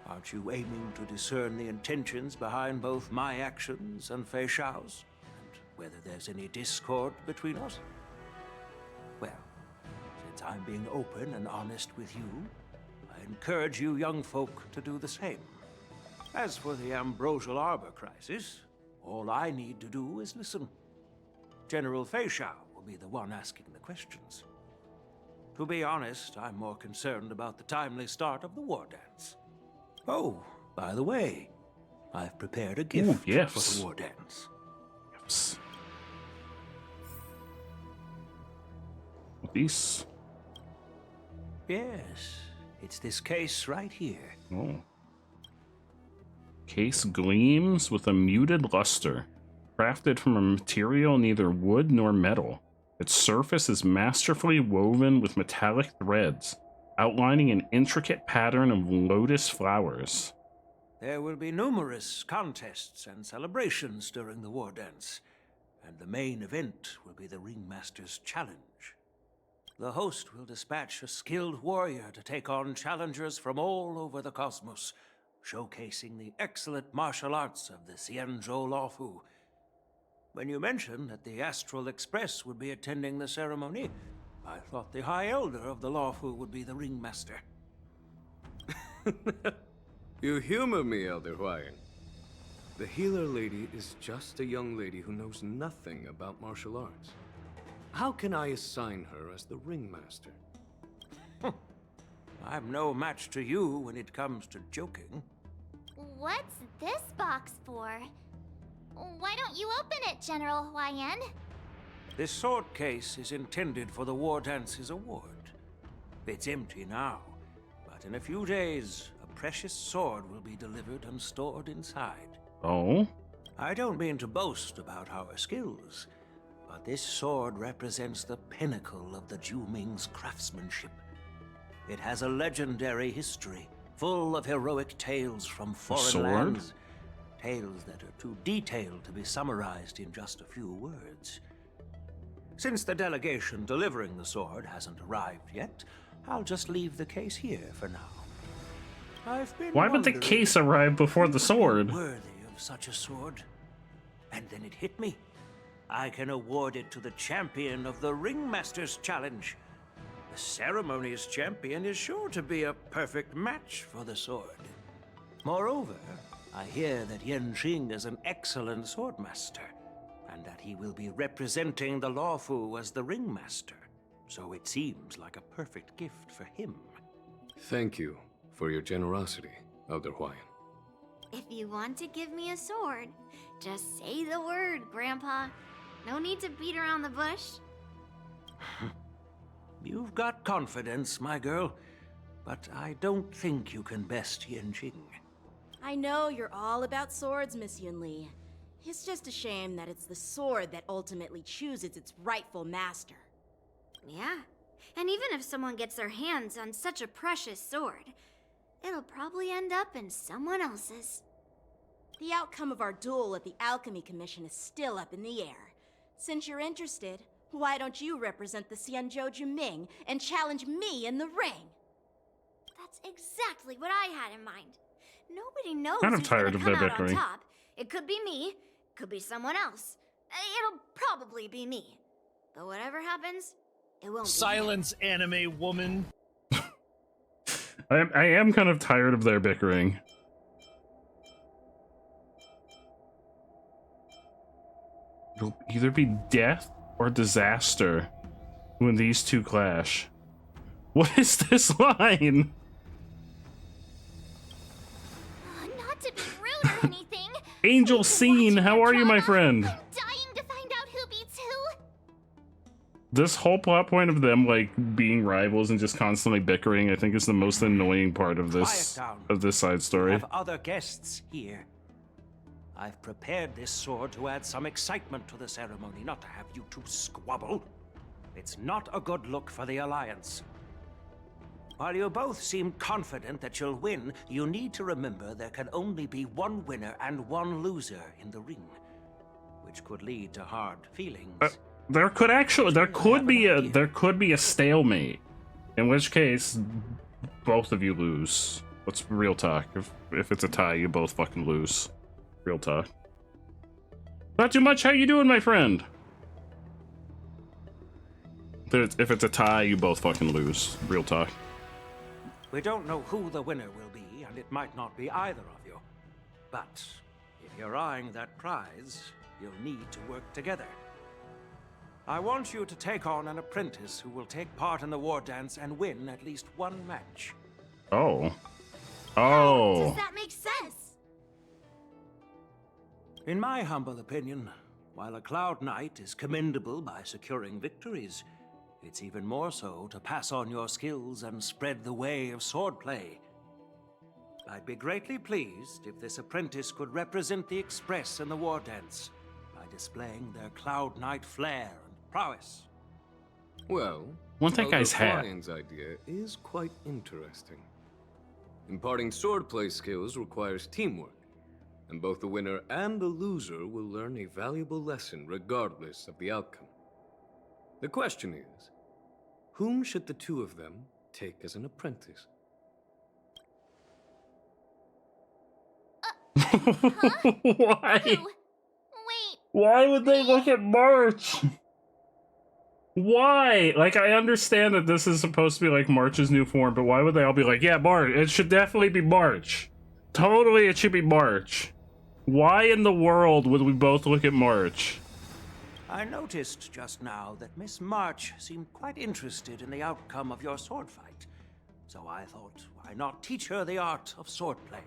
aren't you aiming to discern the intentions behind both my actions and Fei Xiao's? And whether there's any discord between us? Well, since I'm being open and honest with you, I encourage you young folk to do the same. As for the Ambrosial Arbor crisis, all I need to do is listen. General Fei Xiao will be the one asking the questions. To be honest, I'm more concerned about the timely start of the war dance. Oh, by the way, I've prepared a gift for gifts. the war dance. Gifts. These. Yes, it's this case right here. Oh. Case gleams with a muted luster, crafted from a material neither wood nor metal. Its surface is masterfully woven with metallic threads, outlining an intricate pattern of lotus flowers. There will be numerous contests and celebrations during the war dance, and the main event will be the Ringmaster's Challenge. The host will dispatch a skilled warrior to take on challengers from all over the cosmos, showcasing the excellent martial arts of the Xianzhou Lawfu. When you mentioned that the Astral Express would be attending the ceremony, I thought the High Elder of the Lawfu would be the Ringmaster. You humor me, Elder Huayan. The healer lady is just a young lady who knows nothing about martial arts. How can I assign her as the Ringmaster? I'm no match to you when it comes to joking. What's this box for? Why don't you open it, General Huayan? This sword case is intended for the War Dance's award. It's empty now, but in a few days, a precious sword will be delivered and stored inside. Oh? I don't mean to boast about our skills, but this sword represents the pinnacle of the Zhuming's craftsmanship. It has a legendary history, full of heroic tales from foreign lands. Tales that are too detailed to be summarized in just a few words. Since the delegation delivering the sword hasn't arrived yet, I'll just leave the case here for now. I've been Why would the case arrive before the sword? Worthy of such a sword. And then it hit me. I can award it to the champion of the Ringmaster's Challenge. The ceremony's champion is sure to be a perfect match for the sword. Moreover, I hear that Yanqing is an excellent swordmaster, and that he will be representing the Luofu as the Ringmaster. So it seems like a perfect gift for him. Thank you for your generosity, Elder Huayan. If you want to give me a sword, just say the word, Grandpa. No need to beat around the bush. You've got confidence, my girl, but I don't think you can best Yanqing. I know you're all about swords, Miss Yunli. It's just a shame that it's the sword that ultimately chooses its rightful master. Yeah, and even if someone gets their hands on such a precious sword, it'll probably end up in someone else's. The outcome of our duel at the Alchemy Commission is still up in the air. Since you're interested, why don't you represent the Xianzhou Juming and challenge me in the ring? That's exactly what I had in mind. Nobody knows Kind of who's tired gonna of come their out on bickering. top. It could be me, could be someone else. It'll probably be me. But whatever happens, it won't Silence, anime woman. I am kind of tired of their bickering. It'll either be death or disaster when these two clash. What is this line? Not to be rude or anything. Angel Scene, how are you, my friend? Dying to find out who beats who. This whole plot point of them like being rivals and just constantly bickering, I think, is the most annoying part of this side We story. have other guests here. I've prepared this sword to add some excitement to the ceremony, not to have you two squabble. It's not a good look for the Alliance. While you both seem confident that you'll win, you need to remember there can only be one winner and one loser in the ring, which could lead to hard feelings. There could be a stalemate, in which case both of you lose. Let's real talk. If it's a tie, you both fucking lose. Real talk. Not too much. How you doing, my friend? If it's a tie, you both fucking lose. Real talk. We don't know who the winner will be, and it might not be either of you. But if you're eyeing that prize, you'll need to work together. I want you to take on an apprentice who will take part in the war dance and win at least one match. Oh. Oh. Does that make sense? In my humble opinion, while a Cloud Knight is commendable by securing victories, it's even more so to pass on your skills and spread the way of swordplay. I'd be greatly pleased if this apprentice could represent the Express in the war dance by displaying their Cloud Knight flair and prowess. Well, Want that guy's hat. Huayan's idea is quite interesting. Imparting swordplay skills requires teamwork, and both the winner and the loser will learn a valuable lesson regardless of the outcome. The question is, whom should the two of them take as an apprentice? Why? Wait. Why would they look at March? Why? Like, I understand that this is supposed to be like March's new form, but why would they all be like, yeah, March, it should definitely be March. Totally, it should be March. Why in the world would we both look at March? I noticed just now that Miss March seemed quite interested in the outcome of your sword fight. So I thought, why not teach her the art of swordplay?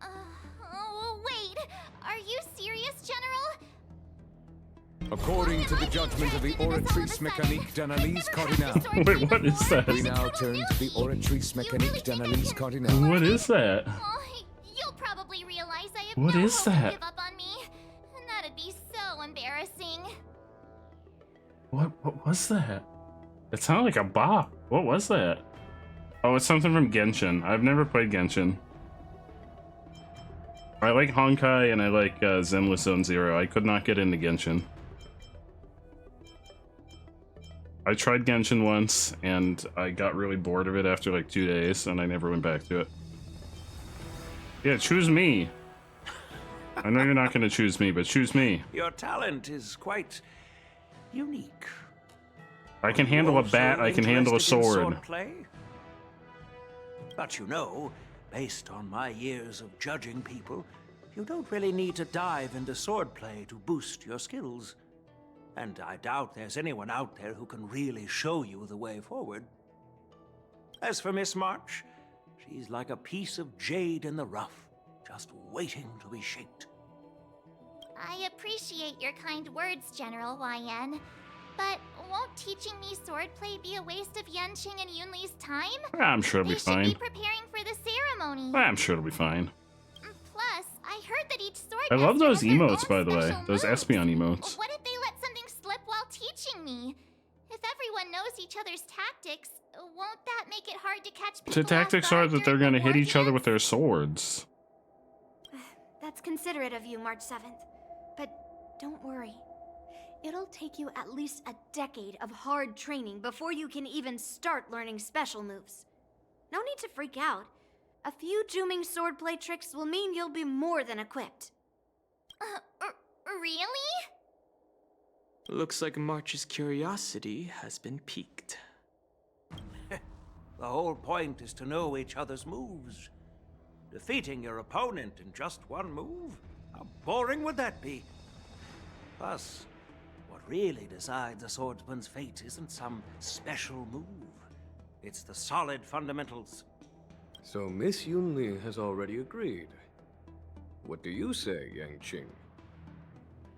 Oh, wait. Are you serious, General? According to the judgment of the Oratrice Mécanique d'Analyse Cardinale. Wait, what is that? We now turn to the Oratrice Mécanique d'Analyse Cardinale. What is that? You'll probably realize I have What no is hope that? to give up on me. And that'd be so embarrassing. What was that? It sounded like a bop. What was that? Oh, it's something from Genshin. I've never played Genshin. I like Honkai and I like Zenless Zone Zero. I could not get into Genshin. I tried Genshin once and I got really bored of it after like 2 days and I never went back to it. Yeah, choose me. I know you're not going to choose me, but choose me. Your talent is quite unique. I can handle a bat, I can handle a sword. Swordplay? But you know, based on my years of judging people, you don't really need to dive into swordplay to boost your skills. And I doubt there's anyone out there who can really show you the way forward. As for Miss March, she's like a piece of jade in the rough, just waiting to be shaped. I appreciate your kind words, General YN. But won't teaching me swordplay be a waste of Yanqing and Yunli's time? I'm sure it'll be They fine. should be preparing for the ceremony. I'm sure it'll be fine. Plus, I heard that each sword I love master those has their emotes, own by the way. special Those moves. Espeon emotes. What if they let something slip while teaching me? If everyone knows each other's tactics, won't that make it hard to catch people The tactics are that they're gonna hit each other with their swords. That's considerate of you, March 7th. But don't worry. It'll take you at least a decade of hard training before you can even start learning special moves. No need to freak out. A few Juming swordplay tricks will mean you'll be more than equipped. Really? Looks like March's curiosity has been piqued. The whole point is to know each other's moves. Defeating your opponent in just one move? How boring would that be? Plus, what really decides a swordsman's fate isn't some special move. It's the solid fundamentals. So Miss Yunli has already agreed. What do you say, Yanqing?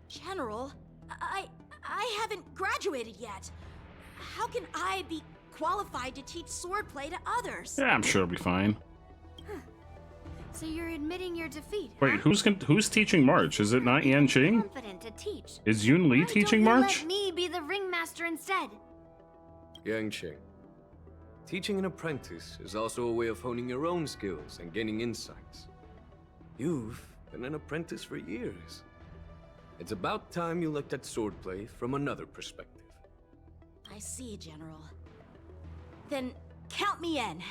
General, I haven't graduated yet. How can I be qualified to teach swordplay to others? Yeah, I'm sure it'll be fine. So you're admitting your defeat. Wait, who's teaching March? Is it not Yanqing? Confident to teach. Is Yun Li teaching March? Let me be the ringmaster instead. Yanqing, teaching an apprentice is also a way of honing your own skills and gaining insights. You've been an apprentice for years. It's about time you looked at swordplay from another perspective. I see, General. Then count me in.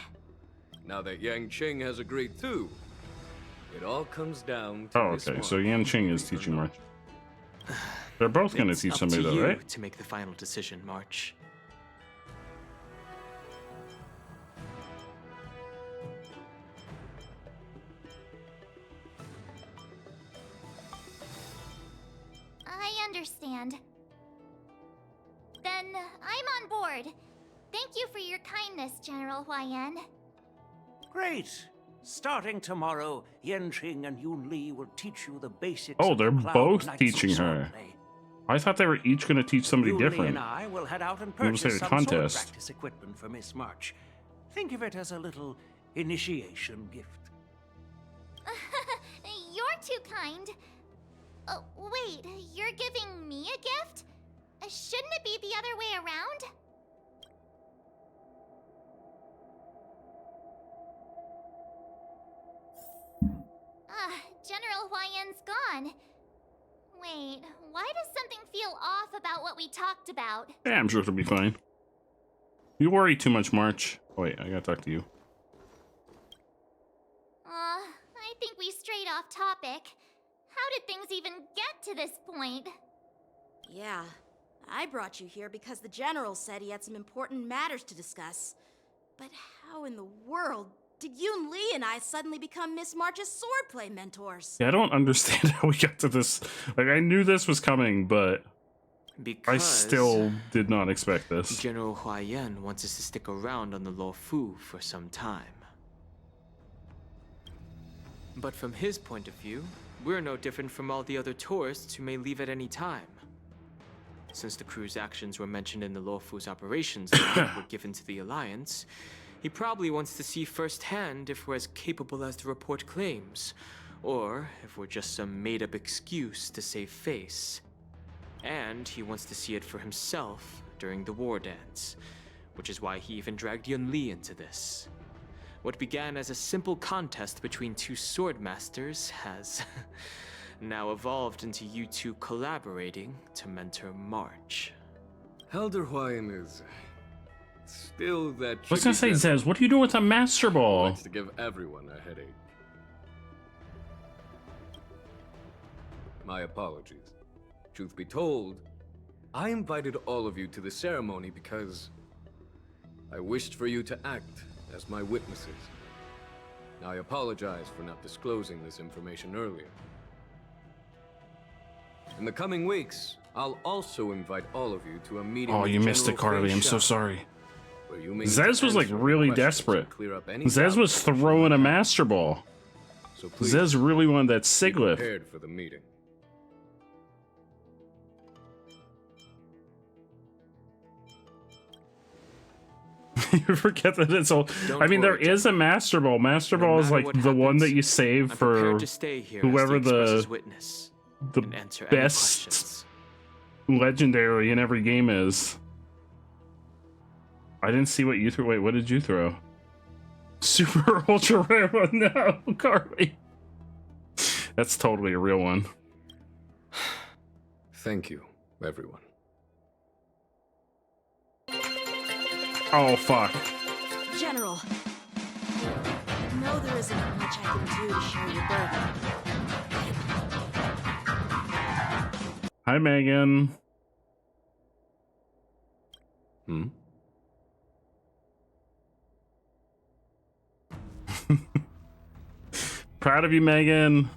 Now that Yanqing has agreed too, it all comes down to Oh, Miss okay. March. So Yanqing is teaching March. They're both gonna teach Up somebody to though, you right? to make the final decision, March. I understand. Then I'm on board. Thank you for your kindness, General YN. Great! Starting tomorrow, Yanqing and Yun Li will teach you the basics Oh, of they're the Cloud both Knights teaching of her. swordplay. I thought they were each gonna teach somebody Yun Li different. and I will head out and It was purchase like a some sword contest. practice equipment for Miss March. Think of it as a little initiation gift. You're too kind. Wait, you're giving me a gift? Shouldn't it be the other way around? General YN's gone. Wait, why does something feel off about what we talked about? Yeah, I'm sure it'll be fine. You worry too much, March. Oh, wait, I gotta talk to you. I think we strayed off topic. How did things even get to this point? Yeah, I brought you here because the General said he had some important matters to discuss. But how in the world did Yun Li and I suddenly become Miss March's swordplay mentors? Yeah, I don't understand how we got to this. Like, I knew this was coming, but I still did not expect this. General Huayan wants us to stick around on the Lo Fu for some time. But from his point of view, we're no different from all the other tourists who may leave at any time. Since the crew's actions were mentioned in the Luofu's operations that were given to the Alliance, he probably wants to see firsthand if we're as capable as the report claims, or if we're just some made-up excuse to save face. And he wants to see it for himself during the war dance, which is why he even dragged Yun Li into this. What began as a simple contest between two sword masters has now evolved into you two collaborating to mentor March. Elder Huayan is still that. I was gonna say, Zez, what are you doing with a Master Ball? Likes to give everyone a headache. My apologies. Truth be told, I invited all of you to the ceremony because I wished for you to act as my witnesses. I apologize for not disclosing this information earlier. In the coming weeks, I'll also invite all of you to a meeting. Oh, with you missed it, General Carly. Fei I'm so Shan, sorry. where you may Zez was like answer really questions desperate. and clear up any Zez doubts was throwing a Master Ball. So please, Zez really wanted that be Siglif. prepared for the meeting. You forget that it's all. I mean, there is a Master Ball. Master Ball is like the one that you save for whoever the best legendary in every game is. I didn't see what you threw. Wait, what did you throw? Super ultra rare one. No, Carly. That's totally a real one. Thank you, everyone. Oh, fuck. General, I know there isn't much I can do to share your burden. Hi, Megan. Proud of you, Megan.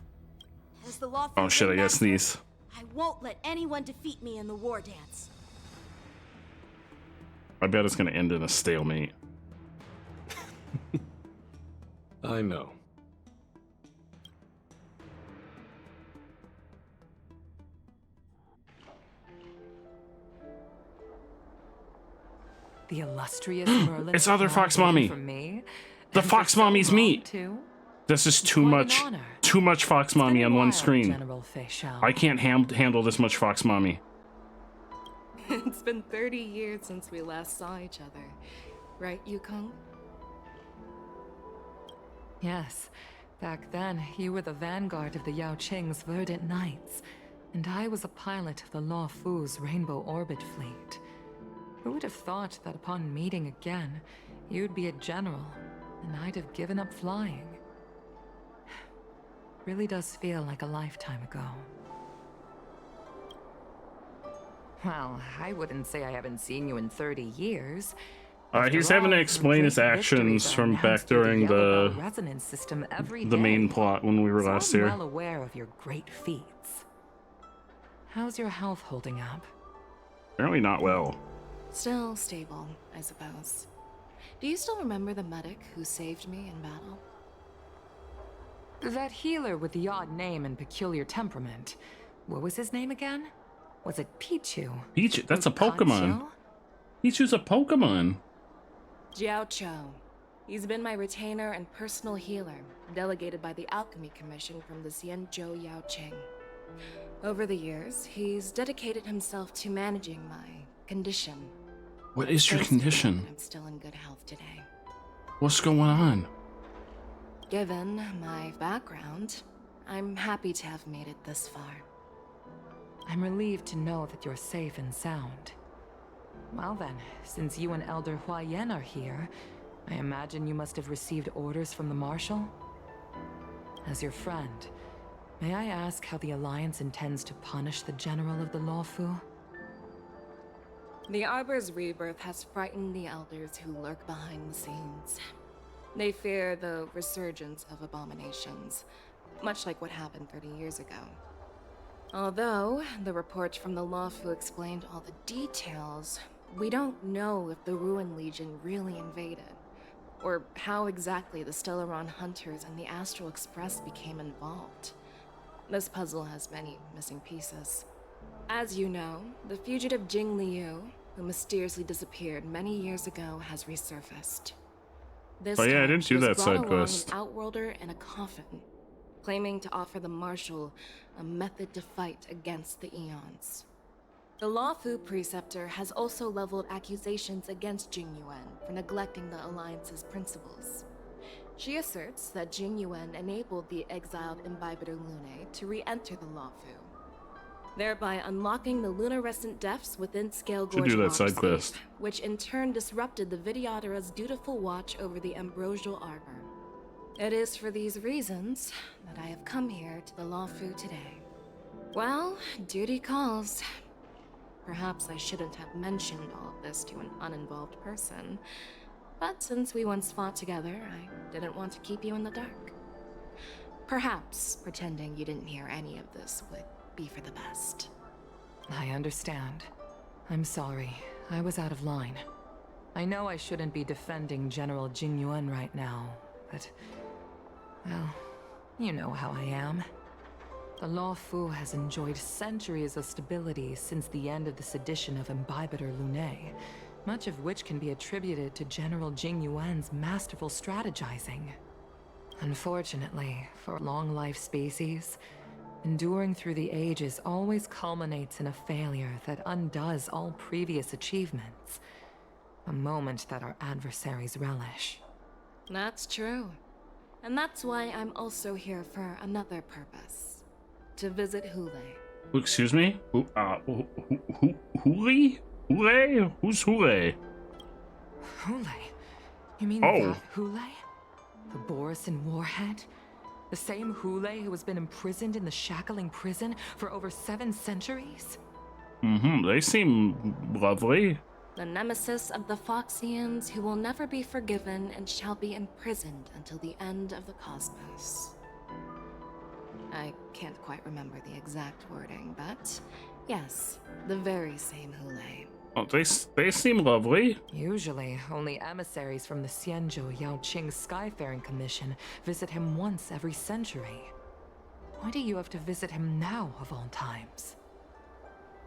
As the law Oh shit, I gotta sneeze. I won't let anyone defeat me in the war dance. I bet it's gonna end in a stalemate. I know. The illustrious Merlin. It's other Fox Mommy. From me. The Fox Mommy's meat. This is too much. Too much Fox Mommy on one screen. General Fei Shan. I can't handle this much Fox Mommy. It's been 30 years since we last saw each other. Right, Yukong? Yes. Back then, you were the vanguard of the Yao Qing's Verdant Knights, and I was a pilot of the Law Fu's Rainbow Orbit fleet. Who would have thought that upon meeting again, you'd be a general, and I'd have given up flying? Really does feel like a lifetime ago. Well, I wouldn't say I haven't seen you in 30 years. He's having to explain his actions from back during the resonance system every main day. plot when we were So last I'm here. well aware of your great feats. How's your health holding up? Apparently not well. Still stable, I suppose. Do you still remember the medic who saved me in battle? That healer with the odd name and peculiar temperament. What was his name again? Was it Pichu? Pichu, that's a Pokemon. Kancho? Pichu's a Pokemon. Jiao Cho. He's been my retainer and personal healer, delegated by the Alchemy Commission from the Xianzhou Yao Qing. Over the years, he's dedicated himself to managing my condition. What is your condition? I'm still in good health today. What's going on? Given my background, I'm happy to have made it this far. I'm relieved to know that you're safe and sound. Well then, since you and Elder Huayan are here, I imagine you must have received orders from the Marshal? As your friend, may I ask how the Alliance intends to punish the General of the Luofu? The Arbor's rebirth has frightened the elders who lurk behind the scenes. They fear the resurgence of abominations, much like what happened 30 years ago. Although the report from the Luofu explained all the details, we don't know if the Ruin Legion really invaded, or how exactly the Stellaron Hunters and the Astral Express became involved. This puzzle has many missing pieces. As you know, the fugitive Jing Liu, who mysteriously disappeared many years ago, has resurfaced. This Oh yeah, I time, didn't she do was that brought side along quest. an outworlder in a coffin, claiming to offer the Marshal a method to fight against the Eons. The Law Fu preceptor has also leveled accusations against Jing Yuan for neglecting the Alliance's principles. She asserts that Jing Yuan enabled the exiled Imbibitor Lunae to re-enter the Law Fu, thereby unlocking the lunarescent depths within Scale Should Gorge do that Watch side Safe, quest. which in turn disrupted the Videotera's dutiful watch over the Ambrosial Arbor. It is for these reasons that I have come here to the Law Fu today. Well, duty calls. Perhaps I shouldn't have mentioned all of this to an uninvolved person, but since we once fought together, I didn't want to keep you in the dark. Perhaps pretending you didn't hear any of this would be for the best. I understand. I'm sorry. I was out of line. I know I shouldn't be defending General Jing Yuan right now, but... well, you know how I am. The Law Fu has enjoyed centuries of stability since the end of the sedition of Imbibitor Lunae, much of which can be attributed to General Jing Yuan's masterful strategizing. Unfortunately, for a long-life species, enduring through the ages always culminates in a failure that undoes all previous achievements. A moment that our adversaries relish. That's true. And that's why I'm also here for another purpose. To visit Hule. Excuse me? Hule? Hule? Who's Hule? Hule? You mean that Hule? The Borisin Warhead? The same Hule who has been imprisoned in the Shackling prison for over 7 centuries? They seem lovely. The nemesis of the Foxians who will never be forgiven and shall be imprisoned until the end of the cosmos. I can't quite remember the exact wording, but yes, the very same Hule. Oh, they seem lovely. Usually, only emissaries from the Xianzhou Yaoqing Skyfaring Commission visit him once every century. Why do you have to visit him now, of all times?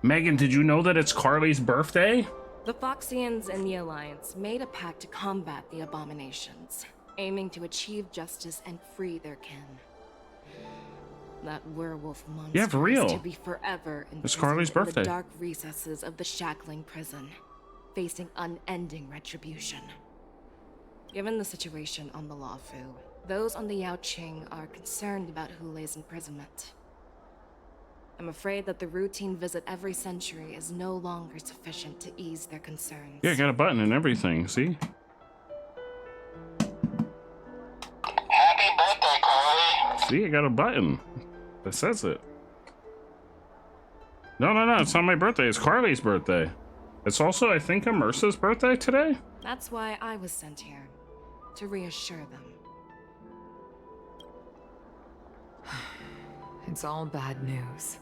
Megan, did you know that it's Carly's birthday? The Foxians and the Alliance made a pact to combat the abominations, aiming to achieve justice and free their kin. That werewolf monster for real. is to be forever It's Carly's imprisoned in birthday. the dark recesses of the Shackling prison, facing unending retribution. Given the situation on the Law Fu, those on the Yaoqing are concerned about Hule's imprisonment. I'm afraid that the routine visit every century is no longer sufficient to ease their concerns. Yeah, I got a button and everything, see? Happy birthday, Carly. See, I got a button that says it. No, it's not my birthday. It's Carly's birthday. It's also, I think, Immersa's birthday today? That's why I was sent here, to reassure them. It's all bad news.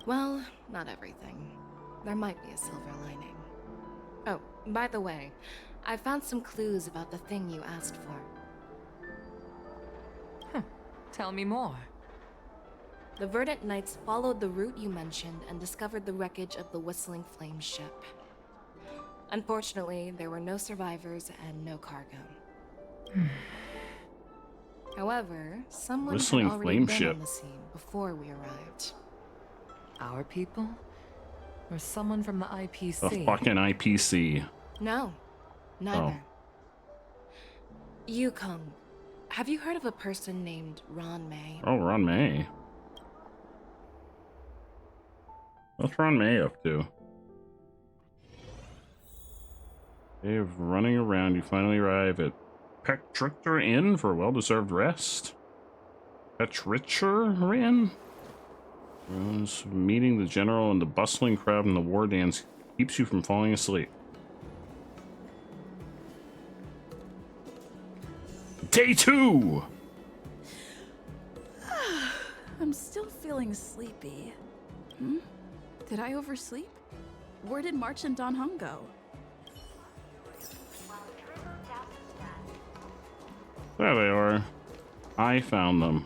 Well, not everything. There might be a silver lining. Oh, by the way, I found some clues about the thing you asked for. Tell me more. The Verdant Knights followed the route you mentioned and discovered the wreckage of the Whistling Flame ship. Unfortunately, there were no survivors and no cargo. However, someone Whistling had already Flame been ship. on the scene before we arrived. Our people? Or someone from the IPC? The fucking IPC. No, neither. Oh. Yukong, have you heard of a person named Ron May? Oh, Ron May. What's Ron May up to? Day of running around, you finally arrive at Petricher Inn for a well-deserved rest. Petricher Inn? Meeting the general and the bustling crowd in the war dance keeps you from falling asleep. Day 2! I'm still feeling sleepy. Did I oversleep? Where did March and Don Hung go? There they are. I found them.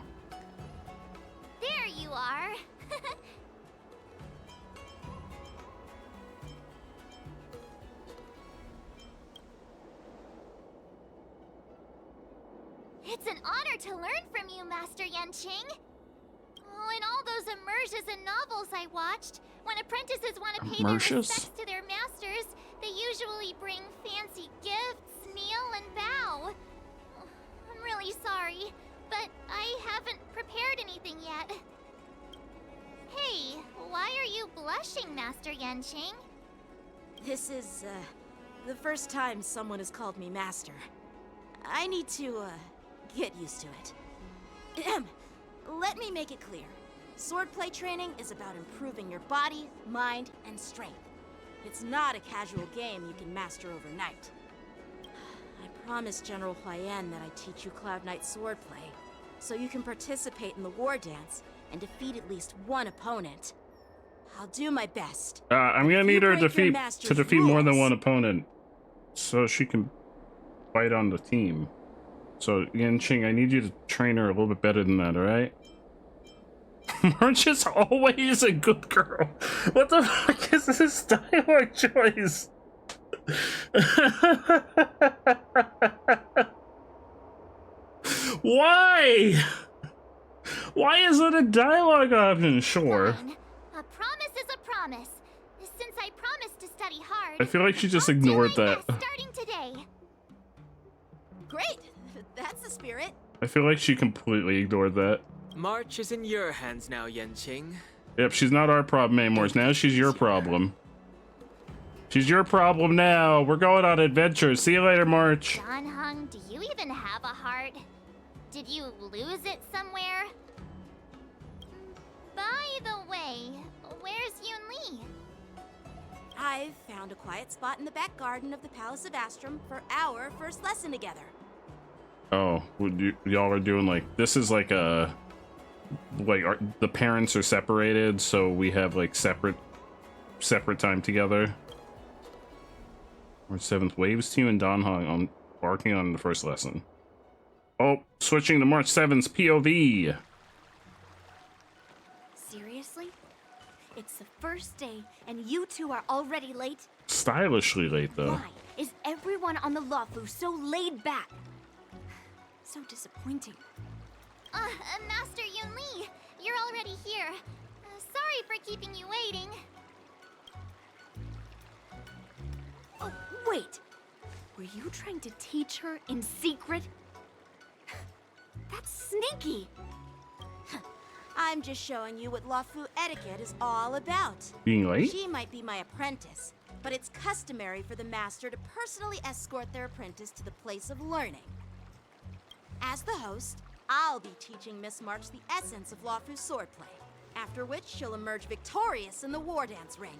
It's an honor to learn from you, Master Yanqing. Oh, in all those immersions and novels I watched, when apprentices want to pay their respects to their masters, they usually bring fancy gifts, kneel, and bow. I'm really sorry, but I haven't prepared anything yet. Hey, why are you blushing, Master Yanqing? This is, the first time someone has called me Master. I need to, get used to it. Let me make it clear. Swordplay training is about improving your body, mind, and strength. It's not a casual game you can master overnight. I promised General Huayan that I'd teach you Cloud Knight swordplay, so you can participate in the war dance and defeat at least one opponent. I'll do my best. I'm gonna need her to defeat more than one opponent, so she can fight on the team. So Yanqing, I need you to train her a little bit better than that, alright? March is always a good girl. What the fuck is this dialogue choice? Why? Why is it a dialogue option? Sure. Fine. A promise is a promise. Since I promised to study hard, I feel like she just ignored that. starting today. Great. That's the spirit. I feel like she completely ignored that. March is in your hands now, Yanqing. Yep, she's not our problem anymore. Now she's your problem. She's your problem now. We're going on adventures. See you later, March. Danheng, do you even have a heart? Did you lose it somewhere? By the way, where's Yunli? I've found a quiet spot in the back garden of the Palace of Astrum for our first lesson together. Oh, y'all are doing like, this is like a, like the parents are separated, so we have like separate time together. March 7th, Waves team and Danheng on barking on the first lesson. Oh, switching to March 7th's POV. Seriously? It's the first day, and you two are already late? Stylishly late, though. Why is everyone on the Luofu so laid back? So disappointing. Master Yunli, you're already here. Sorry for keeping you waiting. Oh, wait. Were you trying to teach her in secret? That's sneaky. I'm just showing you what Luofu etiquette is all about. Being late? She might be my apprentice, but it's customary for the master to personally escort their apprentice to the place of learning. As the host, I'll be teaching Miss March the essence of Luofu's swordplay, after which she'll emerge victorious in the war dance ring.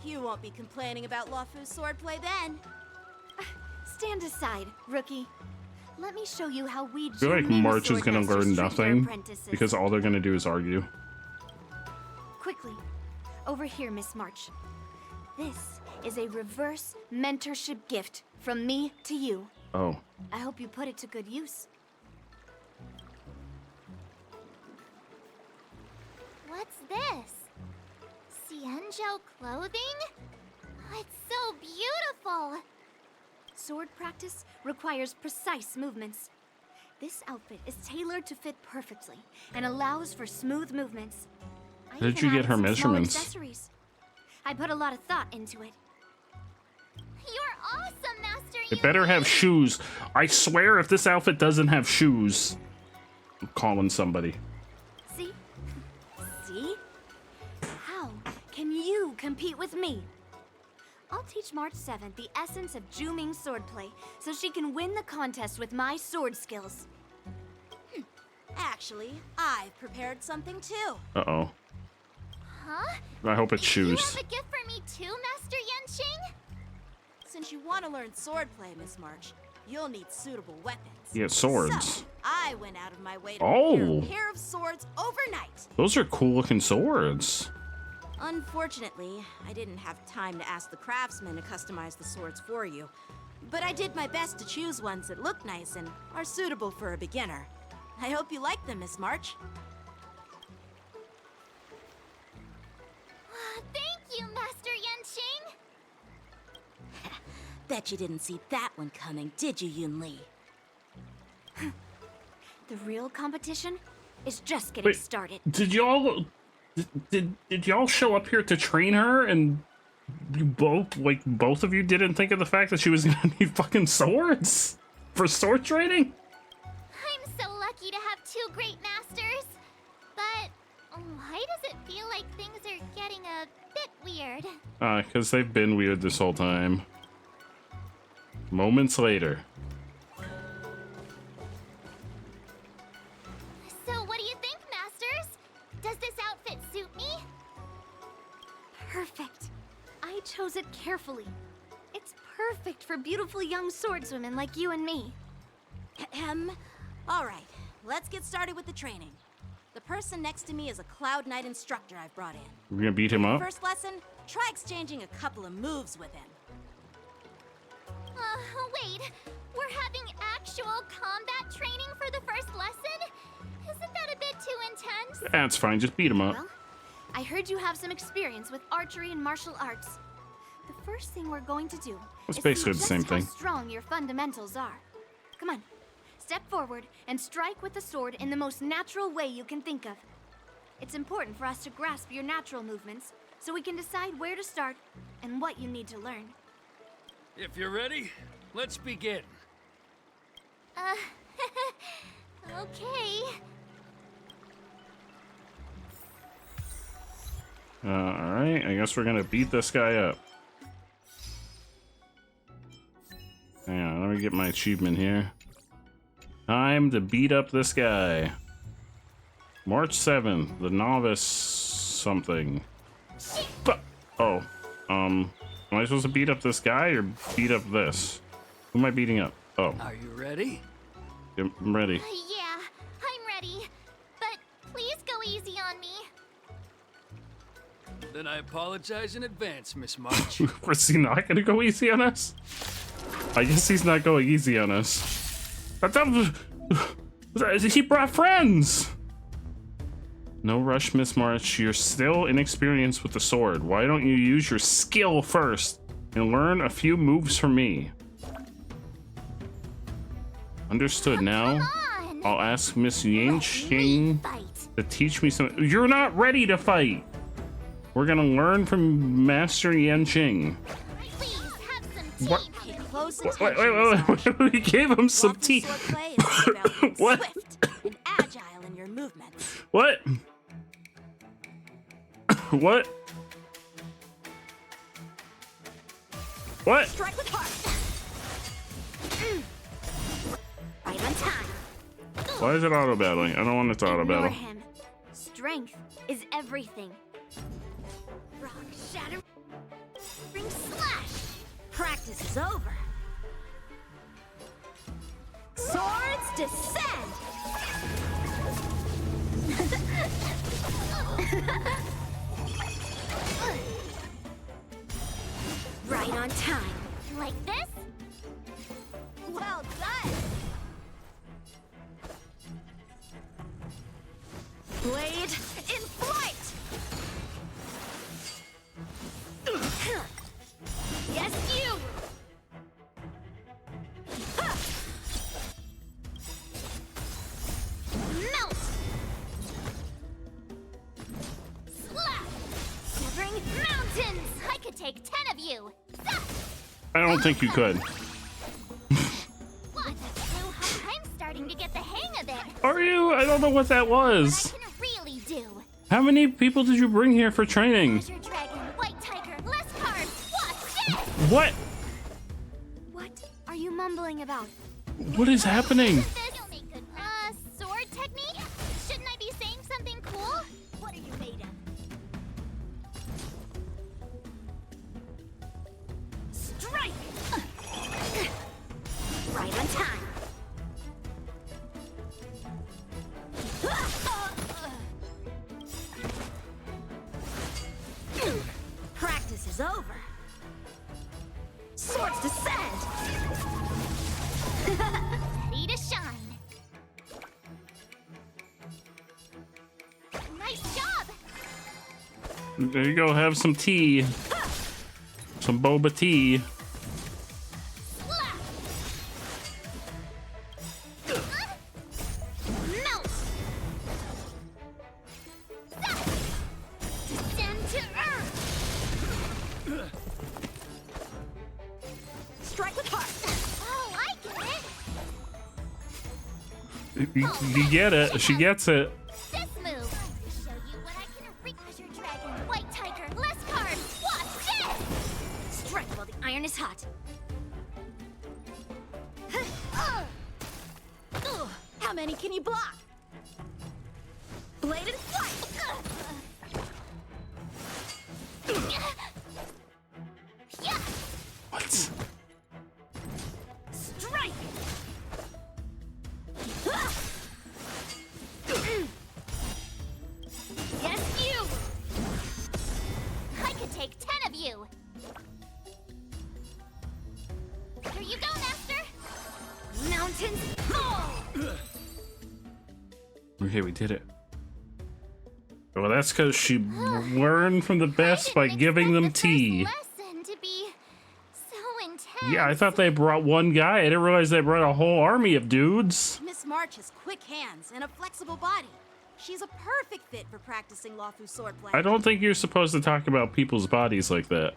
You won't be complaining about Luofu's swordplay then. Stand aside, rookie. Let me show you how we I feel like March is gonna learn nothing, because all they're gonna do is argue. Quickly, over here, Miss March. This is a reverse mentorship gift from me to you. Oh. I hope you put it to good use. What's this? Xianzhou clothing? Oh, it's so beautiful! Sword practice requires precise movements. This outfit is tailored to fit perfectly and allows for smooth movements. Where did you get her measurements? Accessories. I put a lot of thought into it. You're awesome, Master It better have shoes. I swear if this outfit doesn't have shoes, I'm calling somebody. See? See? How can you compete with me? I'll teach March 7th the essence of Juming swordplay so she can win the contest with my sword skills. Actually, I've prepared something too. Uh-oh. Huh? I hope it's shoes. You have a gift for me too, Master Yanqing? Since you want to learn swordplay, Miss March, you'll need suitable weapons. Yeah, swords. So, I went out of my way to Oh. prepare a pair of swords overnight. Those are cool looking swords. Unfortunately, I didn't have time to ask the craftsman to customize the swords for you. But I did my best to choose ones that look nice and are suitable for a beginner. I hope you like them, Miss March. Thank you, Master Yanqing! Bet you didn't see that one coming, did you, Yunli? The real competition is just getting started. Did y'all show up here to train her, and you both of you didn't think of the fact that she was gonna need fucking swords for sword training? I'm so lucky to have two great masters. But why does it feel like things are getting a bit weird? Because they've been weird this whole time. Moments later. So what do you think, masters? Does this outfit suit me? Perfect. I chose it carefully. It's perfect for beautiful young swordswomen like you and me. All right, let's get started with the training. The person next to me is a Cloud Knight instructor I've brought in. We're gonna beat him up? First lesson, try exchanging a couple of moves with him. Wait. We're having actual combat training for the first lesson? Isn't that a bit too intense? That's fine, just beat him up. Well, I heard you have some experience with archery and martial arts. The first thing we're going to do It's is basically see the same just how thing. strong your fundamentals are. Come on, step forward and strike with the sword in the most natural way you can think of. It's important for us to grasp your natural movements so we can decide where to start and what you need to learn. If you're ready, let's begin. Okay. Alright, I guess we're gonna beat this guy up. Hang on, let me get my achievement here. Time to beat up this guy. March 7th, the novice something. Oh, am I supposed to beat up this guy or beat up this? Who am I beating up? Oh. Are you ready? I'm ready. Yeah, I'm ready. But please go easy on me. Then I apologize in advance, Miss March. Was he not gonna go easy on us? I guess he's not going easy on us. He brought friends! No rush, Miss March. You're still inexperienced with the sword. Why don't you use your skill first and learn a few moves from me? Understood. Now, I'll ask Miss Yanqing to teach me some. You're not ready to fight. We're gonna learn from Master Yanqing. What? Wait. We gave him some tea. What? And agile in your movements. What? What? What? Strike with heart. Right on time. Why is it auto battling? I don't want it to auto Ignore battle. him. Strength is everything. Rock shatter. Ring slash. Practice is over. Swords descend. Right on time. Like this? Well done. Blade in flight. Yes, you! Melt! Slap! Severing mountains! I could take 10 of you! I don't think you could. What? I'm starting to get the hang of it. Are you? I don't know what that was. I can really do. How many people did you bring here for training? Azure Dragon, White Tiger, less cards. Watch this! What? What are you mumbling about? What is happening? Sword technique? Shouldn't I be saying something cool? What are you made of? Strike. Right on time. Practice is over. Swords descend. Ready to shine. Nice job! There you go. Have some tea. Some boba tea. Strike with heart. Oh, I get it. You get it. She gets it. This move. I'm to show you what I can reach. Azure Dragon, White Tiger, less cards. Watch this. Strike while the iron is hot. How many can you block? Blade and flight. What? Strike. Yes, you. I could take 10 of you. Here you go, Master. Mountains fall. Okay, we did it. Well, that's because she learned from the best by giving them tea. Lesson to be so intense. Yeah, I thought they brought one guy. I didn't realize they brought a whole army of dudes. Miss March has quick hands and a flexible body. She's a perfect fit for practicing Lawfu swordplay. I don't think you're supposed to talk about people's bodies like that.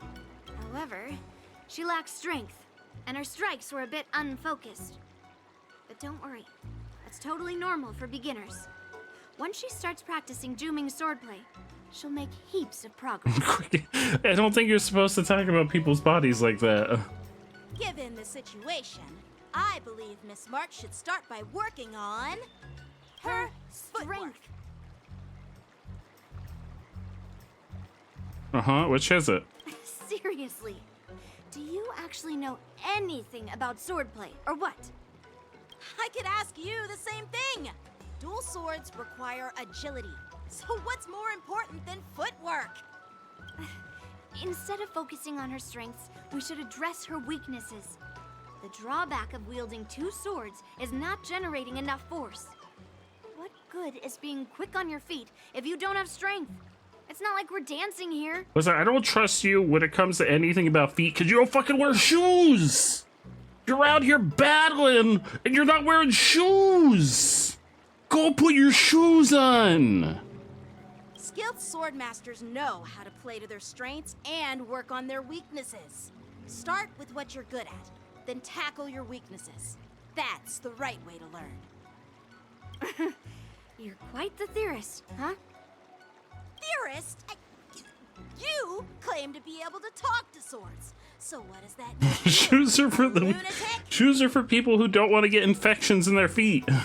However, she lacks strength, and her strikes were a bit unfocused. But don't worry, that's totally normal for beginners. Once she starts practicing Juming swordplay, she'll make heaps of progress. I don't think you're supposed to talk about people's bodies like that. Given the situation, I believe Miss March should start by working on her strength. Which is it? Seriously, do you actually know anything about swordplay, or what? I could ask you the same thing. Dual swords require agility. So what's more important than footwork? Instead of focusing on her strengths, we should address her weaknesses. The drawback of wielding two swords is not generating enough force. What good is being quick on your feet if you don't have strength? It's not like we're dancing here. Listen, I don't trust you when it comes to anything about feet because you don't fucking wear shoes. You're out here battling and you're not wearing shoes. Go put your shoes on. Skilled sword masters know how to play to their strengths and work on their weaknesses. Start with what you're good at, then tackle your weaknesses. That's the right way to learn. You're quite the theorist, huh? Theorist? You claim to be able to talk to swords. So what does that mean? Shoes are for the shoes are for people who don't want to get infections in their feet. Hey,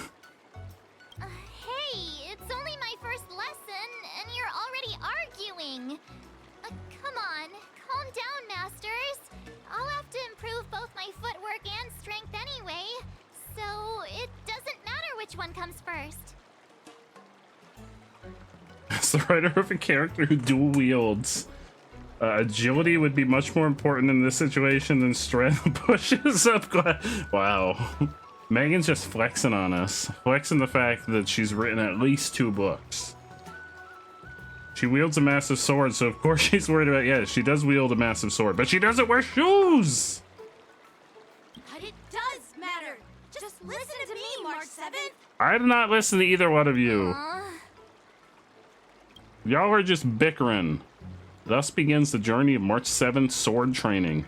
it's only my first lesson, and you're already arguing. Come on, calm down, Masters. I'll have to improve both my footwork and strength anyway, so it doesn't matter which one comes first. As the writer of a character who dual wields, agility would be much more important in this situation than strength. Pushes up. Wow. Megan's just flexing on us. Flexing the fact that she's written at least 2 books. She wields a massive sword, so of course she's worried about, yeah, she does wield a massive sword, but she doesn't wear shoes! But it does matter. Just listen to me, March 7th. I did not listen to either one of you. Y'all are just bickering. Thus begins the journey of March 7th sword training.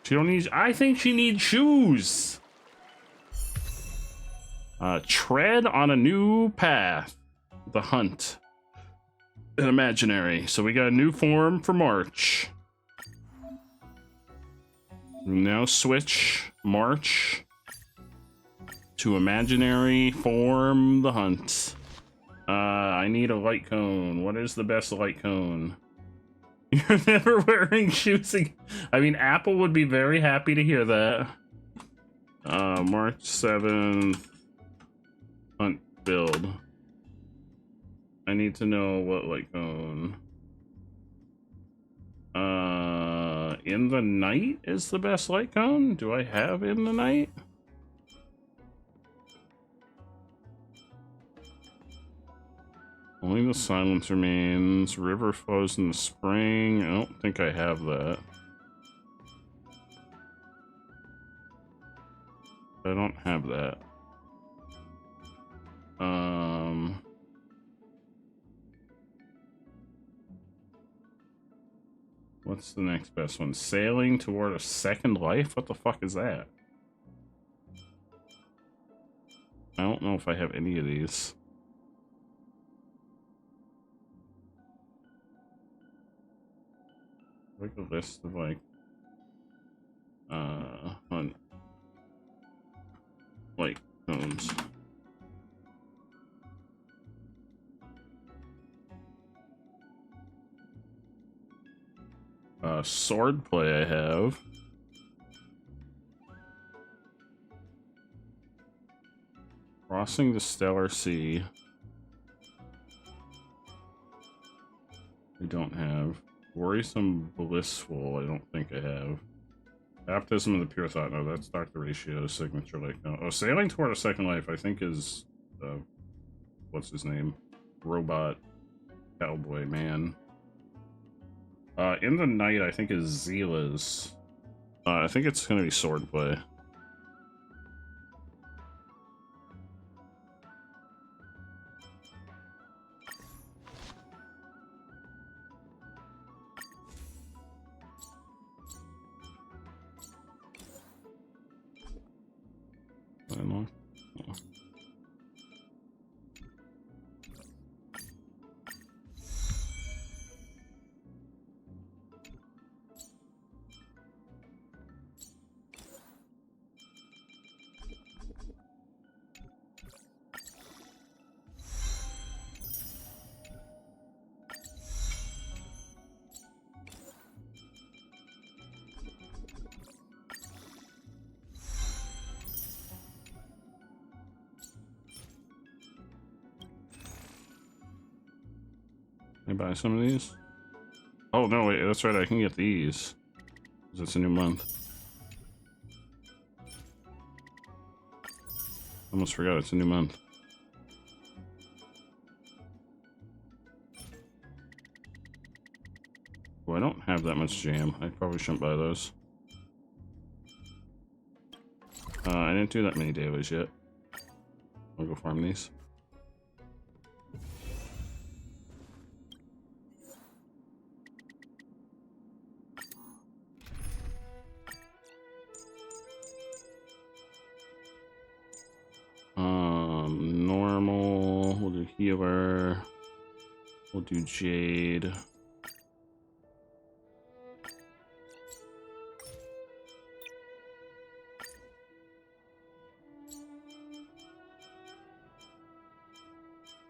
She don't need, I think she needs shoes. Tread on a new path. The hunt. An imaginary. So we got a new form for March. Now switch March to imaginary form the hunt. I need a light cone. What is the best light cone? You're never wearing shoes again. I mean, Apple would be very happy to hear that. March 7th. Hunt build. I need to know what light cone. In the night is the best light cone? Do I have in the night? Only the silence remains. River flows in the spring. I don't think I have that. I don't have that. What's the next best one? Sailing toward a second life? What the fuck is that? I don't know if I have any of these. Like a list of like films. Swordplay I have. Crossing the Stellar Sea. I don't have. Worrisome Blissful, I don't think I have. Baptism of the Pure Thought, no, that's Dr. Ratio's signature. Like, no. Oh, Sailing Toward a Second Life, I think is, what's his name? Robot Cowboy Man. In the Night, I think is Zila's. I think it's gonna be Swordplay. Can I buy some of these? Oh no, wait, that's right, I can get these. Because it's a new month. Almost forgot it's a new month. Oh, I don't have that much jam. I probably shouldn't buy those. I didn't do that many dailies yet. I'll go farm these. Normal, we'll do healer, we'll do Jade.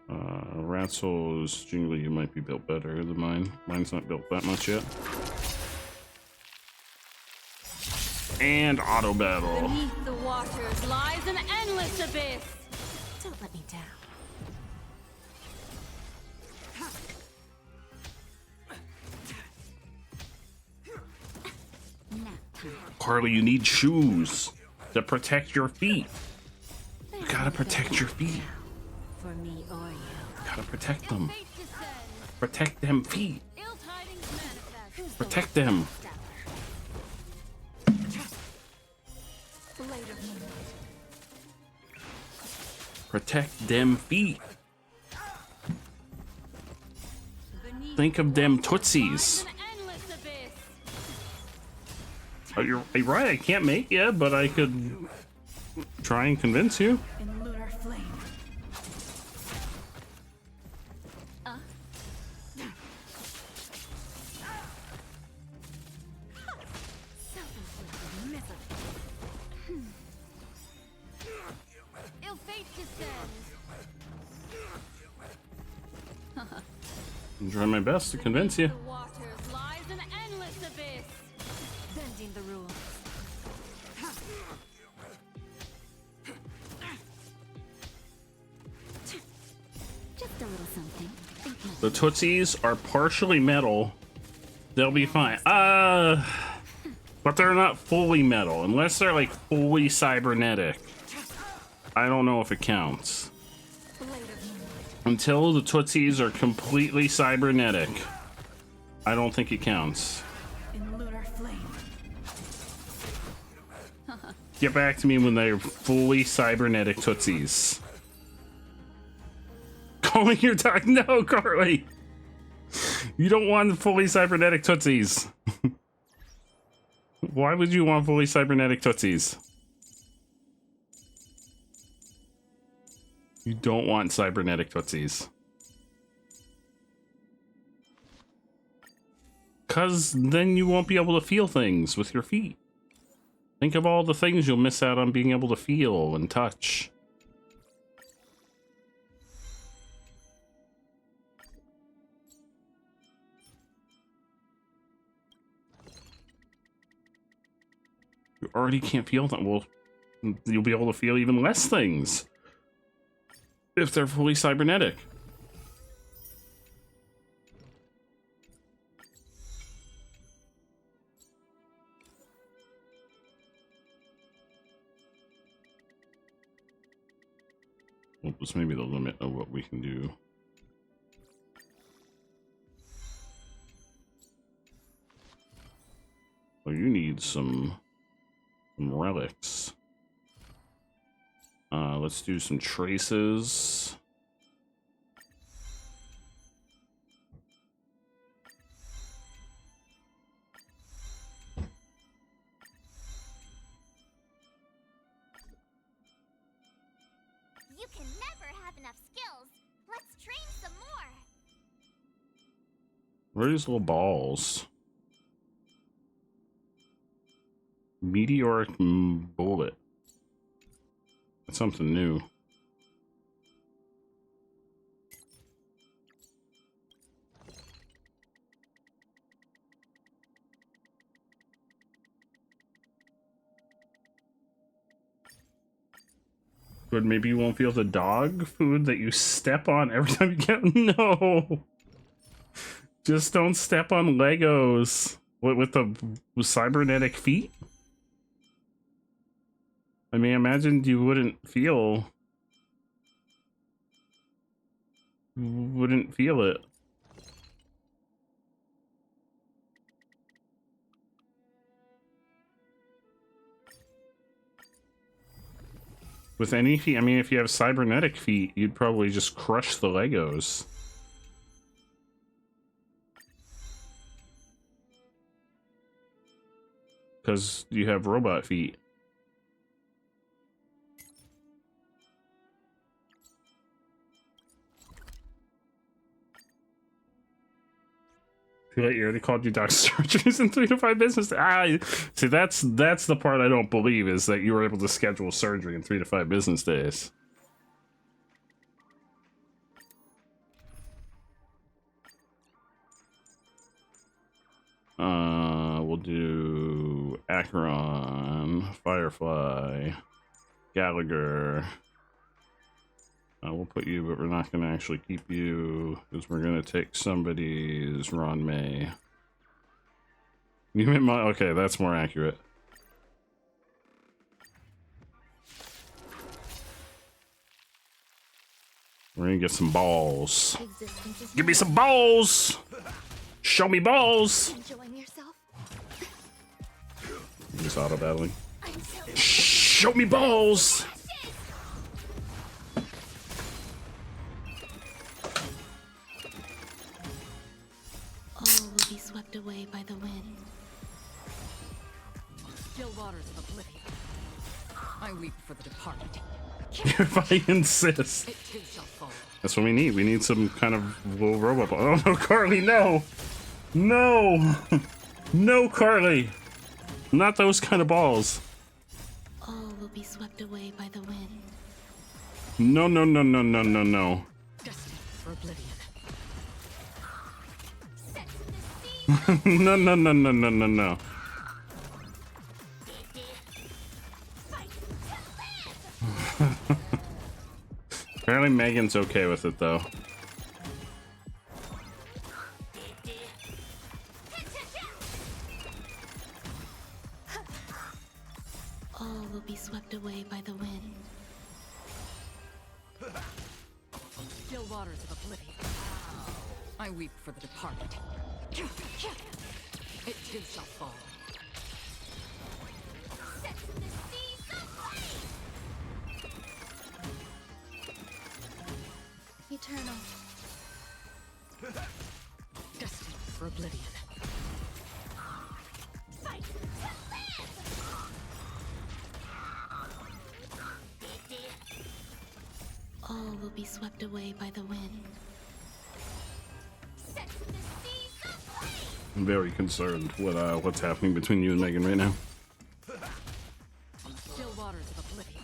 Ratzel's generally you might be built better than mine. Mine's not built that much yet. And auto battle. Beneath the waters lies an endless abyss. Don't let me down. Carly, you need shoes to protect your feet. You gotta protect your feet. For me or you. Gotta protect them. Protect them feet. Protect them. Protect them feet. Think of them tootsies. Oh, you're right, I can't make it, but I could try and convince you. In lunar flame. Ill fate descends. I'm trying my best to convince you. The waters lies an endless abyss. Bending the rules. Just a little something. The tootsies are partially metal. They'll be fine. But they're not fully metal. Unless they're like fully cybernetic. I don't know if it counts. Until the tootsies are completely cybernetic, I don't think it counts. In lunar flame. Get back to me when they're fully cybernetic tootsies. Calling your dog? No, Carly. You don't want fully cybernetic tootsies. Why would you want fully cybernetic Tootsies? You don't want cybernetic Tootsies. Because then you won't be able to feel things with your feet. Think of all the things you'll miss out on being able to feel and touch. You already can't feel them. Well, you'll be able to feel even less things if they're fully cybernetic. Well, this may be the limit of what we can do. Well, you need some relics. Let's do some traces. You can never have enough skills. Let's train some more. Where are these little balls? Meteoric bullet. That's something new. But maybe you won't feel the dog food that you step on every time you get. No! Just don't step on Legos. What, with the cybernetic feet? I mean, imagine you wouldn't feel it. With any feet, I mean, if you have cybernetic feet, you'd probably just crush the Legos. Because you have robot feet. Too late, you already called you doctor surgeries in 3 to 5 business days. See, that's the part I don't believe, is that you were able to schedule surgery in 3 to 5 business days. We'll do Acheron, Firefly, Gallagher. We'll put you, but we're not going to actually keep you, because we're going to take somebody's Ron May. You meant my, okay, that's more accurate. We're going to get some balls. Give me some balls! Show me balls! Enjoying yourself? Just auto battling. Show me balls! All will be swept away by the wind. Still waters of oblivion. I weep for the departed. If I insist. It too shall fall. That's what we need. We need some kind of little robot ball. Oh no, Carly, no! No! No, Carly! Not those kind of balls. All will be swept away by the wind. No, no, no, no, no, no, no. Destined for oblivion. No, no, no, no, no, no, no. Apparently Megan's okay with it, though. All will be swept away by the wind. Still waters of oblivion. I weep for the departed. It too shall fall. Eternal. Destined for oblivion. Fight to live! will be swept away by the wind. I'm very concerned with what's happening between you and Megan right now. Still waters of oblivion.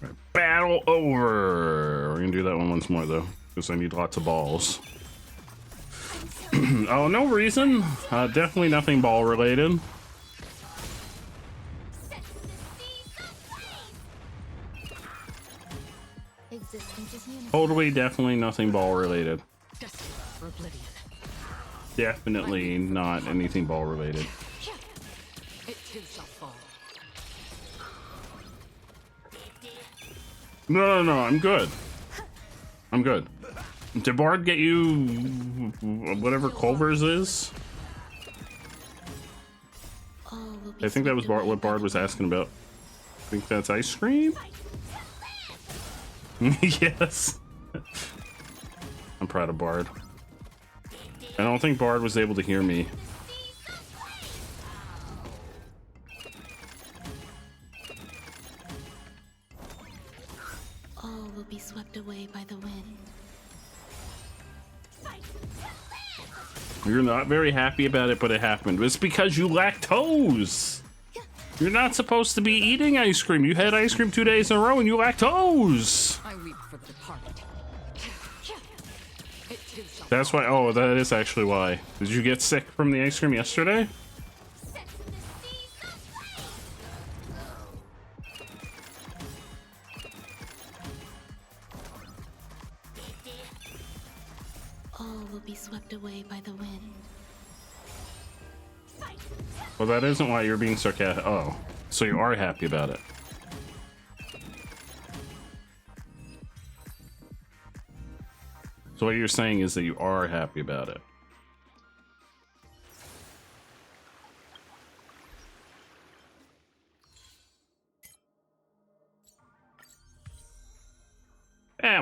Right, battle over. We're gonna do that one once more though, because I need lots of balls. Oh, no reason. Definitely nothing ball related. Totally, definitely nothing ball related. Definitely not anything ball related. It too shall fall. No, I'm good. I'm good. Did Bard get you whatever Culver's is? I think that was what Bard was asking about. I think that's ice cream? Yes. I'm proud of Bard. I don't think Bard was able to hear me. All will be swept away by the wind. You're not very happy about it, but it happened. It's because you lactose. You're not supposed to be eating ice cream. You had ice cream 2 days in a row and you lactose. I weep for the departed. That's why. Oh, that is actually why. Did you get sick from the ice cream yesterday? All will be swept away by the wind. Well, that isn't why you're being sarcastic. Oh, so you are happy about it. So what you're saying is that you are happy about it.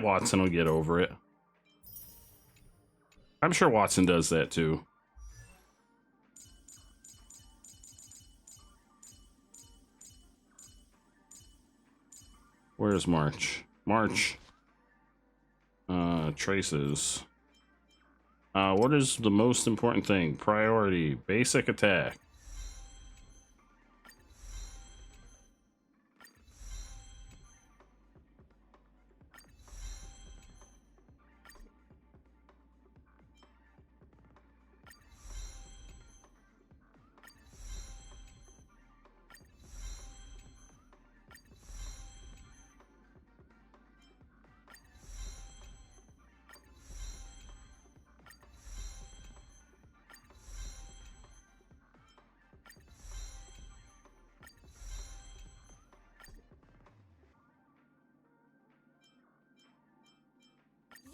Watson will get over it. I'm sure Watson does that too. Where's March? March. Traces. What is the most important thing? Priority. Basic attack.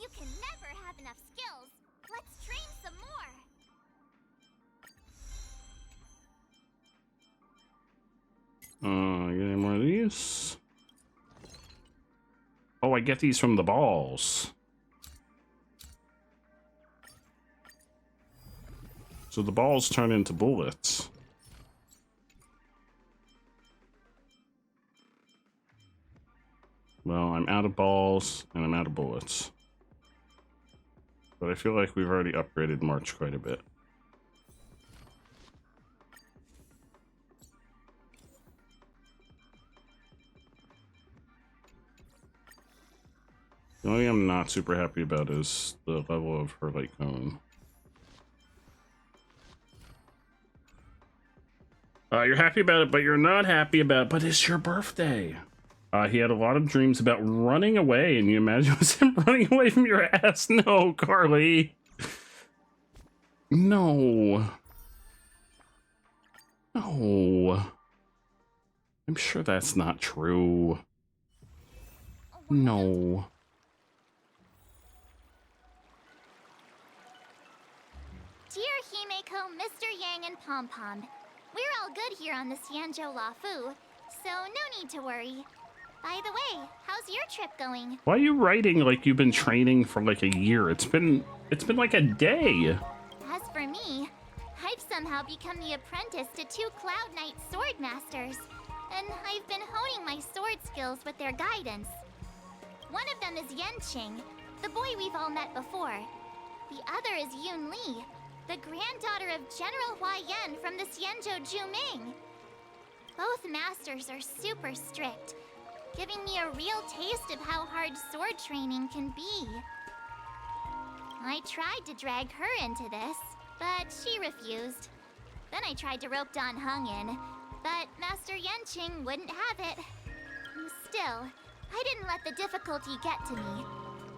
You can never have enough skills. Let's train some more. Get any more of these? Oh, I get these from the balls. So the balls turn into bullets. Well, I'm out of balls and I'm out of bullets. But I feel like we've already upgraded March quite a bit. The only thing I'm not super happy about is the level of her light cone. You're happy about it, but you're not happy about it. But it's your birthday. He had a lot of dreams about running away, and you imagine it was him running away from your ass? No, Carly. No. No. I'm sure that's not true. No. Dear Himeko, Mr. Yang, and Pom Pom, we're all good here on the Xianzhou Lafu, so no need to worry. By the way, how's your trip going? Why are you writing like you've been training for like a year? It's been like a day. As for me, I've somehow become the apprentice to 2 Cloud Knight sword masters, and I've been honing my sword skills with their guidance. One of them is Yenqing, the boy we've all met before. The other is Yun Li, the granddaughter of General Hua Yan from the Xianzhou Juming. Both masters are super strict, giving me a real taste of how hard sword training can be. I tried to drag her into this, but she refused. Then I tried to rope Dan Heng in, but Master Yenqing wouldn't have it. Still, I didn't let the difficulty get to me.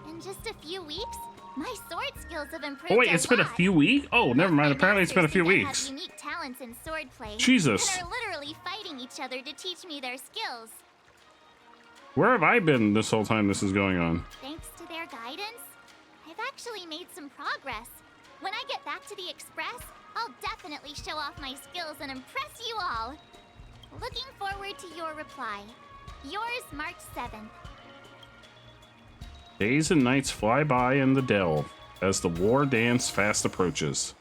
In just a few weeks, my sword skills have improved. Oh wait, it's been a few weeks? Oh, never mind. Apparently it's been a few weeks. Have unique talents in swordplay. Jesus. And are literally fighting each other to teach me their skills. Where have I been this whole time this is going on? Thanks to their guidance, I've actually made some progress. When I get back to the Express, I'll definitely show off my skills and impress you all. Looking forward to your reply. Yours, March 7th. Days and nights fly by in the delve as the war dance fast approaches.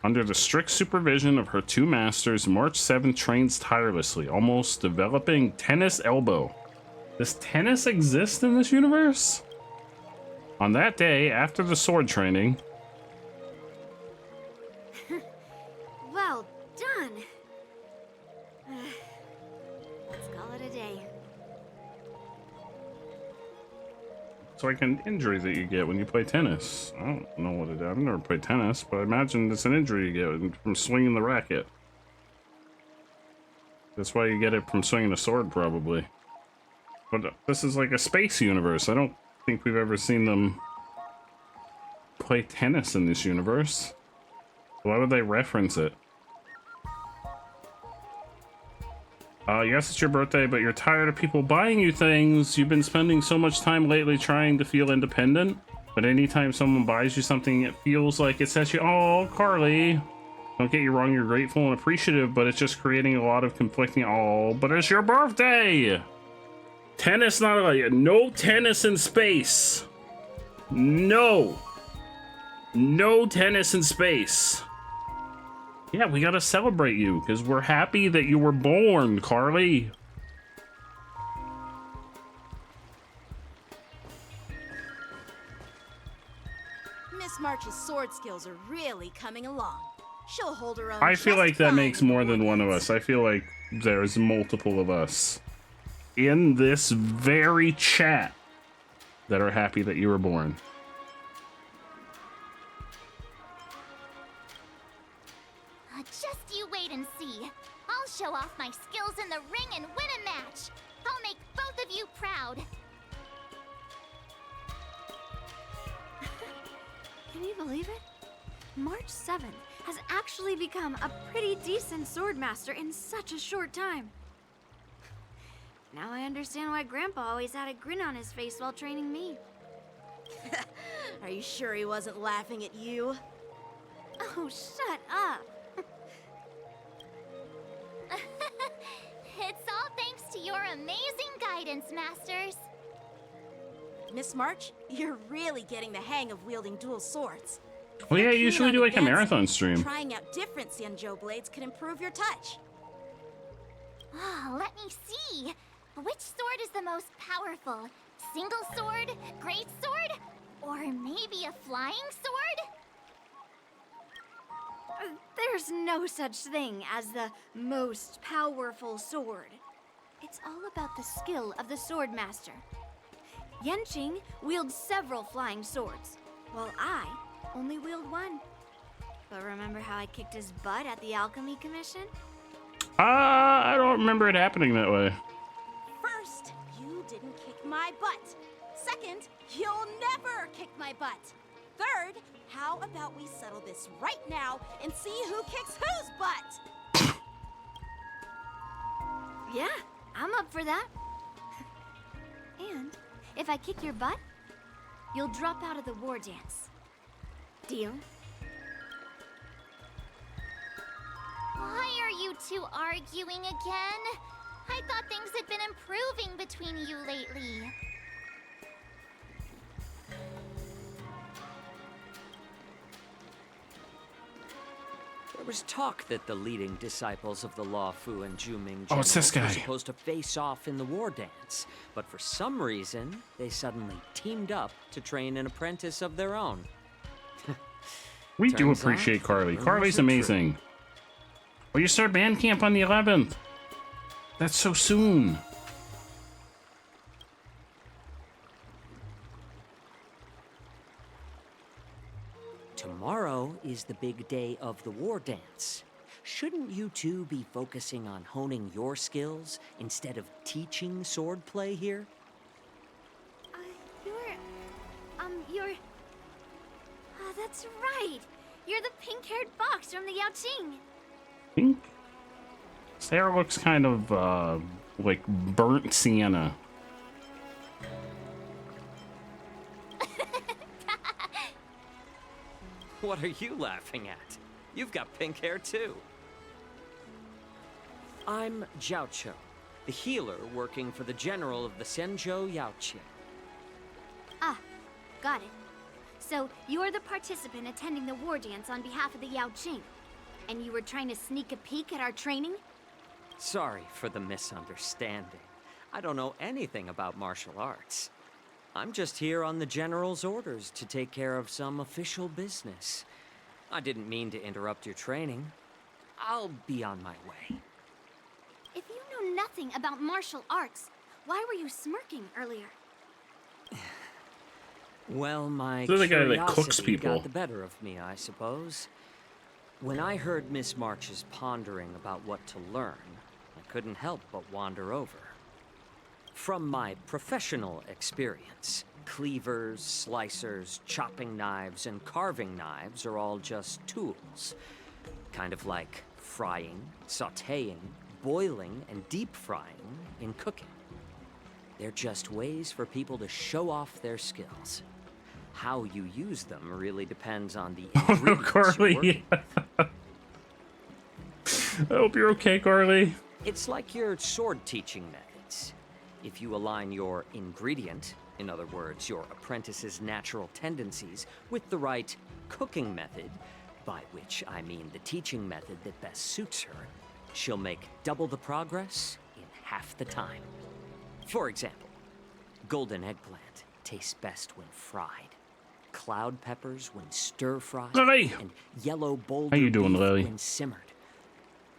Under the strict supervision of her two masters, March 7th trains tirelessly, almost developing tennis elbow. Does tennis exist in this universe? On that day, after the sword training... Well done. Let's call it a day. It's like an injury that you get when you play tennis. I don't know what it is. I've never played tennis, but I imagine it's an injury you get from swinging the racket. That's why you get it from swinging a sword, probably. But this is like a space universe. I don't think we've ever seen them play tennis in this universe. Why would they reference it? Yes, it's your birthday, but you're tired of people buying you things. You've been spending so much time lately trying to feel independent, but anytime someone buys you something, it feels like it says you, oh, Carly. Don't get you wrong, you're grateful and appreciative, but it's just creating a lot of conflicting, oh, but it's your birthday! Tennis not allowed. No tennis in space. No. No tennis in space. Yeah, we gotta celebrate you, because we're happy that you were born, Carly. Miss March's sword skills are really coming along. She'll hold her own. I feel like that fine makes more than one of us. I feel like there's multiple of us in this very chat that are happy that you were born. Just you wait and see. I'll show off my skills in the ring and win a match. I'll make both of you proud. Can you believe it? March 7th has actually become a pretty decent swordmaster in such a short time. Now I understand why Grandpa always had a grin on his face while training me. Are you sure he wasn't laughing at you? Oh, shut up! It's all thanks to your amazing guidance, Masters. Miss March, you're really getting the hang of wielding dual swords. Well, yeah, I usually do like a marathon stream. Trying out different Xianzhou blades could improve your touch. Oh, let me see. Which sword is the most powerful? Single sword? Great sword? Or maybe a flying sword? There's no such thing as the most powerful sword. It's all about the skill of the swordmaster. Yenqing wields several flying swords, while I only wield one. But remember how I kicked his butt at the Alchemy Commission? I don't remember it happening that way. First, you didn't kick my butt. Second, you'll never kick my butt. Third, how about we settle this right now and see who kicks whose butt? Yeah, I'm up for that. And if I kick your butt, you'll drop out of the war dance. Deal? Why are you two arguing again? I thought things had been improving between you lately. There was talk that the leading disciples of the Law Fu and Juming Oh, it's this generals guy. were supposed to face off in the war dance, but for some reason, they suddenly teamed up to train an apprentice of their own. We do Turns appreciate out, Carly. rumors Carly's are true. amazing. Well, you start band camp on the 11th. That's so soon. Tomorrow is the big day of the war dance. Shouldn't you two be focusing on honing your skills instead of teaching swordplay here? That's right. You're the pink-haired fox from the Yaoqing. Pink? Sarah looks kind of, like burnt sienna. What are you laughing at? You've got pink hair too. I'm Zhao Cho, the healer working for the general of the Zhenzhou Yaoqing. Ah, got it. So, you're the participant attending the war dance on behalf of the Yaoqing. And you were trying to sneak a peek at our training? Sorry for the misunderstanding. I don't know anything about martial arts. I'm just here on the general's orders to take care of some official business. I didn't mean to interrupt your training. I'll be on my way. If you know nothing about martial arts, why were you smirking earlier? Well, my This is the guy that curiosity cooks people. got the better of me, I suppose. When I heard Miss March's pondering about what to learn, I couldn't help but wander over. From my professional experience, cleavers, slicers, chopping knives, and carving knives are all just tools. Kind of like frying, sautéing, boiling, and deep frying in cooking. They're just ways for people to show off their skills. How you use them really depends on the Oh no, ingredients you're Carly. working I hope you're okay, Carly. It's like your sword teaching methods. If you align your ingredient, in other words, your apprentice's natural tendencies, with the right cooking method, by which I mean the teaching method that best suits her, she'll make double the progress in half the time. For example, golden eggplant tastes best when fried. Cloud peppers when stir-fried, Lily! and yellow boulder How you doing, beef Lily? when simmered.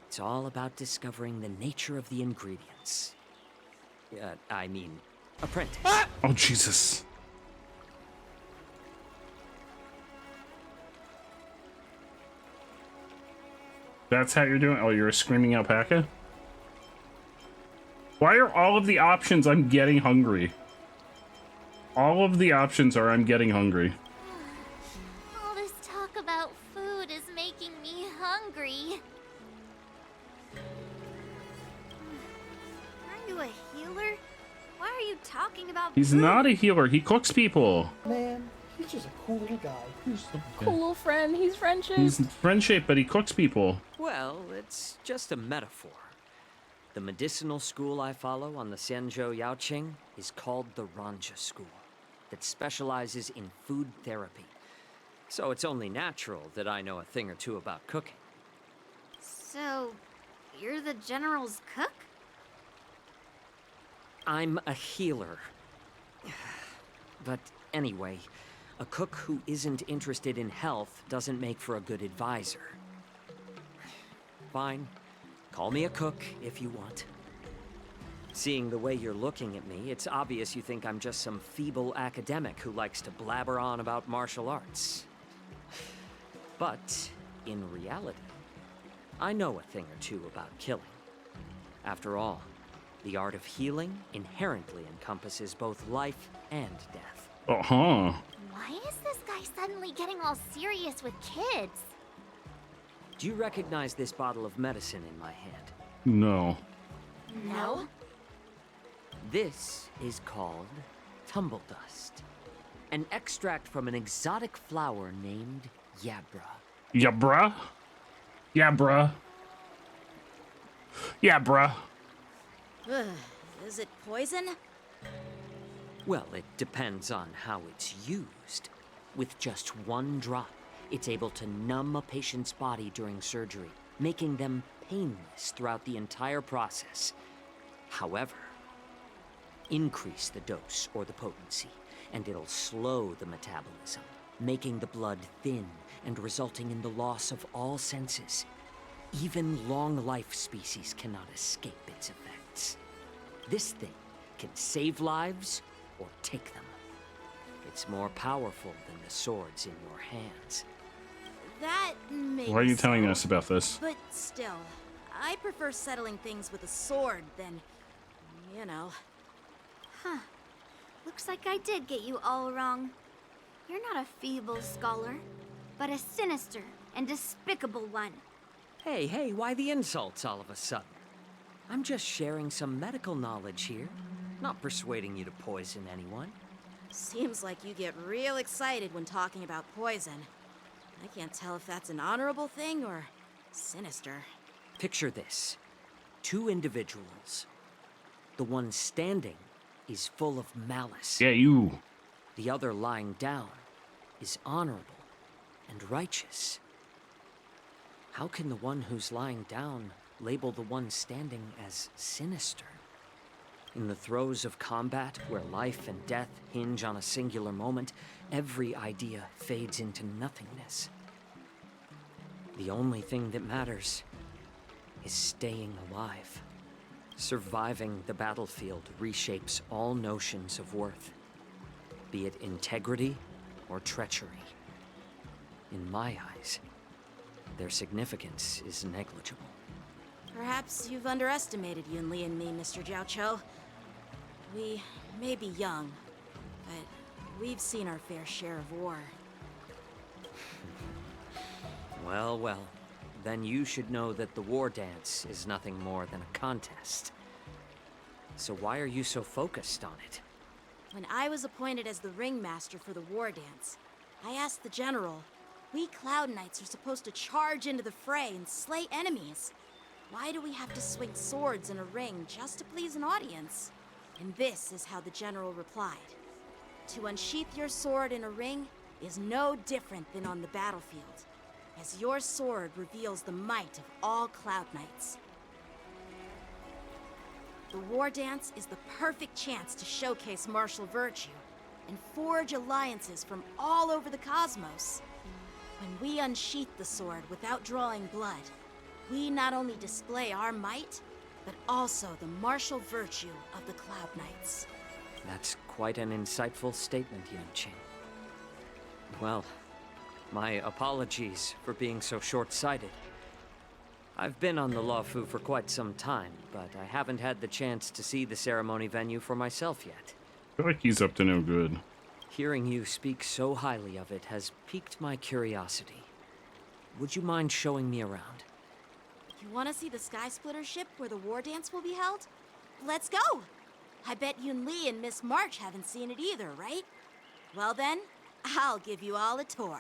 It's all about discovering the nature of the ingredients. I mean, apprentice. Oh, Jesus. That's how you're doing? Oh, you're a screaming alpaca? Why are all of the options I'm getting hungry? All of the options are I'm getting hungry. All this talk about food is making me hungry. Are you a healer? Why are you talking about He's food? not a healer. He cooks people. Man, he's just a cool little guy. He's just Cool little friend. He's friendship. He's friendship, but he cooks people. Well, it's just a metaphor. The medicinal school I follow on the Zhenzhou Yaoqing is called the Ranja School, that specializes in food therapy. So it's only natural that I know a thing or two about cooking. So, you're the general's cook? I'm a healer. But anyway, a cook who isn't interested in health doesn't make for a good advisor. Fine. Call me a cook if you want. Seeing the way you're looking at me, it's obvious you think I'm just some feeble academic who likes to blabber on about martial arts. But, in reality, I know a thing or two about killing. After all, the art of healing inherently encompasses both life and death. Uh-huh. Why is this guy suddenly getting all serious with kids? Do you recognize this bottle of medicine in my hand? No. No? This is called tumble dust, an extract from an exotic flower named Yabra. Yeah, bruh? Yeah, bruh. Yeah, bruh. Is it poison? Well, it depends on how it's used. With just one drop, It's able to numb a patient's body during surgery, making them painless throughout the entire process. However, increase the dose or the potency, and it'll slow the metabolism, making the blood thin and resulting in the loss of all senses. Even long-life species cannot escape its effects. This thing can save lives or take them. It's more powerful than the swords in your hands. That makes Why are you telling so. us about this? But still, I prefer settling things with a sword than, you know. Huh. Looks like I did get you all wrong. You're not a feeble scholar, but a sinister and despicable one. Hey, why the insults all of a sudden? I'm just sharing some medical knowledge here, not persuading you to poison anyone. Seems like you get real excited when talking about poison. I can't tell if that's an honorable thing or sinister. Picture this. 2 individuals. The one standing is full of malice. Yeah, you. The other lying down is honorable and righteous. How can the one who's lying down label the one standing as sinister? In the throes of combat, where life and death hinge on a singular moment, every idea fades into nothingness. The only thing that matters is staying alive. Surviving the battlefield reshapes all notions of worth, be it integrity or treachery. In my eyes, their significance is negligible. Perhaps you've underestimated Yunli and me, Mr. Jiaoqiu. We may be young, but we've seen our fair share of war. Well, then you should know that the war dance is nothing more than a contest. So why are you so focused on it? When I was appointed as the ringmaster for the war dance, I asked the general, we Cloud Knights are supposed to charge into the fray and slay enemies. Why do we have to swing swords in a ring just to please an audience? And this is how the general replied. To unsheath your sword in a ring is no different than on the battlefield, as your sword reveals the might of all Cloud Knights. The war dance is the perfect chance to showcase martial virtue and forge alliances from all over the cosmos. When we unsheath the sword without drawing blood, we not only display our might, but also the martial virtue of the Cloud Knights. That's quite an insightful statement, Yunqing. Well, my apologies for being so short-sighted. I've been on the Luofu for quite some time, but I haven't had the chance to see the ceremony venue for myself yet. I feel like he's up to no good. Hearing you speak so highly of it has piqued my curiosity. Would you mind showing me around? You want to see the Sky Splitter ship where the war dance will be held? Let's go! I bet Yunli and Miss March haven't seen it either, right? Well then, I'll give you all a tour.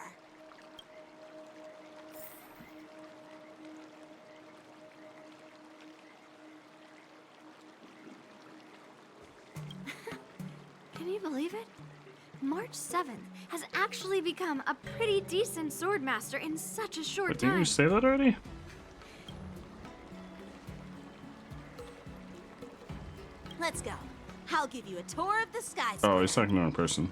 Can you believe it? March 7th has actually become a pretty decent swordmaster in such a short But time. didn't you say that already? Let's go. I'll give you a tour of the Sky Oh, Splitter. he's talking to a person.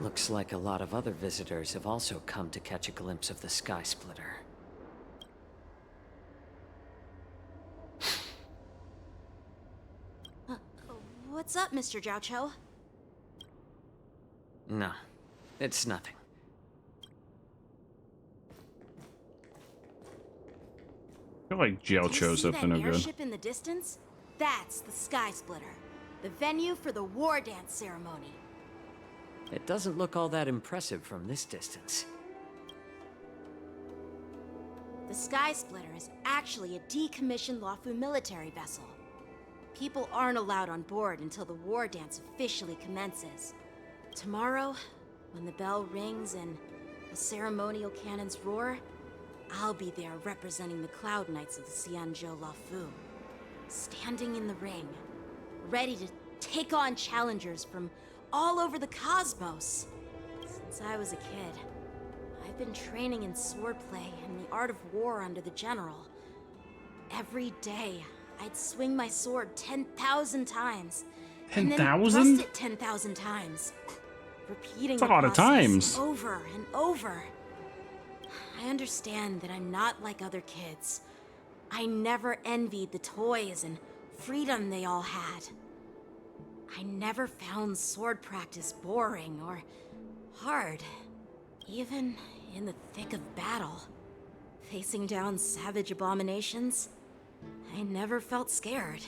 Looks like a lot of other visitors have also come to catch a glimpse of the Sky Splitter. What's up, Mr. Jiaoqiu? No, it's nothing. I feel like Jiaoqiu's up to no that good. airship in the distance? That's the Sky Splitter, the venue for the war dance ceremony. It doesn't look all that impressive from this distance. The Sky Splitter is actually a decommissioned Luofu military vessel. People aren't allowed on board until the war dance officially commences. Tomorrow, when the bell rings and the ceremonial cannons roar, I'll be there representing the Cloud Knights of the Xianzhou Luofu, standing in the ring, ready to take on challengers from all over the cosmos. Since I was a kid, I've been training in swordplay and the art of war under the general. Every day, I'd swing my sword 10,000 times. 10,000? And then thrust it 10,000 times. Repeating That's a lot of times. over and over. I understand that I'm not like other kids. I never envied the toys and freedom they all had. I never found sword practice boring or hard, even in the thick of battle. Facing down savage abominations, I never felt scared.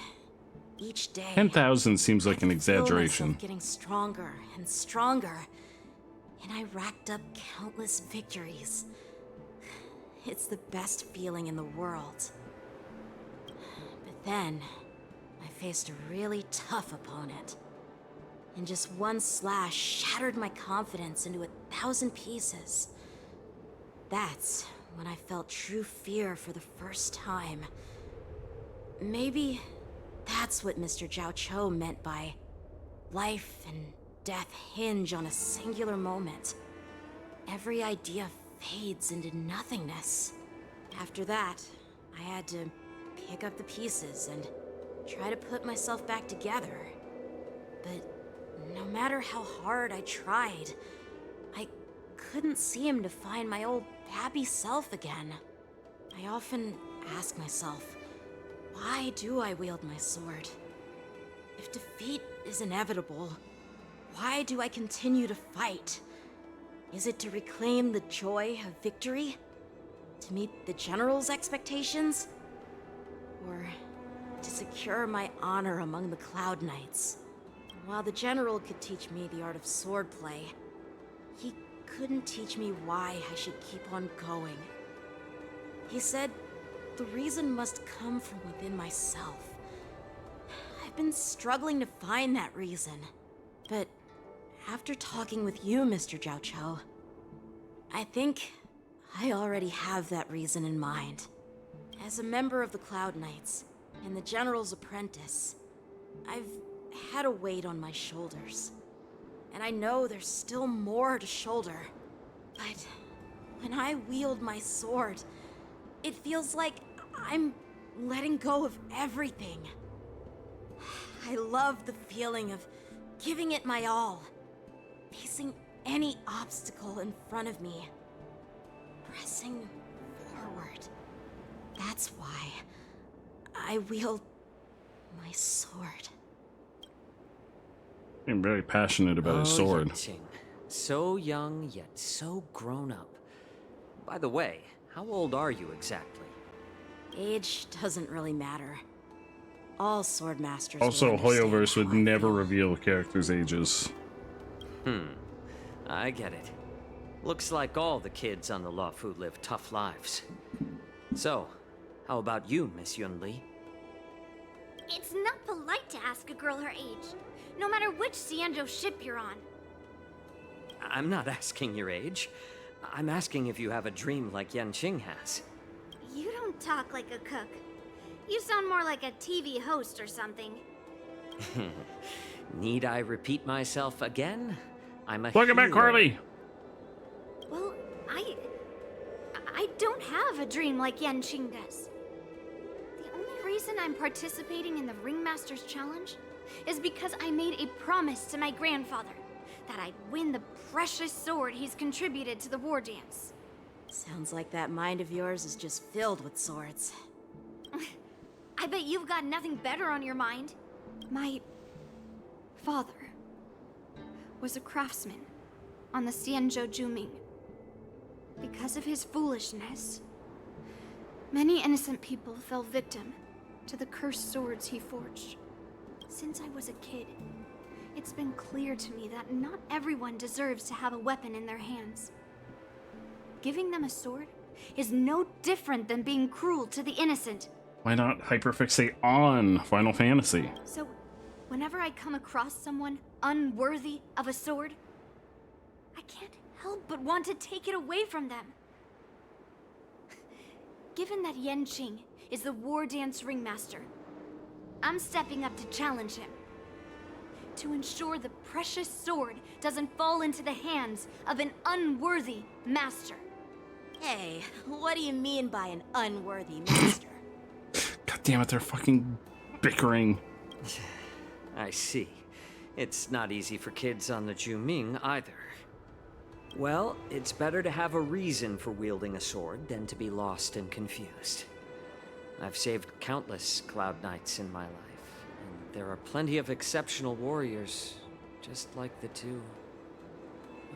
Each day, 10,000 seems like an I feel exaggeration. myself getting stronger and stronger, and I racked up countless victories. It's the best feeling in the world. But then, I faced a really tough opponent. And just one slash shattered my confidence into 1,000 pieces. That's when I felt true fear for the first time. Maybe that's what Mr. Zhao Cho meant by life and death hinge on a singular moment. Every idea fades into nothingness. After that, I had to pick up the pieces and try to put myself back together. But no matter how hard I tried, I couldn't seem to find my old happy self again. I often ask myself, why do I wield my sword? If defeat is inevitable, why do I continue to fight? Is it to reclaim the joy of victory? To meet the General's expectations? Or to secure my honor among the Cloud Knights? While the General could teach me the art of swordplay, he couldn't teach me why I should keep on going. He said the reason must come from within myself. I've been struggling to find that reason, but after talking with you, Mr. Zhao Cho, I think I already have that reason in mind. As a member of the Cloud Knights and the General's apprentice, I've had a weight on my shoulders. And I know there's still more to shoulder. But when I wield my sword, it feels like I'm letting go of everything. I love the feeling of giving it my all. Facing any obstacle in front of me. Pressing forward. That's why I wield my sword. I'm very passionate about his sword. Yanqing. So young, yet so grown up. By the way, how old are you exactly? Age doesn't really matter. All sword masters Also, will understand Hoyoverse would how I never feel. reveal characters' ages. I get it. Looks like all the kids on the Luofu live tough lives. So, how about you, Miss Yunli? It's not polite to ask a girl her age, no matter which Xianzhou ship you're on. I'm not asking your age. I'm asking if you have a dream like Yanqing has. You don't talk like a cook. You sound more like a TV host or something. Need I repeat myself again? I'm a Welcome back, hero. Carly! Well, I don't have a dream like Yanqing does. The only reason I'm participating in the Ringmaster's Challenge is because I made a promise to my grandfather that I'd win the precious sword he's contributed to the war dance. Sounds like that mind of yours is just filled with swords. I bet you've got nothing better on your mind. My father was a craftsman on the Xianzhou Juming. Because of his foolishness, many innocent people fell victim to the cursed swords he forged. Since I was a kid, it's been clear to me that not everyone deserves to have a weapon in their hands. Giving them a sword is no different than being cruel to the innocent. Why not hyperfixate on Final Fantasy? So, whenever I come across someone unworthy of a sword, I can't help but want to take it away from them. given that Yanqing is the war dance ringmaster, I'm stepping up to challenge him. To ensure the precious sword doesn't fall into the hands of an unworthy master. Hey, what do you mean by an unworthy master? God damn it, they're fucking bickering. I see. It's not easy for kids on the Juming either. Well, it's better to have a reason for wielding a sword than to be lost and confused. I've saved countless Cloud Knights in my life, and there are plenty of exceptional warriors, just like the two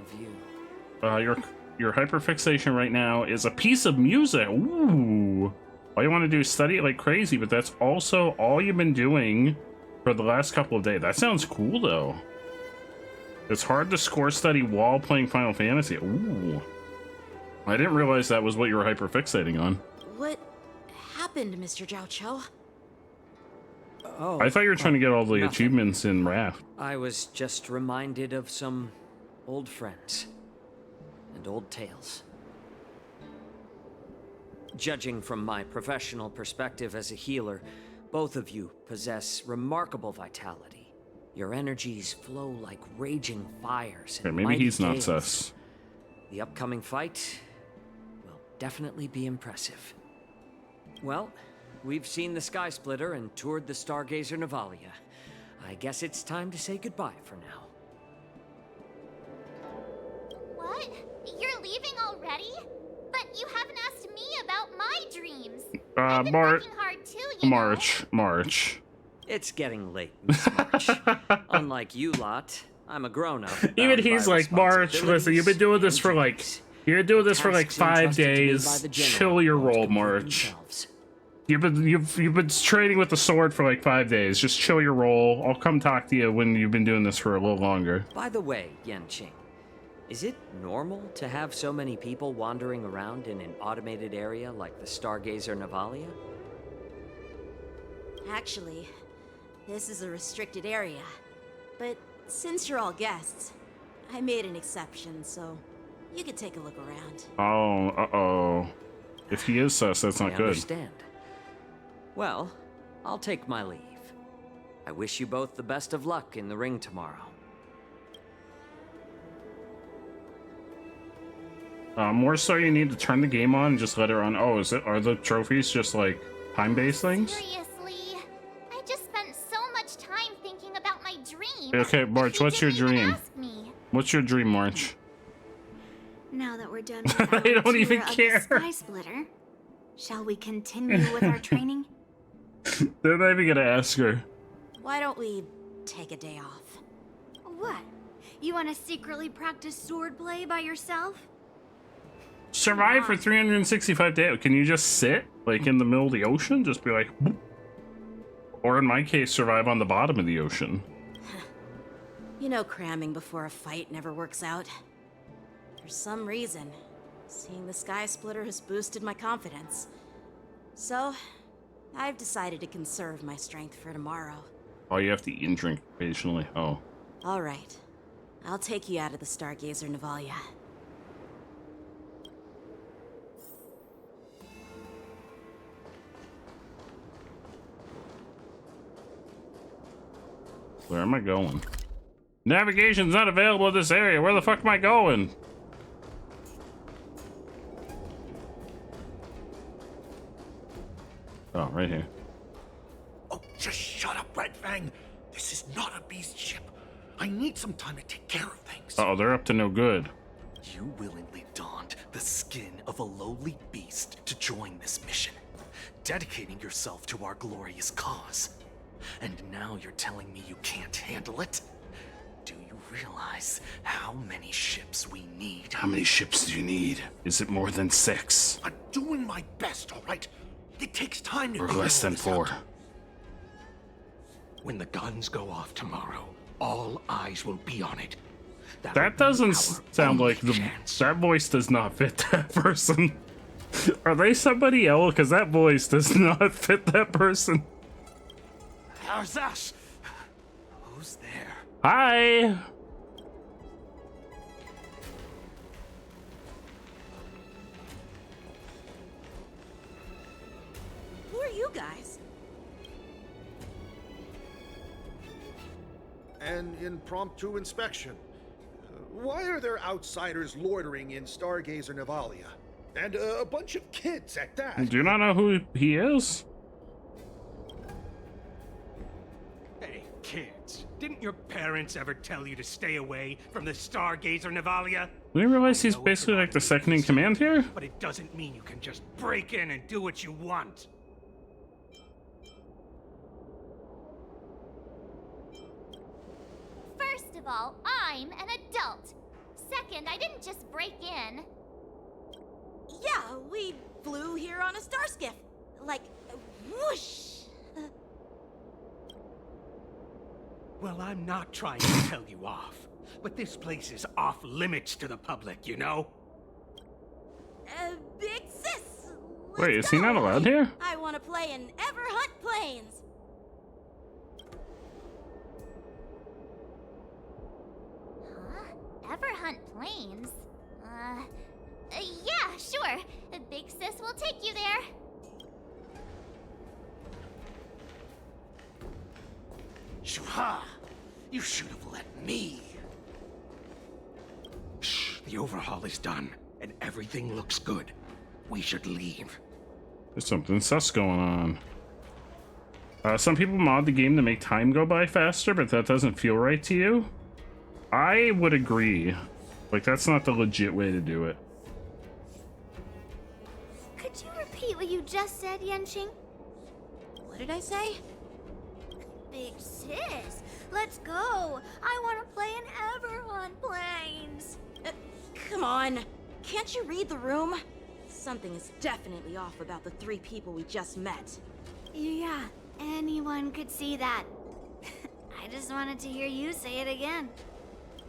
of you. Your hyperfixation right now is a piece of music. Ooh. All you want to do is study it like crazy, but that's also all you've been doing for the last couple of days. That sounds cool, though. It's hard to score study while playing Final Fantasy. Ooh. I didn't realize that was what you were hyperfixating on. What happened, Mr. Zhao Cho? Oh, I thought you were trying to get all the nothing. achievements in Raft. I was just reminded of some old friends and old tales. Judging from my professional perspective as a healer, both of you possess remarkable vitality. Your energies flow like raging fires. Okay, and maybe mighty he's not gales. sus. The upcoming fight will definitely be impressive. Well, we've seen the Sky Splitter and toured the Stargazer Navalia. I guess it's time to say goodbye for now. What? You're leaving already? But you haven't asked me about my dreams. I've been working hard too, you know. March. It's getting late, Miss March. Unlike you lot, I'm a grown-up. Even he's like, March, listen, you've been doing this for like, you're doing this for like 5 days. Chill your roll, March. You've been training with the sword for like 5 days. Just chill your roll. I'll come talk to you when you've been doing this for a little longer. By the way, Yanqing, is it normal to have so many people wandering around in an automated area like the Stargazer Navalia? Actually, this is a restricted area. But since you're all guests, I made an exception, so you could take a look around. Oh, uh-oh. If he is sus, that's not I good. understand. Well, I'll take my leave. I wish you both the best of luck in the ring tomorrow. More so you need to turn the game on and just let her on. Oh, are the trophies just like time-based things? Seriously, I just spent so much time thinking about my dream. Okay, March, what's your dream? What's your dream, March? Now that we're done with our They don't even tour of care. the Sky Splitter, shall we continue with our training? They're not even gonna ask her. Why don't we take a day off? What? You want to secretly practice swordplay by yourself? Survive for 365 days. Can you just sit like in the middle of the ocean? Just be like, boop. Or in my case, survive on the bottom of the ocean. You know, cramming before a fight never works out. For some reason, seeing the Sky Splitter has boosted my confidence. So, I've decided to conserve my strength for tomorrow. Oh, you have to eat and drink occasionally. Oh. All right. I'll take you out of the Stargazer Navalia. Where am I going? Navigation's not available in this area. Where the fuck am I going? Oh, right here. Oh, just shut up, Red Fang. This is not a beast ship. I need some time to take care of things. Uh oh, they're up to no good. You willingly donned the skin of a lowly beast to join this mission, dedicating yourself to our glorious cause. And now you're telling me you can't handle it? Do you realize how many ships we need? How many ships do you need? Is it more than 6? I'm doing my best, all right? It takes time to Or figure less all than this 4? out. When the guns go off tomorrow, all eyes will be on it. That doesn't sound like that voice does not fit that person. Are they somebody else? Because that voice does not fit that person. How's that? Who's there? Hi. an impromptu inspection. Why are there outsiders loitering in Stargazer Navalia? And a bunch of kids at that. Do you not know who he is? Hey, kids. Didn't your parents ever tell you to stay away from the Stargazer Navalia? Do you realize he's basically like the second in command here? But it doesn't mean you can just break in and do what you want. First of all, I'm an adult. Second, I didn't just break in. Yeah, we flew here on a star skiff. Like, whoosh! Well, I'm not trying to tell you off, but this place is off limits to the public, you know? Big sis! Wait, is he not allowed here? I want to play in Everhunt Plains! Huh? Everhunt Plains? Yeah, sure. Big sis will take you there. Shuha! You should have let me. Shh, the overhaul is done, and everything looks good. We should leave. There's something sus going on. Some people mod the game to make time go by faster, but that doesn't feel right to you? I would agree. Like, that's not the legit way to do it. Could you repeat what you just said, Yenching? What did I say? Big sis, let's go. I want to play in Everhunt Plains. Come on. Can't you read the room? Something is definitely off about the 3 people we just met. Yeah, anyone could see that. I just wanted to hear you say it again.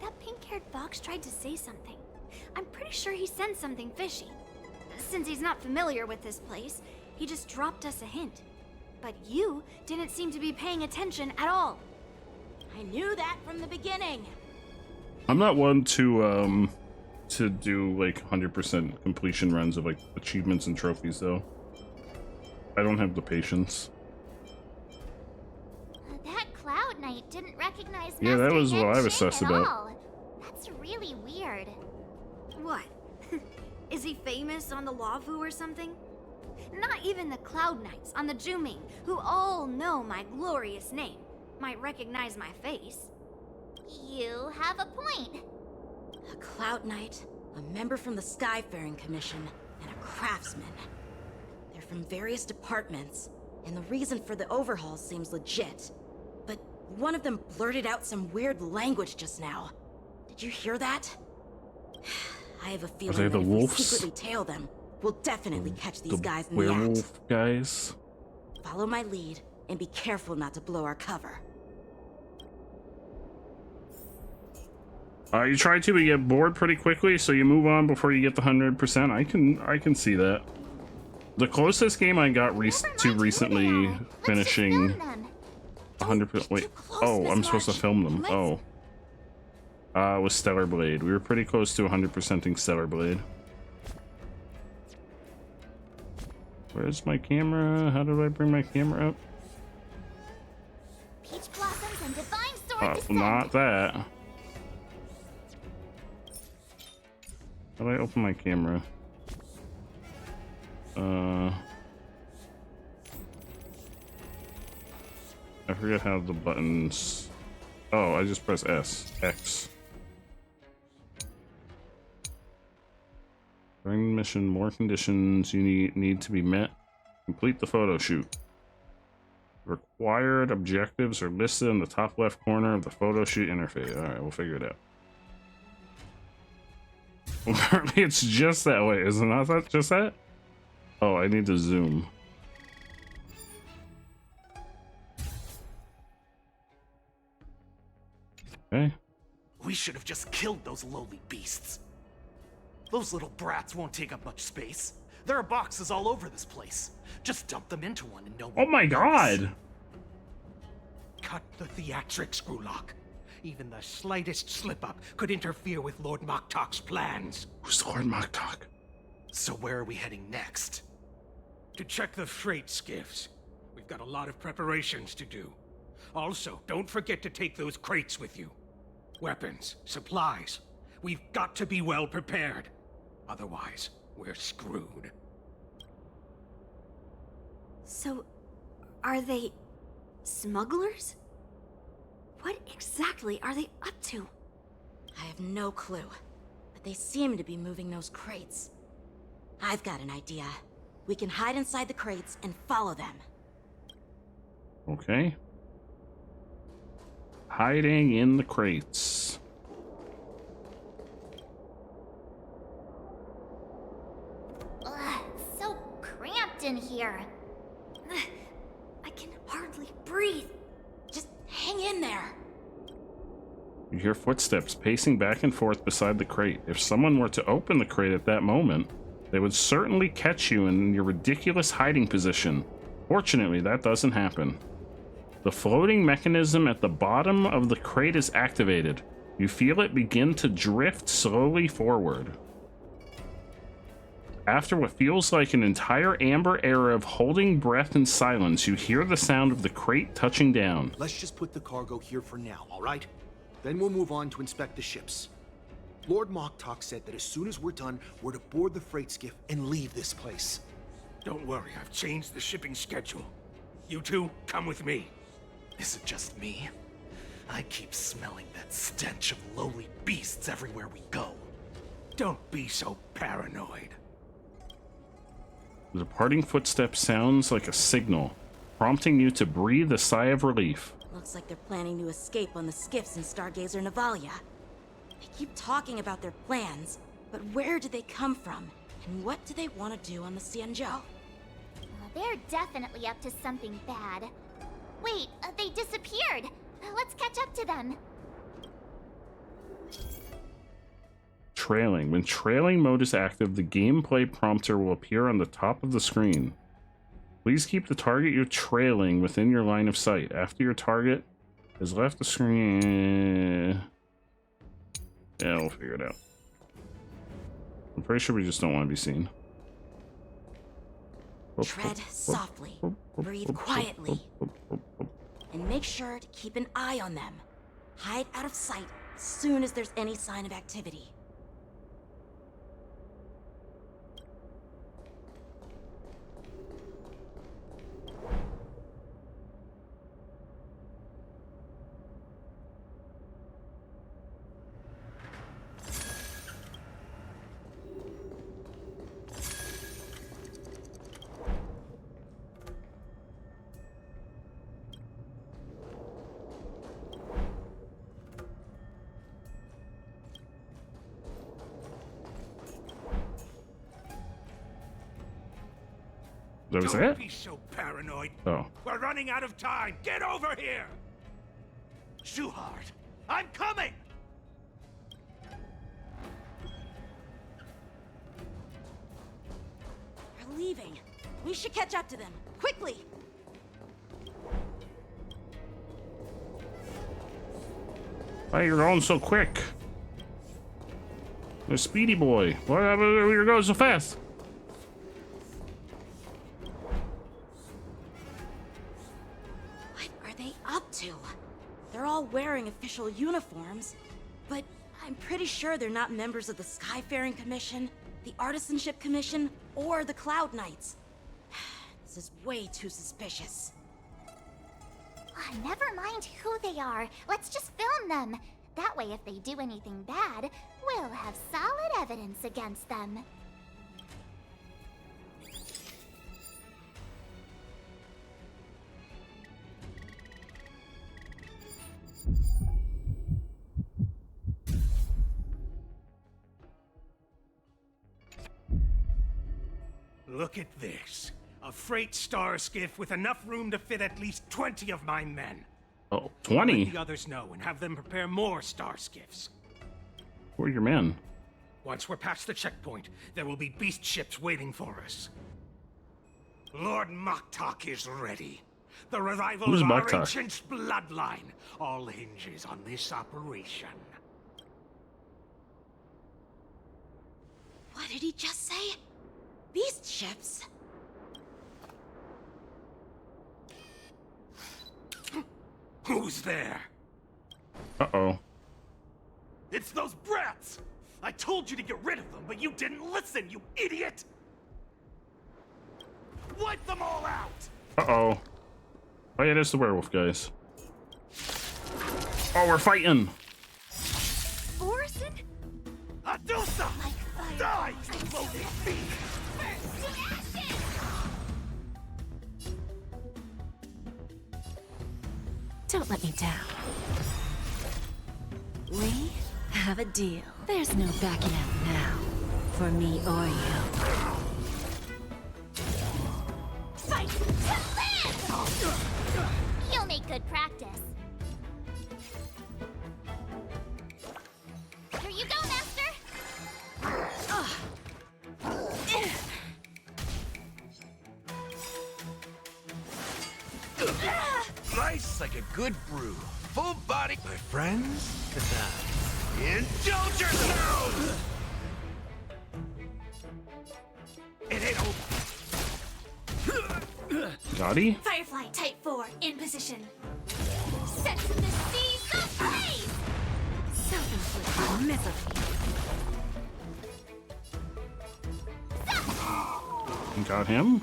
That pink-haired fox tried to say something. I'm pretty sure he sensed something fishy. Since he's not familiar with this place, he just dropped us a hint. But you didn't seem to be paying attention at all. I knew that from the beginning. I'm not one to do like 100% completion runs of like achievements and trophies though. I don't have the patience. That Cloud Knight didn't recognize Yeah, that Master was what I was Yenching sus at about. all. That's really weird. What? Is he famous on the Lavu or something? Not even the Cloud Knights on the Juming, who all know my glorious name, might recognize my face. You have a point. A Cloud Knight, a member from the Skyfaring Commission, and a craftsman. They're from various departments, and the reason for the overhaul seems legit. But one of them blurted out some weird language just now. Did you hear that? I have a feeling they that the if wolves? we secretly tail them, we'll definitely catch these guys in the Werewolf act. guys. Follow my lead, and be careful not to blow our cover. You try to, but you get bored pretty quickly, so you move on before you get the 100%. I can see that. The closest game I got recently finishing 100%. Wait, oh, I'm supposed to film them. Oh, was Stellar Blade. We were pretty close to 100%ing Stellar Blade. Where's my camera? How do I bring my camera up? Peach blossoms and divine sword descend. Not that. How do I open my camera? I forget how the buttons. Oh, I just press S. X. During the mission, more conditions you need to be met. Complete the photo shoot. Required objectives are listed in the top left corner of the photo shoot interface. Alright, we'll figure it out. Apparently it's just that way, isn't that just that? Oh, I need to zoom. Okay. We should have just killed those lowly beasts. Those little brats won't take up much space. There are boxes all over this place. Just dump them into one and no one Oh my will god! notice. Cut the theatrics, Grulok. Even the slightest slip-up could interfere with Lord Moktok's plans. Who's Lord Moktok? So where are we heading next? To check the freight skiffs. We've got a lot of preparations to do. Also, don't forget to take those crates with you. Weapons, supplies. We've got to be well prepared. Otherwise, we're screwed. So, are they smugglers? What exactly are they up to? I have no clue, but they seem to be moving those crates. I've got an idea. We can hide inside the crates and follow them. Okay. Hiding in the crates. Ugh, so cramped in here. Ugh, I can hardly breathe. Just hang in there. You hear footsteps pacing back and forth beside the crate. If someone were to open the crate at that moment, they would certainly catch you in your ridiculous hiding position. Fortunately, that doesn't happen. The floating mechanism at the bottom of the crate is activated. You feel it begin to drift slowly forward. After what feels like an entire amber era of holding breath in silence, you hear the sound of the crate touching down. Let's just put the cargo here for now, all right? Then we'll move on to inspect the ships. Lord Moktok said that as soon as we're done, we're to board the freight skiff and leave this place. Don't worry, I've changed the shipping schedule. You two, come with me. Is it just me? I keep smelling that stench of lowly beasts everywhere we go. Don't be so paranoid. The departing footstep sounds like a signal, prompting you to breathe a sigh of relief. Looks like they're planning to escape on the skiffs in Stargazer Navalia. They keep talking about their plans, but where did they come from? And what do they want to do on the Xianzhou? They're definitely up to something bad. Wait, they disappeared. Let's catch up to them. Trailing. When trailing mode is active, the gameplay prompter will appear on the top of the screen. Please keep the target you're trailing within your line of sight. After your target has left the screen... Yeah, we'll figure it out. I'm pretty sure we just don't want to be seen. Tread softly, breathe quietly, and make sure to keep an eye on them. Hide out of sight as soon as there's any sign of activity. That was Don't it? be so paranoid. Oh. We're running out of time. Get over here. Shuhart, I'm coming. They're leaving. We should catch up to them. Quickly! Why you're going so quick? The speedy boy. Why you're going so fast? What are they up to? They're all wearing official uniforms, but I'm pretty sure they're not members of the Skyfaring Commission, the Artisanship Commission, or the Cloud Knights. This is way too suspicious. Never mind who they are. Let's just film them. That way, if they do anything bad, we'll have solid evidence against them. Look at this. A freight star skiff with enough room to fit at least 20 of my men. Oh, 20? Let the others know and have them prepare more star skiffs. Who are your men? Once we're past the checkpoint, there will be beast ships waiting for us. Lord Moktok is ready. The revival Who's of our Moktok? ancient bloodline all hinges on this operation. What did he just say? Beast ships? Who's there? Uh-oh. It's those brats! I told you to get rid of them, but you didn't listen, you idiot! Wipe them all out! Uh-oh. Oh yeah, there's the werewolf guys. Oh, we're fighting! Orson? Adusa! Die, you lowly thief! Don't let me down. We have a deal. There's no backing out now, for me or you. Fight to live! You'll make good practice. Here you go, Master! Nice like a good brew. Full body, my friends. Indulge yourselves! It ain't over. Got he? Firefly, Type 4, in position. Set the seas ablaze! Self-inflicted misery. Got him?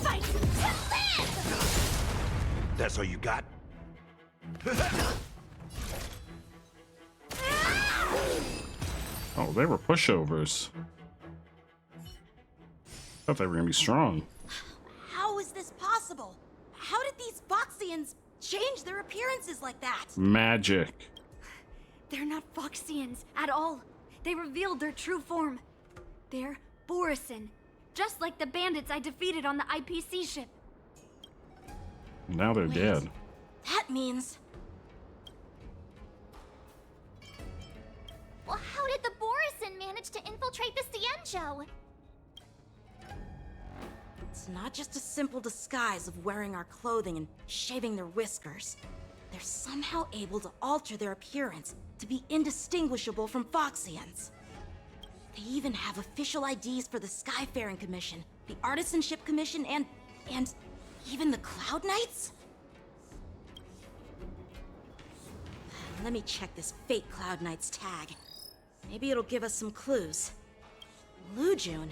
Fight to live! That's all you got? Oh, they were pushovers. Thought they were gonna be strong. How is this possible? How did these Foxians change their appearances like that? Magic. They're not Foxians at all. They revealed their true form. They're Borison, just like the bandits I defeated on the IPC ship. Now they're dead. That means... Well, how did the Borison manage to infiltrate the Cienjo? It's not just a simple disguise of wearing our clothing and shaving their whiskers. They're somehow able to alter their appearance to be indistinguishable from Foxians. They even have official IDs for the Skyfaring Commission, the Artisanship Commission, and even the Cloud Knights? Let me check this fake Cloud Knight's tag. Maybe it'll give us some clues. Lujun,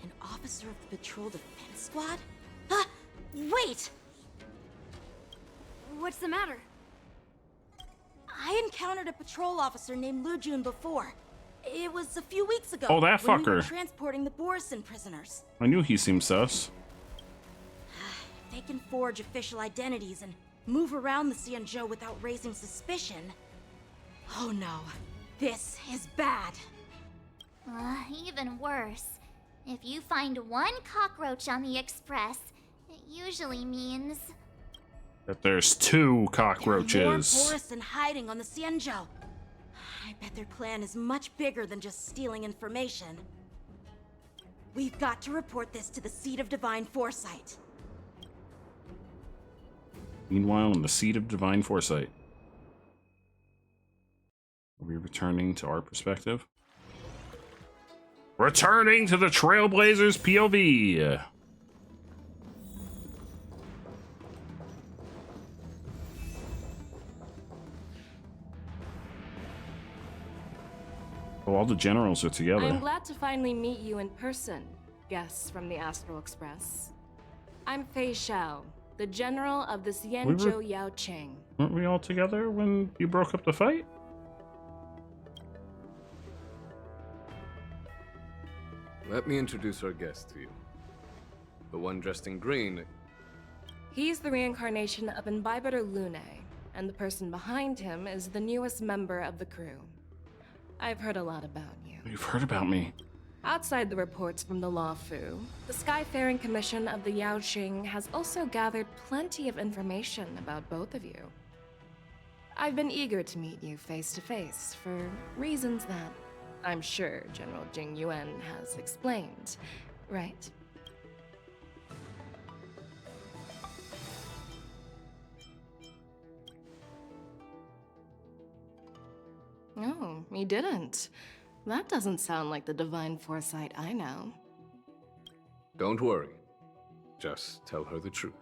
an officer of the Patrol Defense Squad? Wait! What's the matter? I encountered a patrol officer named Lujun before. It was a few weeks ago. Oh, that when we were fucker. transporting the Borison prisoners. I knew he seemed sus. They can forge official identities and move around the Cienjo without raising suspicion. Oh no, this is bad. Even worse. If you find one cockroach on the Express, it usually means... That there's 2 cockroaches. There are more Borison hiding on the Cienjo. I bet their plan is much bigger than just stealing information. We've got to report this to the Seat of Divine Foresight. Meanwhile, in the Seat of Divine Foresight. Are we returning to our perspective? Returning to the Trailblazers POV! Oh, all the generals are together. I'm glad to finally meet you in person, guests from the Astral Express. I'm Fei Xiao, the general of the Xianzhou Yao Qing. Weren't we all together when you broke up the fight? Let me introduce our guest to you. The one dressed in green. He's the reincarnation of Imbibitor Lune, and the person behind him is the newest member of the crew. I've heard a lot about you. You've heard about me. Outside the reports from the Law Fu, the Skyfaring Commission of the Yao Qing has also gathered plenty of information about both of you. I've been eager to meet you face to face for reasons that I'm sure General Jing Yuan has explained, right? Oh, he didn't. That doesn't sound like the divine foresight I know. Don't worry. Just tell her the truth.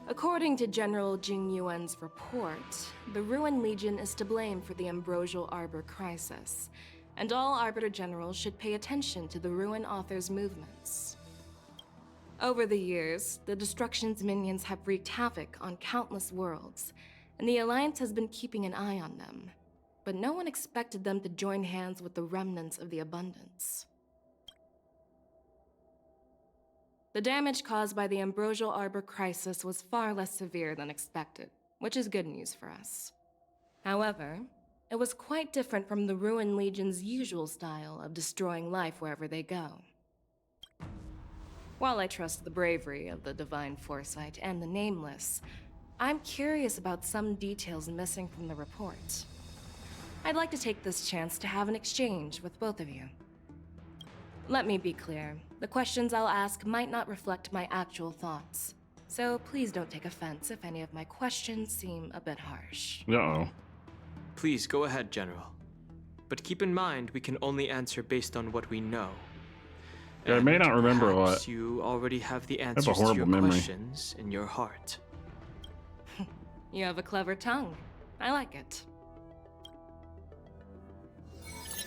According to General Jing Yuan's report, the Ruin Legion is to blame for the Ambrosial Arbor crisis, and all Arbiter Generals should pay attention to the Ruin Author's movements. Over the years, the Destruction's minions have wreaked havoc on countless worlds, and the Alliance has been keeping an eye on them. But no one expected them to join hands with the remnants of the Abundance. The damage caused by the Ambrosial Arbor crisis was far less severe than expected, which is good news for us. However, it was quite different from the Ruin Legion's usual style of destroying life wherever they go. While I trust the bravery of the Divine Foresight and the Nameless, I'm curious about some details missing from the report. I'd like to take this chance to have an exchange with both of you. Let me be clear, the questions I'll ask might not reflect my actual thoughts, so please don't take offense if any of my questions seem a bit harsh. Uh-oh. Please go ahead, General. But keep in mind, we can only answer based on what we know. Yeah, I may not remember a lot. You already have the I have answers a to horrible your memory. questions in your heart. You have a clever tongue. I like it.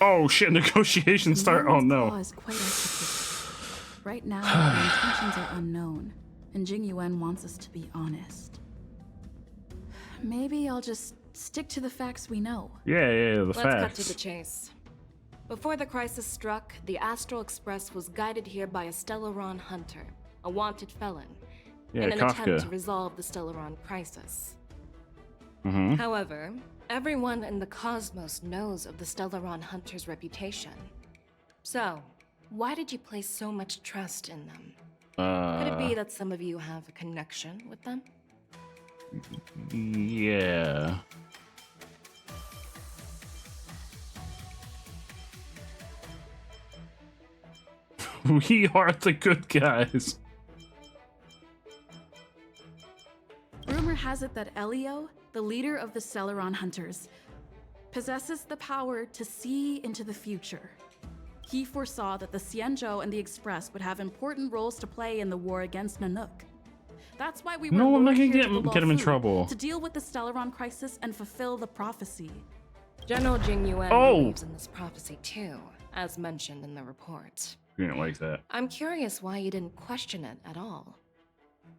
Oh shit, negotiations start. Oh no. Is quite articulate. Right now, our intentions are unknown, and Jing Yuan wants us to be honest. Maybe I'll just stick to the facts we know. Yeah, the Let's facts. cut to the chase. Before the crisis struck, the Astral Express was guided here by a Stellaron hunter, a wanted felon, Yeah, in an Kafka. attempt to resolve the Stellaron crisis. Mm-hmm. However, everyone in the cosmos knows of the Stellaron hunter's reputation. So, why did you place so much trust in them? Could it be that some of you have a connection with them? Yeah. We are the good guys. Rumor has it that Elio, the leader of the Stellaron Hunters, possesses the power to see into the future. He foresaw that the Xianzhou and the Express would have important roles to play in the war against Nanook. That's why we were No, I'm not lured gonna here to the get him in Luofu trouble. to deal with the Stellaron crisis and fulfill the prophecy. General Jing Yuan believes in this prophecy too, as mentioned in the report. You didn't like that. I'm curious why you didn't question it at all.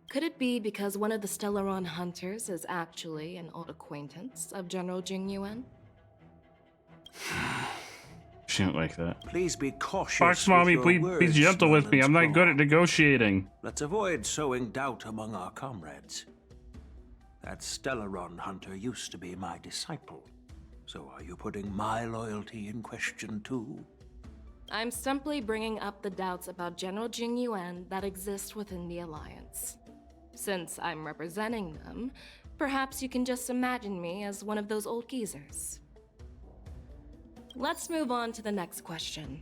Could it be because one of the Stellaron hunters is actually an old acquaintance of General Jing Yuan? She didn't like that. Please be cautious. Fox Mommy, with your please be words, gentle with me. I'm not Merlin's good at Claw. negotiating. Let's avoid sowing doubt among our comrades. That Stellaron hunter used to be my disciple. So are you putting my loyalty in question too? I'm simply bringing up the doubts about General Jing Yuan that exist within the Alliance. Since I'm representing them, perhaps you can just imagine me as one of those old geezers. Let's move on to the next question.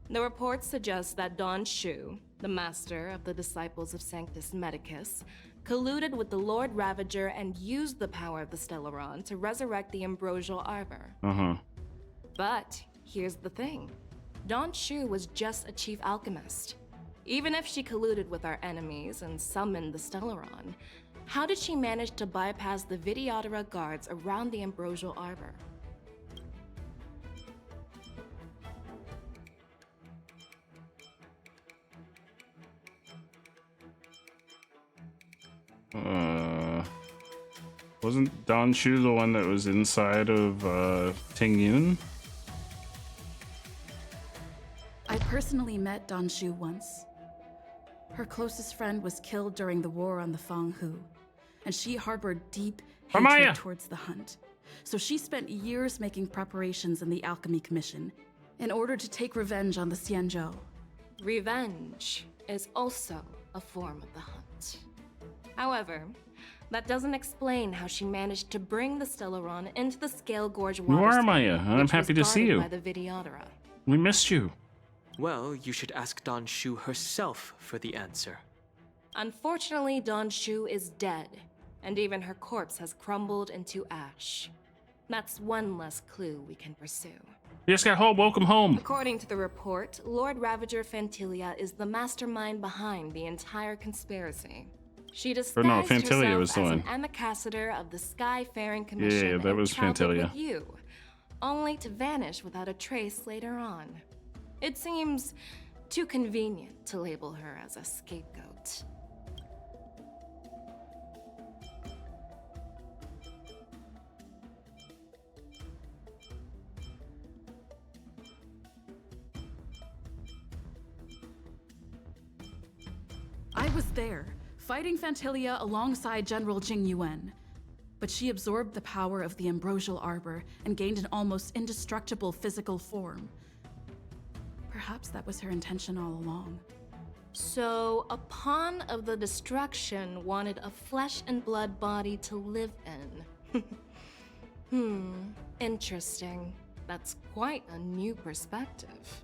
The report suggests that Don Shu, the master of the Disciples of Sanctus Medicus, colluded with the Lord Ravager and used the power of the Stellaron to resurrect the Ambrosial Arbor. Uh-huh. But here's the thing. Don Shu was just a chief alchemist. Even if she colluded with our enemies and summoned the Stellaron, how did she manage to bypass the Videodora guards around the Ambrosial Arbor? Wasn't Don Shu the one that was inside of Ting Yun? I personally met Don Shu once. Her closest friend was killed during the war on the Fanghu, and she harbored deep Amaya! hatred towards the Hunt. So she spent years making preparations in the Alchemy Commission in order to take revenge on the Xianzhou. Revenge is also a form of the Hunt. However, that doesn't explain how she managed to bring the Stellaron into the Scale Gorge You water. are Maya. I'm happy to see you. By the Videodora. We missed you. Well, you should ask Don Shu herself for the answer. Unfortunately, Don Shu is dead, and even her corpse has crumbled into ash. That's one less clue we can pursue. just got home. Welcome home. According to the report, Lord Ravager Fantilia is the mastermind behind the entire conspiracy. She disguised Fantilia herself was the as one. an ambassador of the Skyfaring Commission Yeah, that and was traveled Fantilia. with you, only to vanish without a trace later on. It seems too convenient to label her as a scapegoat. I was there, fighting Fantilia alongside General Jing Yuan. But she absorbed the power of the Ambrosial Arbor and gained an almost indestructible physical form. Perhaps that was her intention all along. So, a pawn of the destruction wanted a flesh and blood body to live in. Interesting. That's quite a new perspective.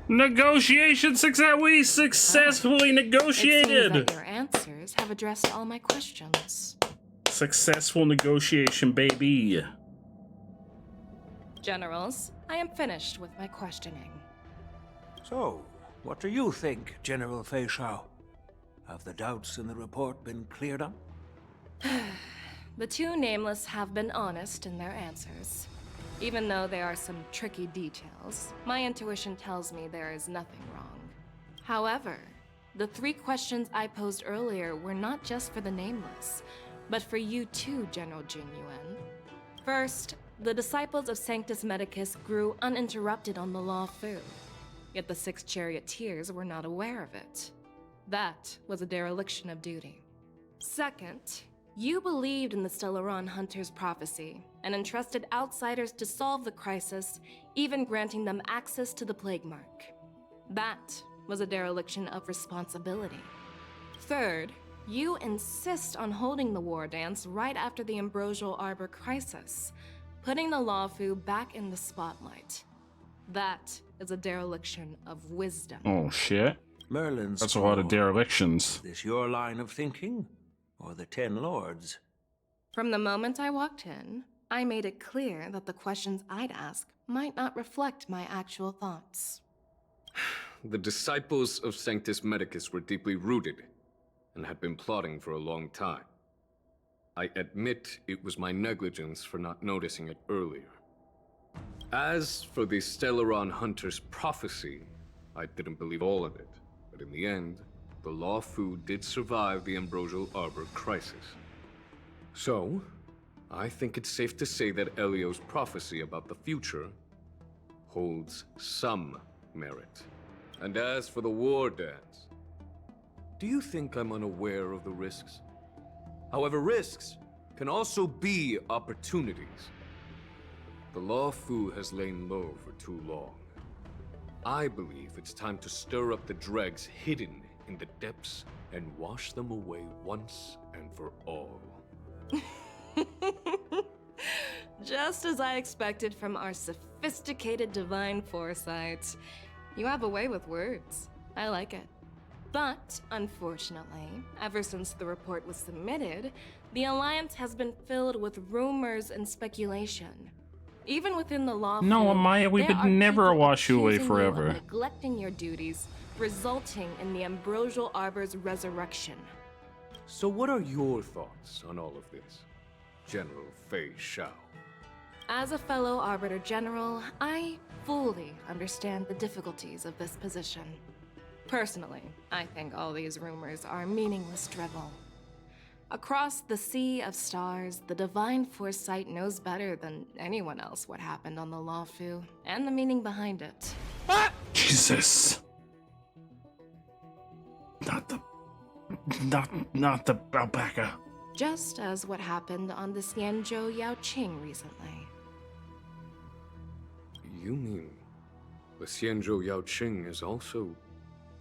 Negotiation success. We successfully negotiated. It seems that your answers have addressed all my questions. Successful negotiation, baby. Generals, I am finished with my questioning. So, what do you think, General Fei Shao? Have the doubts in the report been cleared up? The two nameless have been honest in their answers. Even though there are some tricky details, my intuition tells me there is nothing wrong. However, the 3 questions I posed earlier were not just for the nameless, but for you too, General Jing Yuan. First, the disciples of Sanctus Medicus grew uninterrupted on the Law Fu, yet the 6 charioteers were not aware of it. That was a dereliction of duty. Second, you believed in the Stellaron Hunter's prophecy and entrusted outsiders to solve the crisis, even granting them access to the Plague Mark. That was a dereliction of responsibility. Third, you insist on holding the war dance right after the Ambrosial Arbor crisis, putting the Lawfu back in the spotlight. That is a dereliction of wisdom. Oh shit. Merlin's That's a lot of derelictions. Is this your line of thinking? Or the 10 Lords? From the moment I walked in, I made it clear that the questions I'd ask might not reflect my actual thoughts. The disciples of Sanctus Medicus were deeply rooted and had been plotting for a long time. I admit it was my negligence for not noticing it earlier. As for the Stellaron Hunter's prophecy, I didn't believe all of it, but in the end, the Law Fu did survive the Ambrosial Arbor crisis. So, I think it's safe to say that Elio's prophecy about the future holds some merit. And as for the war dance, do you think I'm unaware of the risks? However, risks can also be opportunities. The Law Fu has lain low for too long. I believe it's time to stir up the dregs hidden in the depths and wash them away once and for all. Just as I expected from our sophisticated divine foresight. You have a way with words. I like it. But, unfortunately, ever since the report was submitted, the Alliance has been filled with rumors and speculation. Even within the law No, field, Amaya, we there could are never people wash you away accusing forever. of neglecting your duties, resulting in the Ambrosial Arbor's resurrection. So what are your thoughts on all of this, General Fei Shao? As a fellow Arbiter General, I fully understand the difficulties of this position. Personally, I think all these rumors are meaningless drivel. Across the sea of stars, the divine foresight knows better than anyone else what happened on the Law Fu and the meaning behind it. Jesus. Not the alpaca. Just as what happened on the Xianzhou Yaoqing recently. You mean the Xianzhou Yaoqing is also...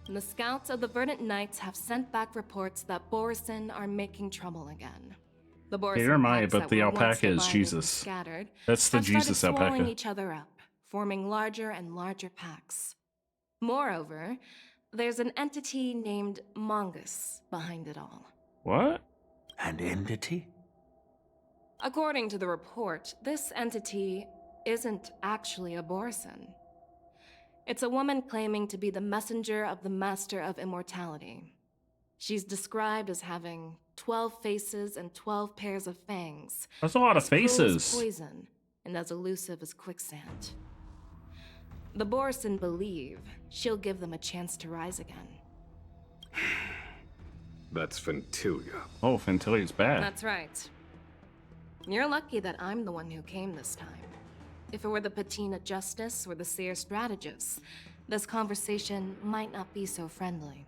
The scouts of the Verdant Knights have sent back reports that Borisin are making trouble again. The Borisin You're Maya, packs but that the were once alpaca is divided and Jesus. Scattered, That's the have started Jesus swallowing alpaca. each other up, forming larger and larger packs. Moreover, there's an entity named Mongus behind it all. What? An entity? According to the report, this entity isn't actually a Borson. It's a woman claiming to be the messenger of the Master of Immortality. She's described as having 12 faces and 12 pairs of fangs. That's a lot of as cruel as faces. poison and as elusive as quicksand. The Borson believe she'll give them a chance to rise again. That's Ventilia. Oh, Ventilia's bad. That's right. You're lucky that I'm the one who came this time. If it were the Patina Justice or the Seer Strategist, this conversation might not be so friendly.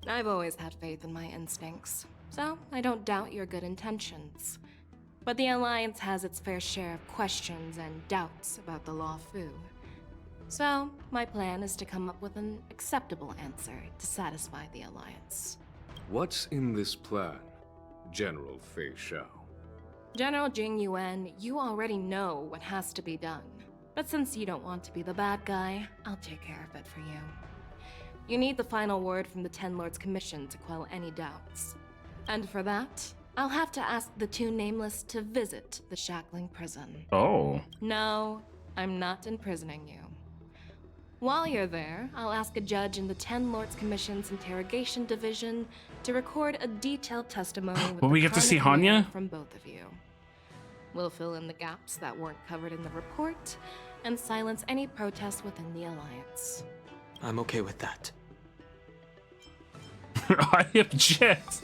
I've always had faith in my instincts, so I don't doubt your good intentions. But the Alliance has its fair share of questions and doubts about the Law Fu. So, my plan is to come up with an acceptable answer to satisfy the Alliance. What's in this plan, General Fei Xiao? General Jing Yuan, you already know what has to be done. But since you don't want to be the bad guy, I'll take care of it for you. You need the final word from the Ten Lords Commission to quell any doubts. And for that, I'll have to ask the two Nameless to visit the Shackling prison. Oh. No, I'm not imprisoning you. While you're there, I'll ask a judge in the Ten Lords Commission's Interrogation Division to record a detailed testimony with Will we the get to see karmic meaning Hanya? from both of you. We'll fill in the gaps that weren't covered in the report and silence any protests within the Alliance. I'm okay with that. I object.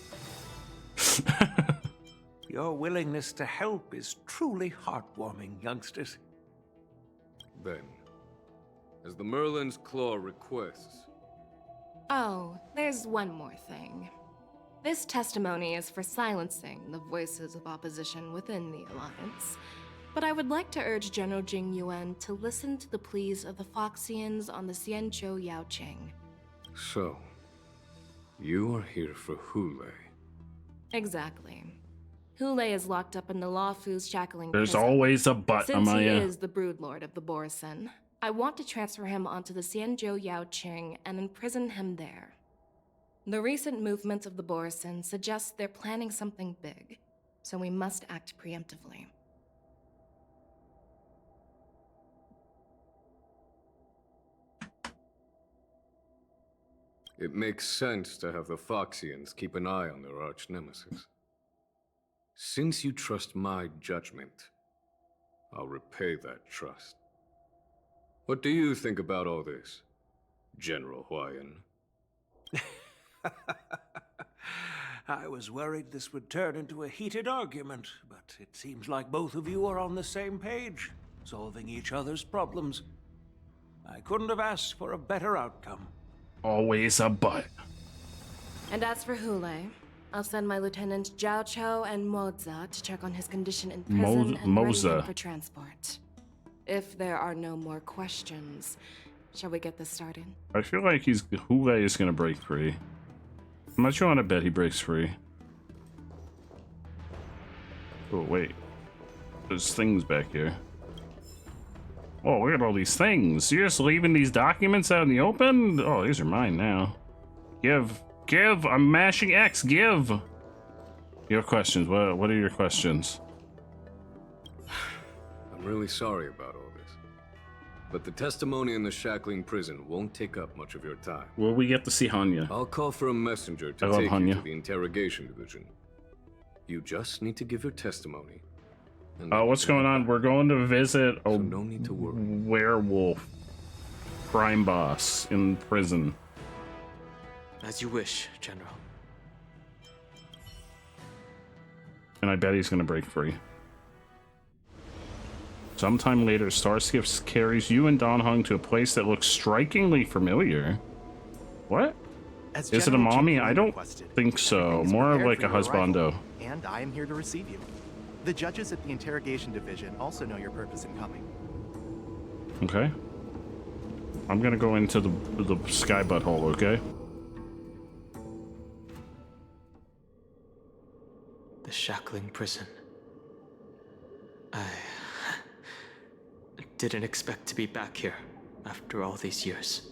Your willingness to help is truly heartwarming, youngsters. Then, as the Merlin's Claw requests... Oh, there's one more thing. This testimony is for silencing the voices of opposition within the Alliance, but I would like to urge General Jing Yuan to listen to the pleas of the Foxians on the Xianzhou Yaoqing. So, you are here for Hule. Exactly. Hule is locked up in the Law Fu's shackling There's prison. always a but, Since he Amaya. is the broodlord of the Borson, I want to transfer him onto the Xianzhou Yaoqing and imprison him there. The recent movements of the Borson suggest they're planning something big, so we must act preemptively. It makes sense to have the Foxians keep an eye on their arch-nemesis. Since you trust my judgment, I'll repay that trust. What do you think about all this, General Huayan? I was worried this would turn into a heated argument, but it seems like both of you are on the same page, solving each other's problems. I couldn't have asked for a better outcome. Always a but. And as for Hule, I'll send my Lieutenant Zhao Chou and Moza to check on his condition in prison and ready Moza. him for transport. If there are no more questions, shall we get this started? I feel like Hule is gonna break free. I'm not sure on a bet he breaks free. Oh wait, there's things back here. Oh, look at all these things. You're just leaving these documents out in the open? Oh, these are mine now. Give. I'm mashing X. Give. Your questions. What are your questions? I'm really sorry about all this. But the testimony in the Shackling prison won't take up much of your time. Will we get to see Hanya? I'll call for a messenger to I love take you Hanya. to the interrogation division. You just need to give your testimony. What's going on? We're going to visit a no need to worry. werewolf crime boss in prison. As you wish, General. And I bet he's gonna break free. Sometime later, Starskips carries you and Don Hung to a place that looks strikingly familiar. What? As Is it a General mommy? Jing I don't requested, think so. everything is More of prepared like a for your arrival, husbando. And I am here to receive you. The judges at the interrogation division also know your purpose in coming. Okay. I'm gonna go into the sky butthole, okay? The Shackling prison. I didn't expect to be back here after all these years.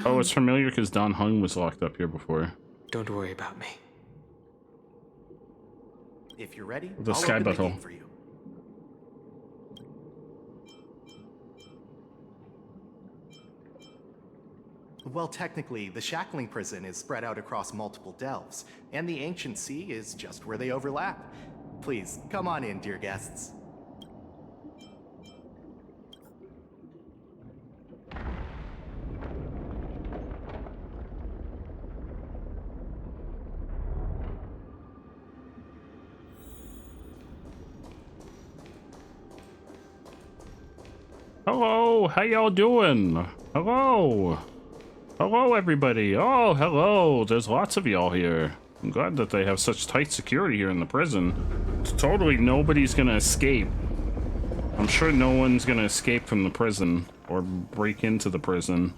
Oh, it's familiar because Don Hung was locked up here before. Don't worry about me. If you're ready, The I'll sky open the butthole. gate for you. Well, technically, the shackling prison is spread out across multiple delves, and the ancient sea is just where they overlap. Please, come on in, dear guests. Hello, how y'all doing? Hello. Hello, everybody. Oh, hello. There's lots of y'all here. I'm glad that they have such tight security here in the prison. Totally nobody's gonna escape. I'm sure no one's gonna escape from the prison or break into the prison.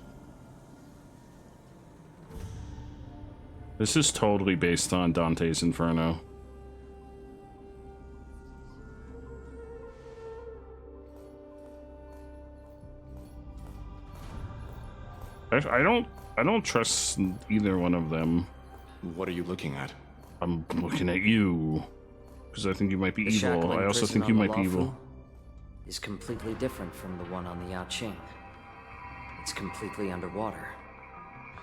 This is totally based on Dante's Inferno. I don't trust either one of them. What are you looking at? I'm looking at you. Because I think you might be evil. I also think you might be evil. Is completely different from the one on the Yaoqing. It's completely underwater.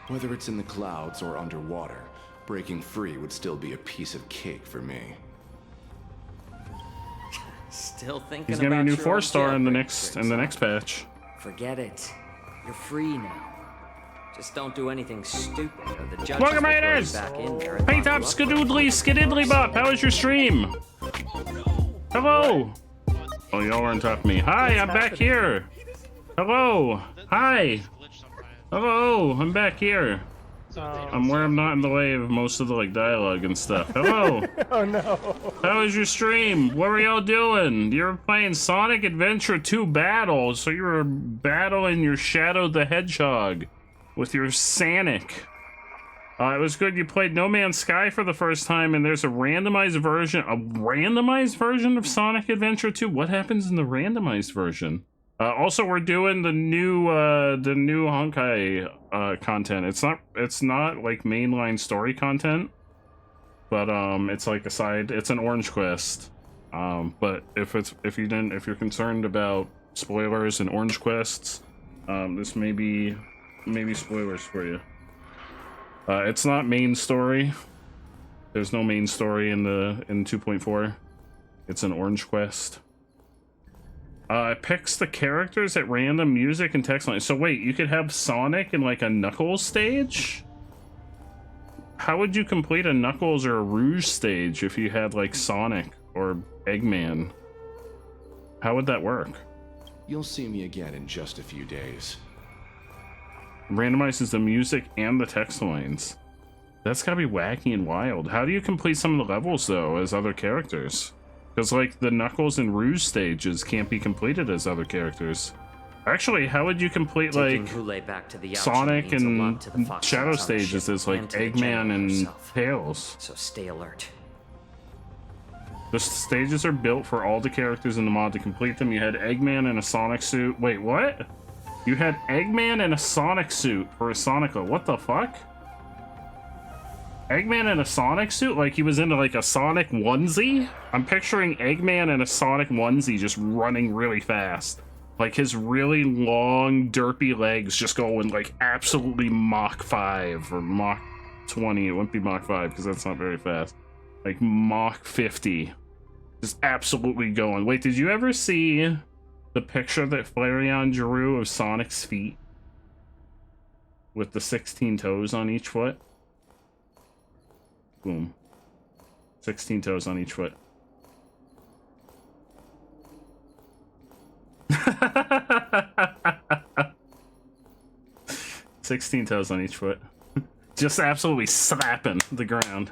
Whether it's in the clouds or underwater, breaking free would still be a piece of cake for me. Still thinking He's getting a about new your 4-star old in the jailbreak next patch. Forget it. You're free now. Just don't do anything stupid, or the judge Welcome will right throw you in. back in there and Hey, lock Top you up. Skadoodly Skididdly Bop, how was your stream? Hello. Oh, y'all are on top of me. Hi, I'm back here. Hello. Hi. Hello, I'm back here. I'm where I'm not in the way of most of the dialogue and stuff. Hello. Oh no. How was your stream? What were y'all doing? You were playing Sonic Adventure 2 Battle, so you were battling your Shadow the Hedgehog with your Sonic. It was good. You played No Man's Sky for the first time, and there's a randomized version of Sonic Adventure 2. What happens in the randomized version? Also, we're doing the new Honkai content. It's not like mainline story content, but it's like a side. It's an orange quest. But if you're concerned about spoilers and orange quests, this may be spoilers for you. It's not main story. There's no main story in 2.4. It's an orange quest. It picks the characters at random, music and text lines. So wait, you could have Sonic in like a Knuckles stage? How would you complete a Knuckles or a Rouge stage if you had like Sonic or Eggman? How would that work? You'll see me again in just a few days. Randomizes the music and the text lines. That's gotta be wacky and wild. How do you complete some of the levels though as other characters? Because like the Knuckles and Rouge stages can't be completed as other characters. Actually, how would you complete like Sonic and Shadow stages as like Eggman and Tails? So stay alert. The stages are built for all the characters in the mod. To complete them, you had Eggman in a Sonic suit. Wait, what? You had Eggman in a Sonic suit for a Sonica. What the fuck? Eggman in a Sonic suit? Like he was into like a Sonic onesie? I'm picturing Eggman in a Sonic onesie just running really fast. Like his really long, derpy legs just going like absolutely Mach 5 or Mach 20. It wouldn't be Mach 5 because that's not very fast. Like Mach 50. Just absolutely going. Wait, did you ever see the picture that Flareon drew of Sonic's feet? With the 16 toes on each foot? Boom. 16 toes on each foot. 16 toes on each foot. Just absolutely slapping the ground.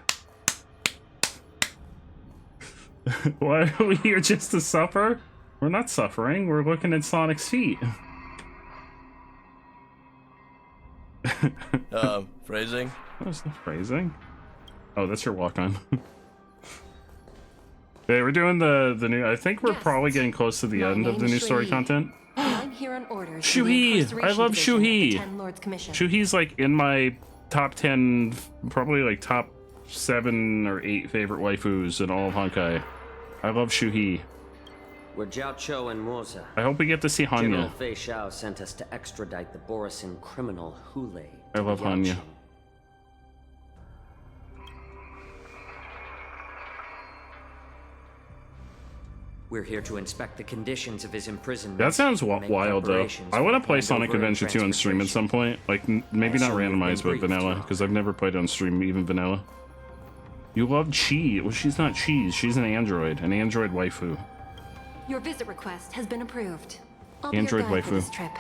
Why are we here just to suffer? We're not suffering. We're looking at Sonic's feet. Phrasing? That's the phrasing. Oh, that's your walk-on. Hey, we're doing the new. I think we're probably getting close to the end of the new story content. I'm here on orders. Shuhei! I love Shuhei! Shuhei's like in my top 10, probably like top 7 or 8 favorite waifus in all of Honkai. I love Shuhei. We're Jiao Cho and Moza. I hope we get to see General Hanya. Fei Xiao sent us to extradite the Borisin criminal Hule. I love Hanya. We're here to inspect the conditions of his imprisonment. That sounds and make wild though. preparations I for want to the play Sonic handover and Adventure 2 on stream at some point. Like, maybe not Also, you've randomized, been but briefed, vanilla, because I've never played on stream, even vanilla. You love Chi. Well, she's not cheese. She's an android waifu. Your visit request has been approved. I'll Android be your guide for waifu. this trip.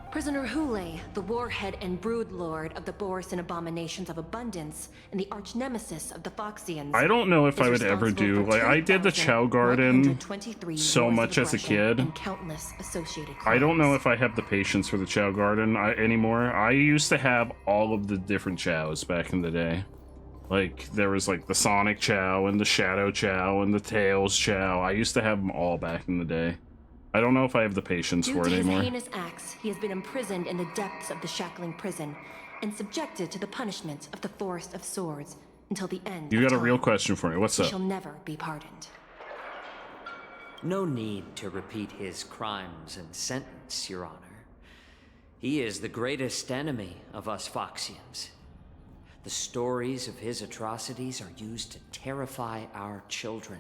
Prisoner Hule, the warhead and brood lord of the Borisin abominations of abundance and the arch nemesis of the Foxians. I don't know if is I would ever responsible do, for like, I did the Chow Garden 2,123 so wars of much as a aggression kid. and countless associated I don't know if I have the patience for the Chow Garden anymore. I used to have all of the different Chows back in the day. Like, there was like the Sonic Chow and the Shadow Chow and the Tails Chow. I used to have them all back in the day. I don't know if I have the patience Due for to it his anymore. heinous acts, he has been imprisoned in the depths of the shackling prison and subjected to the punishment of the Forest of Swords until the end You of got a time. real question for me. What's He up? shall never be pardoned. No need to repeat his crimes and sentence, Your Honor. He is the greatest enemy of us Foxians. The stories of his atrocities are used to terrify our children.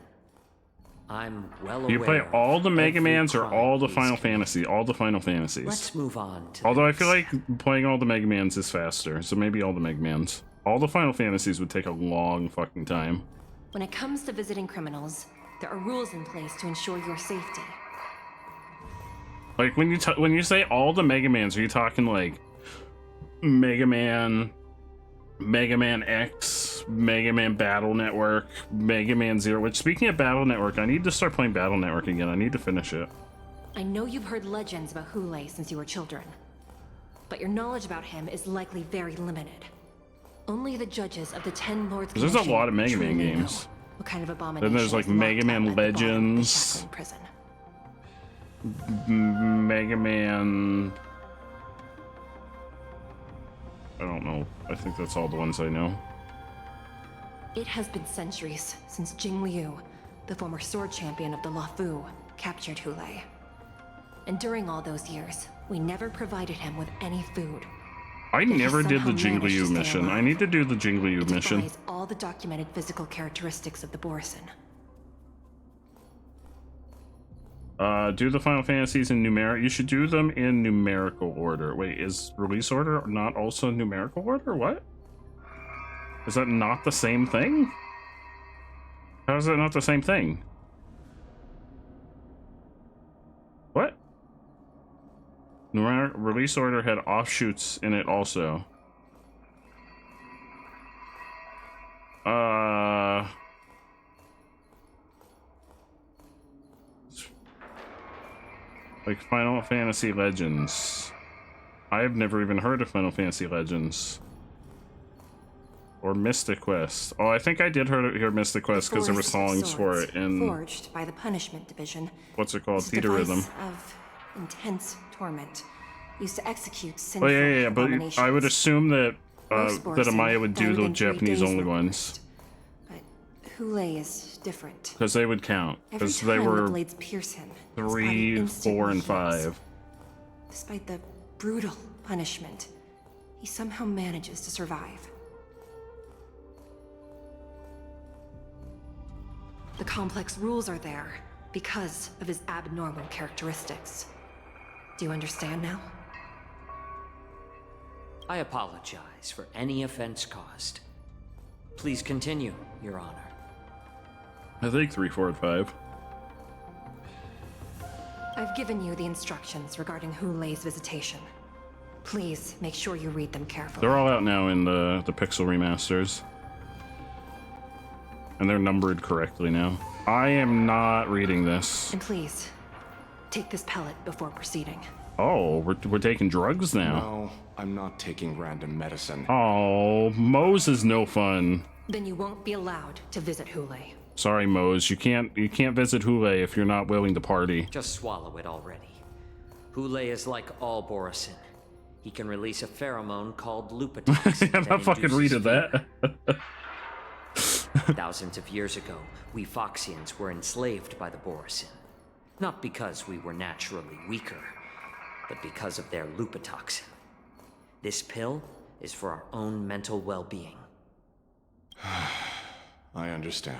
I'm well aware. Do you play all the Mega every Mans or crime all the he's Final committed. Fantasy? All the Final Fantasies. Let's move on to Although I this. feel like playing all the Mega Mans is faster, so maybe all the Mega Mans. All the Final Fantasies would take a long fucking time. When it comes to visiting criminals, there are rules in place to ensure your safety. Like, when you say all the Mega Mans, are you talking like Mega Man X, Mega Man Battle Network, Mega Man Zero? Which, speaking of Battle Network, I need to start playing Battle Network again. I need to finish it. I know you've heard legends about Hule since you were children, but your knowledge about him is likely very limited. Only the judges of the 10 Lords There's a Commission lot of Mega Man truly know games. what kind of abomination Then there's like is locked Mega up Man at the bottom of the Legends, shackling prison. Mega Man. I don't know. I think that's all the ones I know. It has been centuries since Jing Liu, the former sword champion of the Luofu, captured Hule. And during all those years, we never provided him with any food. I Yet he never did the somehow Jing managed Liu to stay mission. alive. I need to do the Jing Liu It mission. defies all the documented physical characteristics of the Borisin. Do the Final Fantasies in numeric. You should do them in numerical order. Wait, is release order not also numerical order? What? Is that not the same thing? How is that not the same thing? What? Numeric release order had offshoots in it also. Like Final Fantasy Legends. I've never even heard of Final Fantasy Legends. Or Mystic Quest. Oh, I think I did hear Mystic Quest because there were Forest of songs for Swords, it in... forged by the Punishment Division. What's it called? Is a Theater device Rhythm. of intense torment, used to execute Oh, sinful yeah, but abominations. I would assume that Most that Borisin Amaya would do died the within 3 Japanese days only of the ones. Hule is different. Because they would count. Every Because time they the were blades pierce him, his body 3, 4, instantly and 5. heals. Despite the brutal punishment, he somehow manages to survive. The complex rules are there because of his abnormal characteristics. Do you understand now? I apologize for any offense caused. Please continue, Your Honor. I think 3, 4, and 5. I've given you the instructions regarding Hule's visitation. Please make sure you read them carefully. They're all out now in the Pixel remasters. And they're numbered correctly now. I am not reading this. And please, take this pellet before proceeding. Oh, we're taking drugs now. No, I'm not taking random medicine. Oh, Mose is no fun. Then you won't be allowed to visit Hule. Sorry, Mose. You can't visit Hule if you're not willing to party. Just swallow it already. Hule is like all Borisin. He can release a pheromone called Lupitox. I'm not fucking reading that. Thousands of years ago, we Foxians were enslaved by the Borisin. Not because we were naturally weaker, but because of their lupatoxin. This pill is for our own mental well-being. I understand.